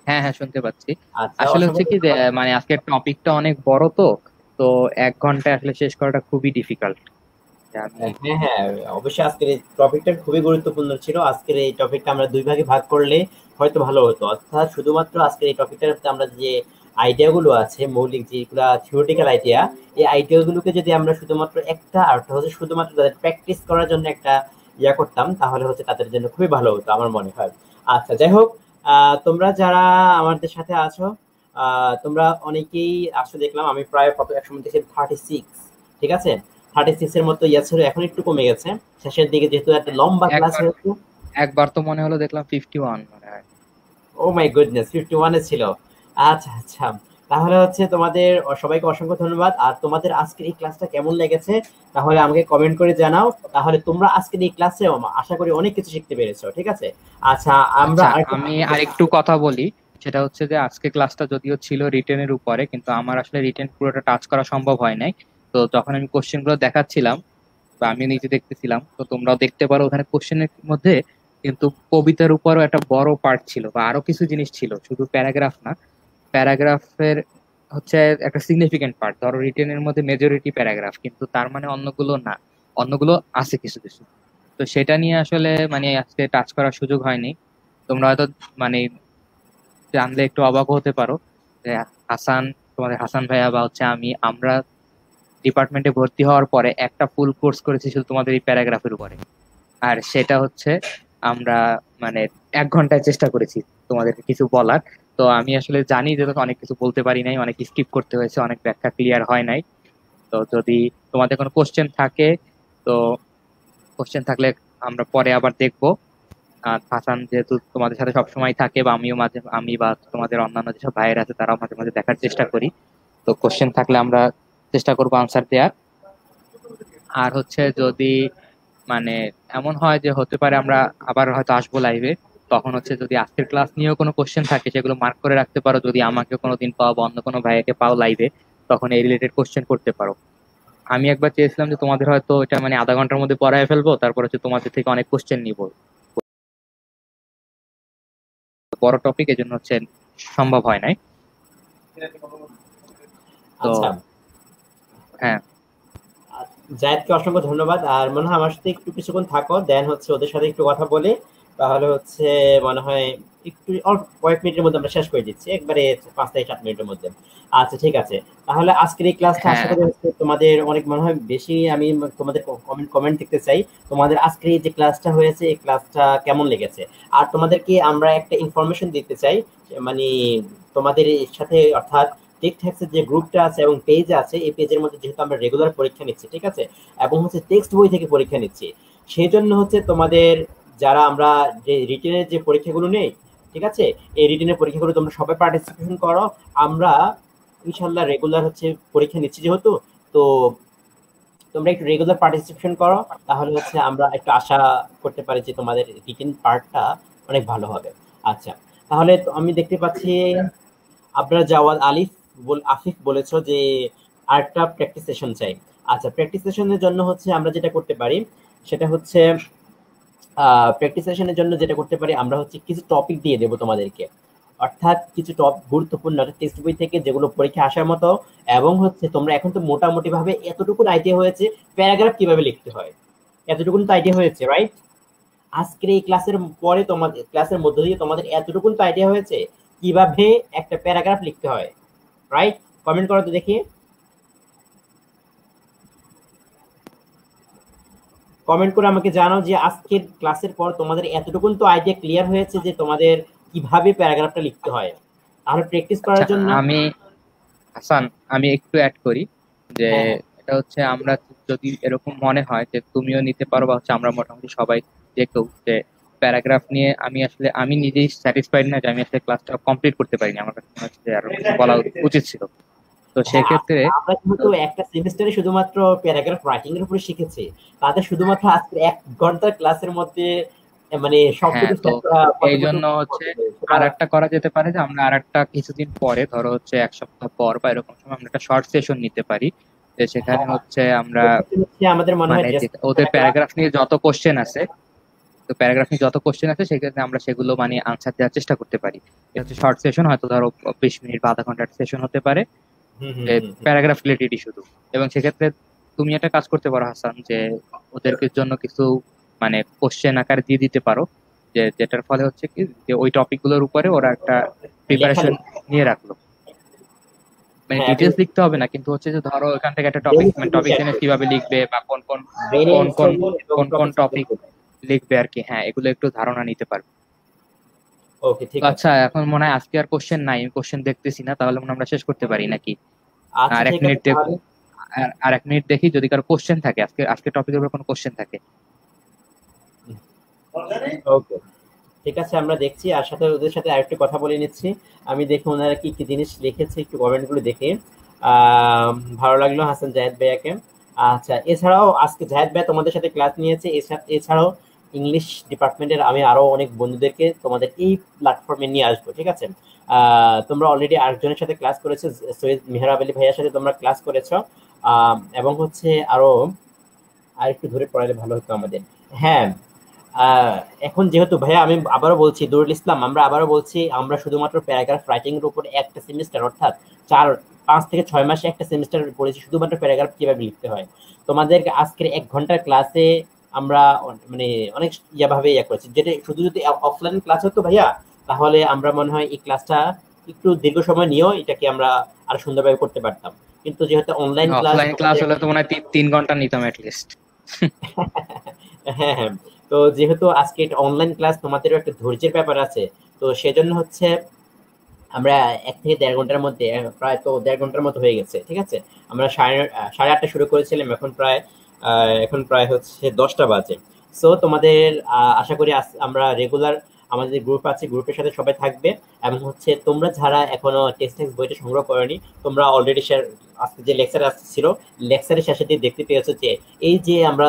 হ্যাঁ হ্যাঁ, শুনতে পাচ্ছি। আচ্ছা, আসলে অসংখ্য হচ্ছে কি যে ধন্যবাদ। মানে আজকের টপিকটা অনেক বড়, তো তো 1 ঘন্টায় আসলে শেষ করাটা খুবই ডিফিকাল্ট। আমি হ্যাঁ হ্যাঁ, অবশ্যই আজকের এই টপিকটা খুবই গুরুত্বপূর্ণ ছিল। আজকের এই টপিকটা আমরা দুই ভাগে ভাগ করলে হয়তো ভালো হতো, অর্থাৎ শুধুমাত্র আজকের এই টপিকটাতে আমরা যে আইডিয়াগুলো আছে, মৌলিক যেগুলা থিওরিটিক্যাল আইডিয়া, এই আইডিয়াগুলোকে যদি আমরা শুধুমাত্র একটা, আর একটা হচ্ছে শুধুমাত্র তাদের প্র্যাকটিস করার জন্য একটা করতাম, তাহলে হচ্ছে তাদের জন্য খুবই ভালো হতো আমার মনে হয়। আচ্ছা, যাই হোক, তোমরা যারা আমাদের সাথে আছো, তোমরা অনেকেই আসলে দেখলাম, আমি প্রায় কত একসময় দেখি 36, ঠিক আছে, 36 এর মতো ছিল, এখন একটু কমে গেছে শেষের দিকে, যেহেতু একটা লম্বা ক্লাস একবার হয়েছে। একবার তো মনে হলো দেখলাম 51 মনে হয়। ও মাই গুডনেস, 51 এ ছিল। আচ্ছা আচ্ছা, তাহলে হচ্ছে তোমাদের সবাইকে অসংখ্য ধন্যবাদ। আর তোমাদের আজকের এই ক্লাসটা কেমন লেগেছে তাহলে আমাকে কমেন্ট করে জানাও। তাহলে তোমরা আজকের এই ক্লাসে আশা করি অনেক কিছু শিখতে পেরেছো, ঠিক আছে? আচ্ছা, আমরা আচ্ছা, আরেকটা আমি আরেকটু কথা বলি। সেটা হচ্ছে যে আজকে ক্লাসটা যদিও ছিল রিটেনের উপরে, কিন্তু আমার আসলে রিটেন পুরোটা টাচ করা সম্ভব হয় নাই। তো যখন আমি কোশ্চেন গুলো দেখাচ্ছিলাম বা আমি নিজে দেখতেছিলাম, তো তোমরাও দেখতে পারো ওখানে কোশ্চেনের মধ্যে কিন্তু কবিতার উপরও একটা বড় পার্ট ছিল, বা আরো কিছু জিনিস ছিল, শুধু প্যারাগ্রাফ না। প্যারাগ্রাফের হচ্ছে একটা সিগনিফিকেন্ট পার্ট, ধরো রিটেনের মধ্যে মেজরিটি প্যারাগ্রাফ, কিন্তু তার মানে অন্যগুলো না, অন্যগুলো আছে কিছু কিছু। তো সেটা নিয়ে আসলে মানে আজকে টাচ করার সুযোগ হয়নি। তোমরা হয়তো মানে জানলে একটু অবাক হতে পারো যে হাসান, তোমাদের হাসান ভাইয়া বা হচ্ছে আমরা ডিপার্টমেন্টে ভর্তি হওয়ার পরে একটা ফুল কোর্স করেছি শুধু তোমাদের এই প্যারাগ্রাফের উপরে। আর সেটা হচ্ছে আমরা মানে 1 ঘন্টায় চেষ্টা করেছি তোমাদেরকে কিছু বলার। তো আমি আসলে জানি যে তোকে অনেক কিছু বলতে পারি নাই, অনেক স্কিপ করতে হয়েছে, অনেক ব্যাখ্যা ক্লিয়ার হয় নাই। তো যদি তোমাদের কোনো কোশ্চেন থাকে, তো কোশ্চেন থাকলে আমরা পরে আবার দেখবো। আর হাসান যেহেতু তোমাদের সাথে সবসময় থাকে, বা আমিও মাঝে, আমি বা তোমাদের অন্যান্য যেসব ভাইয়ের আছে তারাও মাঝে মাঝে দেখার চেষ্টা করি। তো কোশ্চেন থাকলে আমরা চেষ্টা করবো আনসার দেওয়ার। আর হচ্ছে যদি মানে এমন হয় যে হতে পারে আমরা আবার হয়তো আসবো লাইভে, তখন হচ্ছে যদি আজকের ক্লাস নিয়েও কোনো কোশ্চেন থাকে সেগুলো মার্ক করে রাখতে পারো, যদি আমাকে কোনোদিন পাও বা অন্য কোনো ভাইয়াকে পাও লাইভে, তখন এই রিলেটেড কোশ্চেন করতে পারো। আমি একবার চেয়েছিলাম যে তোমাদের হয়তো এটা মানে আধা ঘন্টার মধ্যে পড়ায় ফেলবো, তারপর হচ্ছে তোমাদের থেকে অনেক কোশ্চেন নিবো, বড় টপিক, এই জন্য হচ্ছে সম্ভব হয় নাই। তো আচ্ছা, হ্যাঁ, জায়েদকে অসংখ্য ধন্যবাদ। আর মনে হয় আমার সাথে একটু কিছুক্ষণ থাকো, দেন হচ্ছে ওদের সাথে একটু কথা বলে তাহলে হচ্ছে মনে হয় একটু অল্প কয়েক মিনিটের মধ্যে আমরা শেষ করে দিচ্ছি, একবারে 5 থেকে 7 মিনিটের মধ্যে। আচ্ছা, ঠিক আছে। তাহলে আজকের এই ক্লাসটা আশা হ্যাঁ, করি হচ্ছে তোমাদের অনেক মনে হয় বেশি, আমি তোমাদের কমেন্ট দেখতে চাই তোমাদের আজকের এই যে ক্লাসটা হয়েছে এই ক্লাসটা কেমন লেগেছে। আর তোমাদেরকে আমরা একটা ইনফরমেশন দিতে চাই, মানে তোমাদের সাথে, অর্থাৎ টেক্সট যে গ্রুপটা আছে এবং পেজ আছে, এই পেজের মধ্যে যেহেতু আমরা রেগুলার পরীক্ষা নিচ্ছি, ঠিক আছে, এবং হচ্ছে টেক্সট বই থেকে পরীক্ষা নিচ্ছি, সেই জন্য হচ্ছে তোমাদের যারা আমরা যে রিটেনের যে পরীক্ষাগুলো নেই, ঠিক আছে, এই রিটেনের পরীক্ষাগুলো তোমরা সবাই পার্টিসিপেশন করো। আমরা ইনশাল্লাহ রেগুলার হচ্ছে পরীক্ষা নিচ্ছি যেহেতু, তো তোমরা একটু রেগুলার পার্টিসিপেশন করো, তাহলে হচ্ছে আমরা একটু আশা করতে পারি যে তোমাদের রিটেন পার্টটা অনেক ভালো হবে। আচ্ছা, তাহলে তো আমি দেখতে পাচ্ছি আপনারা জাওয়াদ আফিফ বলেছো যে আরেকটা প্র্যাকটিস সেশন চাই। আচ্ছা, প্র্যাকটিস সেশনের জন্য হচ্ছে আমরা যেটা করতে পারি সেটা হচ্ছে প্র্যাকটিস সেশনের জন্য যেটা করতে পারি আমরা হচ্ছে কিছু টপিক দিয়ে দেবো তোমাদেরকে, অর্থাৎ কিছু গুরুত্বপূর্ণ টেক্সট বই থেকে যেগুলো পরীক্ষা আসার মতো, এবং হচ্ছে তোমরা এখন তো মোটামুটি ভাবে এতটুকু আইডিয়া হয়েছে প্যারাগ্রাফ কিভাবে লিখতে হয়, এতটুকু তো আইডিয়া হয়েছে, রাইট? আজকের এই ক্লাসের পরে তোমাদের ক্লাসের মধ্য দিয়ে তোমাদের এতটুকু তো আইডিয়া হয়েছে কিভাবে একটা প্যারাগ্রাফ লিখতে হয়, রাইট? কমেন্ট করো তো দেখি, কমেন্ট করে আমাকে জানাও যে আজকের ক্লাসের পর তোমাদের এতটুকু তো আইডিয়া ক্লিয়ার হয়েছে যে তোমাদের কিভাবে প্যারাগ্রাফটা লিখতে হয়। তাহলে প্র্যাকটিস আচ্ছা করার জন্য আমি হাসান, আমি একটু অ্যাড করি যে হ্যাঁ হ্যাঁ এটা হচ্ছে আমরা যদি এরকম মনে হয় যে তুমিও নিতে পারো বা হচ্ছে আমরা মোটামুটি সবাই যে কেউ, যে প্যারাগ্রাফ নিয়ে আমি নিজেই স্যাটিসফাইড না যে আমি আসলে ক্লাসটা কমপ্লিট করতে পারিনি, আমার কাছে মনে হচ্ছে যে আরো কিছু বলা উচিত ছিল। তো হ্যাঁ, সেক্ষেত্রে আমরা যেহেতু একটা সেমিস্টারে শুধুমাত্র প্যারাগ্রাফ রাইটিং এর উপরে শিখেছি, তাদের শুধুমাত্র আজকে 1 ঘন্টার ক্লাসের মধ্যে মানে হ্যাঁ, সবটুকু তো শেষ করা এই পসিবল জন্য হচ্ছে সেটা আর একটা করা যেতে পারে যে আমরা আর একটা কিছুদিন পরে, ধরো হচ্ছে 1 সপ্তাহ পর বা এরকম সময় আমরা একটা শর্ট সেশন নিতে পারি, যে সেখানে হ্যাঁ, হচ্ছে আমরা সেক্ষেত্রে হচ্ছে আমাদের মনে হয় মানে যে ওদের প্যারাগ্রাফ। প্যারাগ্রাফ নিয়ে যত কোশ্চেন আছে, তো প্যারাগ্রাফ নিয়ে যত কোশ্চেন আছে সেক্ষেত্রে আমরা সেগুলো মানে আনসার দেওয়ার চেষ্টা করতে পারি। এটা হচ্ছে শর্ট সেশন, হয়তো ধরো 20 মিনিট বা আধা ঘন্টার সেশন হতে পারে, হুম হুম যে হুম হুম। প্যারাগ্রাফ রিলেটেডই শুধু। এবং সেক্ষেত্রে তুমি একটা কাজ করতে পারো হাসান, যে ওদেরকে জন্য কিছু মানে কোশ্চেন আকারে দিয়ে দিতে পারো, যে যেটার ফলে হচ্ছে কি যে ওই টপিক গুলোর উপরে ওরা একটা প্রিপারেশন লেখালেখি, নিয়ে রাখলো। মানে হ্যাঁ, এবং ডিটেলস লিখতে হবে না, কিন্তু হচ্ছে যে ধরো এখান থেকে একটা টপিক, ব্রেন মানে স্টর্মিং টপিক শেয়ার জেনে করবে, কিভাবে লিখবে বা কোন কোন ব্রেন কোন কোন স্টর্মিং এবং কোন কোন টপিক স্টর্মিং টপিক করবে। লিখবে আর কি, হ্যাঁ এগুলো একটু ধারণা নিতে পারবে। ওকে, তো ঠিক আছে। আচ্ছা, এখন মনে হয় আজকে আর কোশ্চেন নাই, আমি কোশ্চেন দেখতেছি না, তাহলে মনে হয় আমরা শেষ করতে পারি নাকি? আচ্ছা, আর এক ঠিক আছে মিনিট দেখবো, তাহলে। আর 1 মিনিট দেখি যদি কারো কোশ্চেন থাকে, আজকে আজকে টপিকের উপর কোনো কোশ্চেন থাকে। ওকে, ঠিক আছে, আমরা দেখছি, আর সাথে ওদের সাথে আরেকটু কথা বলে নিচ্ছি। আমি দেখি ওনারা কি কি জিনিস লিখেছে, একটু কমেন্ট গুলো দেখে আহ ভালো লাগলো হাসান জাহেদ ভাইয়াকে। আচ্ছা, এছাড়াও আজকে জাহেদ ভাই তোমাদের সাথে ক্লাস নিয়েছে, এছাড়াও ইংলিশ ডিপার্টমেন্টের আমি আরো অনেক বন্ধুদেরকে তোমাদের এই প্ল্যাটফর্মে নিয়ে আসবো, ঠিক আছে? তোমরা অলরেডি আরেকজনের সাথে ক্লাস করেছো, সৈয়দ মেহরাব আলী ভাইয়ার সাথে তোমরা ক্লাস করেছো, এবং হচ্ছে আরো আরেকটু ধরে পড়ালে ভালো হতো আমাদের। হ্যাঁ, আহ, এখন যেহেতু ভাইয়া আমি আবারও বলছি, দরুল ইসলাম, আমরা আবারও বলছি, আমরা শুধুমাত্র প্যারাগ্রাফ রাইটিং এর উপর একটা সেমিস্টার, অর্থাৎ 5 থেকে 6 মাসে একটা সেমিস্টার পড়েছি শুধুমাত্র প্যারাগ্রাফ কিভাবে লিখতে হয়। তোমাদের আজকের 1 ঘন্টার ক্লাসে আমরা মানে অনেক ভাবে করেছি, যেটা শুধু যদি অফলাইন ক্লাস হতো ভাইয়া, তাহলে আমরা মনে হয় এই ক্লাসটা একটু দীর্ঘ সময় নিয়েও এটাকে আমরা আরো সুন্দরভাবে করতে পারতাম। কিন্তু যেহেতু অনলাইন ক্লাস অফলাইন ক্লাস তোমাদের হলে তো মনে হয় 3 ঘন্টা নিতাম অ্যাটলিস্ট। হ্যাঁ হ্যাঁ, তো যেহেতু আজকে এটা অনলাইন ক্লাস, তোমাদেরও একটা ধৈর্যের ব্যাপার আছে, তো সেজন্য হচ্ছে আমরা 1 থেকে দেড় ঘন্টার মধ্যে, প্রায় তো 1.5 ঘন্টার মতো হয়ে গেছে, ঠিক আছে? আমরা সাড়ে 8টা শুরু করেছিলাম, এখন প্রায় হচ্ছে 10টা বাজে। সো তোমাদের আশা করি আমরা রেগুলার আমাদের গ্রুপ আছে, গ্রুপের সাথে সবাই থাকবে। এবং হচ্ছে তোমরা যারা এখনো টেক্সট বইটা সংগ্রহ করনি, তোমরা অলরেডি আজকে যে লেকচার ছিল, লেকচারের শেষে দিয়ে দেখতে পেয়েছো যে এই যে আমরা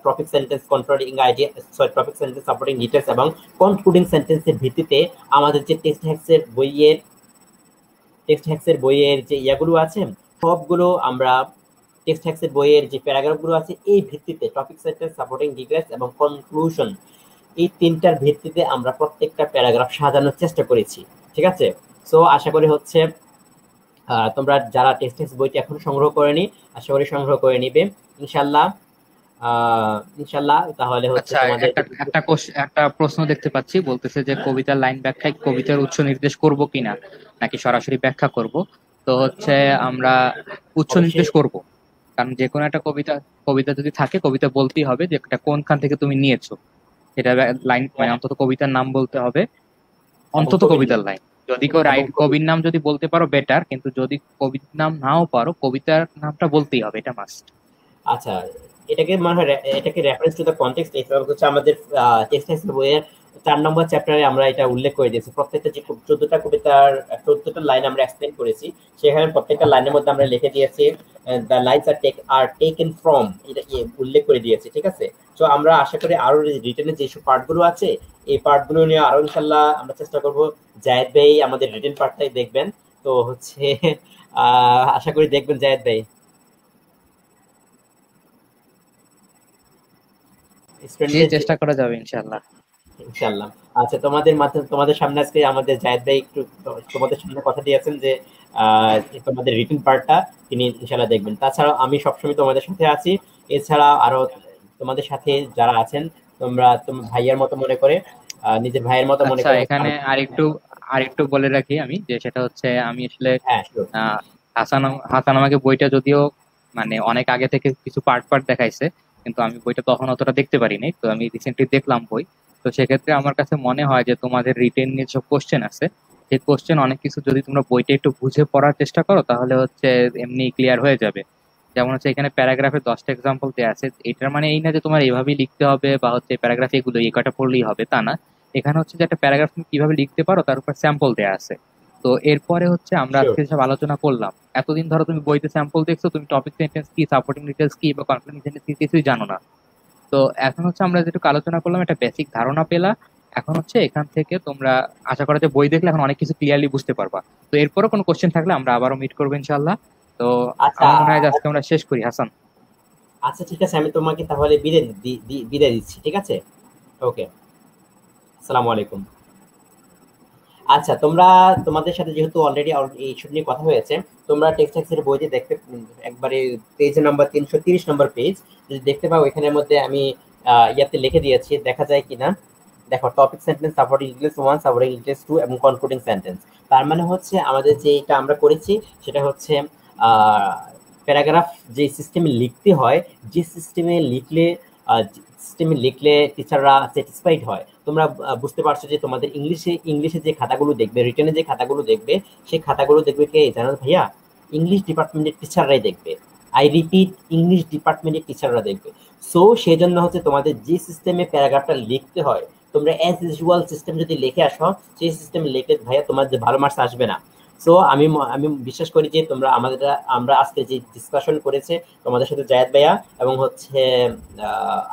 topic sentence controlling idea, sorry, topic sentence supporting details এবং কনক্লুডিং সেন্টেন্সের ভিত্তিতে আমাদের যে টেক্সট হ্যাক্সের বইয়ের যে ইয়াগুলো আছে, সবগুলো আমরা টেক্সট হ্যাক্সের বইয়ের যে প্যারাগ্রাফ গুলো আছে এই ভিত্তিতে টপিক সেন্টেন্স সাপোর্টিং ডিটেলস এবং কনক্লুশন, এই তিনটার ভিত্তিতে আমরা প্রত্যেকটা প্যারাগ্রাফ সাজানোর চেষ্টা করেছি, ঠিক আছে? সো আশা করি হচ্ছে তোমরা যারা টেক্সট বইটি এখনো সংগ্রহ করেনি, আশা করি সংগ্রহ করে নিবে ইনশাল্লাহ। ইনশাল্লাহ, তাহলে হচ্ছে আচ্ছা, তোমাদের একটা প্রশ্ন দেখতে পাচ্ছি, বলতেছে যে কবিতার লাইন ব্যাখ্যায় কবিতার উৎস নির্দেশ করব কিনা, নাকি সরাসরি ব্যাখ্যা করব। তো হচ্ছে আমরা উৎস অবশ্যই নির্দেশ করব, কারণ যে কোনো একটা কবিতা কবিতা যদি থাকে, কবিতা বলতেই হবে যে এটা কোনখান থেকে তুমি নিয়েছো। এটা লাইন মানে অন্তত কবিতার নাম বলতে হবে, এবং অন্তত কবির কবিতার লাইন। যদি কেউ এবং কবি, কবির নাম যদি বলতে পারো বেটার, কিন্তু যদি কবির নাম নাও পারো, কবিতার নামটা বলতেই হবে, এটা মাস্ট। আচ্ছা, এটাকে মনে হয় এটাকে রেফারেন্স টু দ্য কনটেক্সট, এটা হচ্ছে আমাদের টেক্সট বইয়ের 4 নম্বর চ্যাপ্টারে আমরা এটা উল্লেখ করে দিয়েছি। প্রত্যেকটা যে 14টা কবিতার 14টা লাইন আমরা এক্সপ্লেন করেছি, সেখানে প্রত্যেকটা লাইনের মধ্যে আমরা লিখে দিয়েছি the lines are taken from, এটা উল্লেখ করে দিয়েছি, ঠিক আছে। তো আমরা আশা করি আরো রিটেনের যেসব পার্টগুলো আছে এই পার্টগুলো নিয়ে আরো ইনশাল্লাহ আমরা চেষ্টা করব। জায়েদ ভাই আমাদের রিটেন পার্টটাই দেখবেন, তো হচ্ছে আশা করি দেখবেন জায়েদ ভাই। জি, স্টুডেন্টদের চেষ্টা করা যাবে ইনশাআল্লাহ। ইনশাআল্লাহ। আচ্ছা, তোমাদের মাধ্যমে তোমাদের সামনে আজকে আমাদের জায়েদ ভাই একটু তোমাদের সামনে কথা দিয়েছেন যে তোমাদের রিটেন পার্টটা তিনি ইনশাআল্লাহ দেখবেন। তাছাড়া আমি সবসময় তোমাদের সাথে আছি। এছাড়া আরো তোমাদের সাথে যারা আছেন, তোমরা তোমার ভাইয়ের মতো মনে করে, নিজের ভাইয়ের মতো মনে আচ্ছা, করে এখানে আরেকটু বলে রাখি আমি, যে সেটা হচ্ছে আমি আসলে হ্যাঁ sure। আহ হাসান হাসান আমাকে বইটা যদিও মানে অনেক আগে থেকে কিছু পার্ট পার্ট দেখাইছে, কিন্তু আমি বইটা তখন অতটা দেখতে পারিনি। তো আমি রিসেন্টলি দেখলাম বই। তো সেক্ষেত্রে আমার কাছে মনে হয় যে তোমাদের রিটেন নিয়ে যেসব কোশ্চেন আছে, সেই কোশ্চেন অনেক কিছু যদি তোমরা বইটা একটু বুঝে পড়ার চেষ্টা করো তাহলে হচ্ছে এমনি ক্লিয়ার হয়ে যাবে। যেমন হচ্ছে এখানে প্যারাগ্রাফে 10টা এক্সাম্পল দেওয়া আছে। এটার মানে এই না যে তোমার এইভাবেই লিখতে হবে বা হচ্ছে প্যারাগ্রাফে এগুলো এই কটা পড়লেই হবে, তা না। এখানে হচ্ছে যে একটা প্যারাগ্রাফ তুমি কিভাবে লিখতে পারো তার উপর স্যাম্পল দেওয়া আছে। তো এরপরে হচ্ছে আমরা শিওর। আজকে সব আলোচনা করলাম। এতদিন ধরো তুমি বইতে স্যাম্পল দেখছো, তুমি টপিক সেন্টেন্স কি, সাপোর্টিং ডিটেলস কি বা কনক্লুডিং সেন্টেন্স কি কিছুই জানো না। তো এখন হচ্ছে আমরা যেটুকু আলোচনা করলাম একটা বেসিক ধারণা পেলা। এখন হচ্ছে এখান থেকে তোমরা আশা করা যে বই দেখলে এখন অনেক কিছু ক্লিয়ারলি বুঝতে পারবা। তো এরপরও কোনো কোশ্চেন থাকলে আমরা আবারও মিট করবো ইনশাল্লাহ। তো আচ্ছা আমার মনে হয় যে আজকে আমরা শেষ করি, হাসান। আচ্ছা, ঠিক আছে, আমি তোমাকে তাহলে বিদায় দিচ্ছি, ঠিক আছে। ওকে, আসসালামু আলাইকুম। আচ্ছা, তোমরা তোমাদের সাথে যেহেতু অলরেডি এইসব নিয়ে কথা হয়েছে, তোমরা টেক্সট বইটি দেখতে একবারে পেজ নাম্বার 330 নম্বর পেজ যদি দেখতে পাও, এখানের মধ্যে আমি ইয়াতে লিখে দিয়েছি, দেখা যায় কিনা দেখো। Topic sentence, supporting details 1, supporting details 2 এবং কনক্লুডিং সেন্টেন্স। তার মানে হচ্ছে আমাদের যে এটা আমরা করেছি সেটা হচ্ছে প্যারাগ্রাফ যে সিস্টেমে লিখতে হয়, যে সিস্টেমে লিখলে টিচাররা স্যাটিসফাইড হয়। তোমরা বুঝতে পারছো যে তোমাদের ইংলিশে যে খাতাগুলো দেখবে, রিটেনে যে খাতাগুলো দেখবে, সেই খাতাগুলো দেখবে কে জানো ভাইয়া? ইংলিশ ডিপার্টমেন্টের টিচাররাই দেখবে। আই রিপিট, ইংলিশ ডিপার্টমেন্টের টিচাররা দেখবে। সো সেই জন্য হচ্ছে তোমাদের যে সিস্টেমে প্যারাগ্রাফটা লিখতে হয়, তোমরা অ্যাজ ইউজুয়াল সিস্টেম যদি লিখে আসো, সেই সিস্টেমে লিখলে ভাইয়া তোমার যে ভালো মার্কস আসবে না। সো আমি বিশ্বাস করি যে আমরা আজকে যে ডিসকাশন করেছে তোমাদের সাথে জায়েদ ভাইয়া, এবং হচ্ছে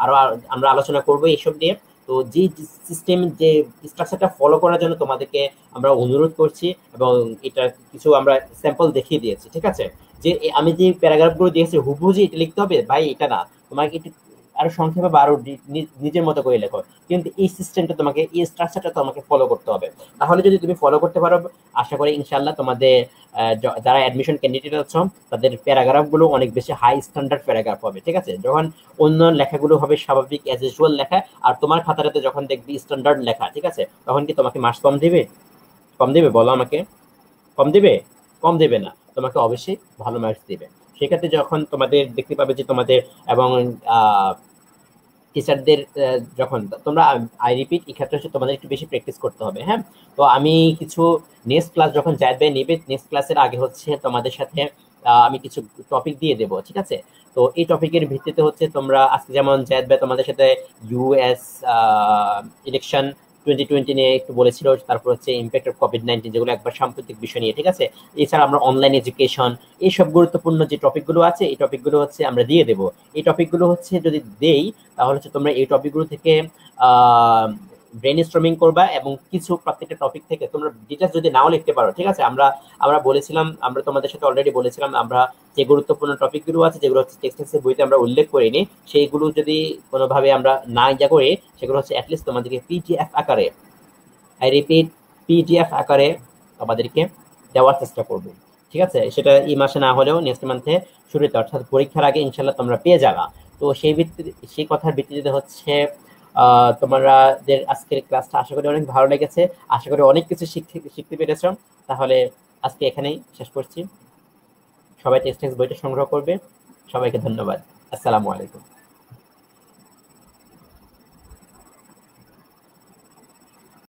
আরো আমরা আলোচনা করবো এইসব নিয়ে। তো যে সিস্টেম, যে স্ট্রাকচারটা ফলো করার জন্য তোমাদেরকে আমরা অনুরোধ করছি, এবং এটা কিছু আমরা স্যাম্পল দেখিয়ে দিয়েছি, ঠিক আছে। যে আমি যে প্যারাগ্রাফ গুলো দিয়েছি হুবহু যে এটা লিখতে হবে ভাই, এটা না। তোমাকে একটু আরো সংক্ষেপে বা আরো নিজের মতো করে লেখো, কিন্তু এই সিস্টেমটা তোমাকে, এই স্ট্রাকচারটা তোমাকে ফলো করতে হবে। তাহলে যদি তুমি ফলো করতে পারো, আশা করি ইনশাল্লাহ তোমাদের যারা অ্যাডমিশন ক্যান্ডিডেট আছো তাদের প্যারাগ্রাফ গুলো অনেক বেশি হাই স্ট্যান্ডার্ড প্যারাগ্রাফ হবে, ঠিক আছে। যখন অন্য লেখাগুলো হবে স্বাভাবিক অ্যাজ ইউজুয়াল লেখা, আর তোমার খাতাটাতে যখন দেখবি স্ট্যান্ডার্ড লেখা, ঠিক আছে, তখন কি তোমাকে মার্কস কম দিবে? কম দিবে বলো আমাকে? কম দিবে? কম দেবে না, তোমাকে অবশ্যই ভালো মার্কস দিবে। সেক্ষেত্রে যখন তোমাদের দেখতে পাবে যে তোমাদের এবং টিচারদের যখন তোমরা, আই রিপিট, এক্ষেত্রে হচ্ছে তোমাদের একটু বেশি প্র্যাকটিস করতে হবে, হ্যাঁ। তো আমি কিছু নেক্সট ক্লাস যখন জায়েদ ভাই নেবে, নেক্সট ক্লাসের আগে হচ্ছে তোমাদের সাথে আমি কিছু টপিক দিয়ে দেবো, ঠিক আছে। তো এই টপিকের ভিত্তিতে হচ্ছে তোমরা আজকে যেমন জায়েদ ভাই তোমাদের সাথে ইউএস ইলেকশন 2020 নিয়ে একটু বলেছিল, তারপর হচ্ছে ইম্প্যাক্ট অফ কোভিড-19, যেগুলো একবার সাম্প্রতিক বিষয় নিয়ে, ঠিক আছে। এছাড়া আমরা অনলাইন এডুকেশন, এইসব গুরুত্বপূর্ণ যে টপিকগুলো আছে এই টপিকগুলো হচ্ছে আমরা দিয়ে দেবো। এই টপিকগুলো হচ্ছে যদি দেই, তাহলে হচ্ছে তোমরা এই টপিকগুলো থেকে ব্রেন স্টর্মিং করবা, এবং কিছু প্রত্যেকটা টপিক থেকে তোমরা ডিটেলস যদি নাও লিখতে পারো, ঠিক আছে। আমরা বলেছিলাম, আমরা তোমাদের সাথে অলরেডি বলেছিলাম, আমরা যে গুরুত্বপূর্ণ টপিকগুলো আছে যেগুলো হচ্ছে টেক্সটের বইতে আমরা উল্লেখ করিনি, সেইগুলো যদি কোনোভাবে আমরা না ইয়া করি, সেগুলো হচ্ছে অ্যাটলিস্ট তোমাদেরকে পিডিএফ আকারে, আই রিপিট, পিডিএফ আকারে আমাদেরকে দেওয়ার চেষ্টা করবো, ঠিক আছে। সেটা এই মাসে না হলেও নেক্সট মান্থে শুরুতে, অর্থাৎ পরীক্ষার আগে ইনশাল্লাহ তোমরা পেয়ে যাবা। তো সেই কথার ভিত্তিতে হচ্ছে তোমাদের আজকের ক্লাসটা আশা করি অনেক ভালো লেগেছে, আশা করি অনেক কিছু শিখতে পেরেছ। তাহলে আজকে এখানেই শেষ করছি। সবাই টেক্সট বইটা সংগ্রহ করবে। সবাইকে ধন্যবাদ। আসসালামু আলাইকুম।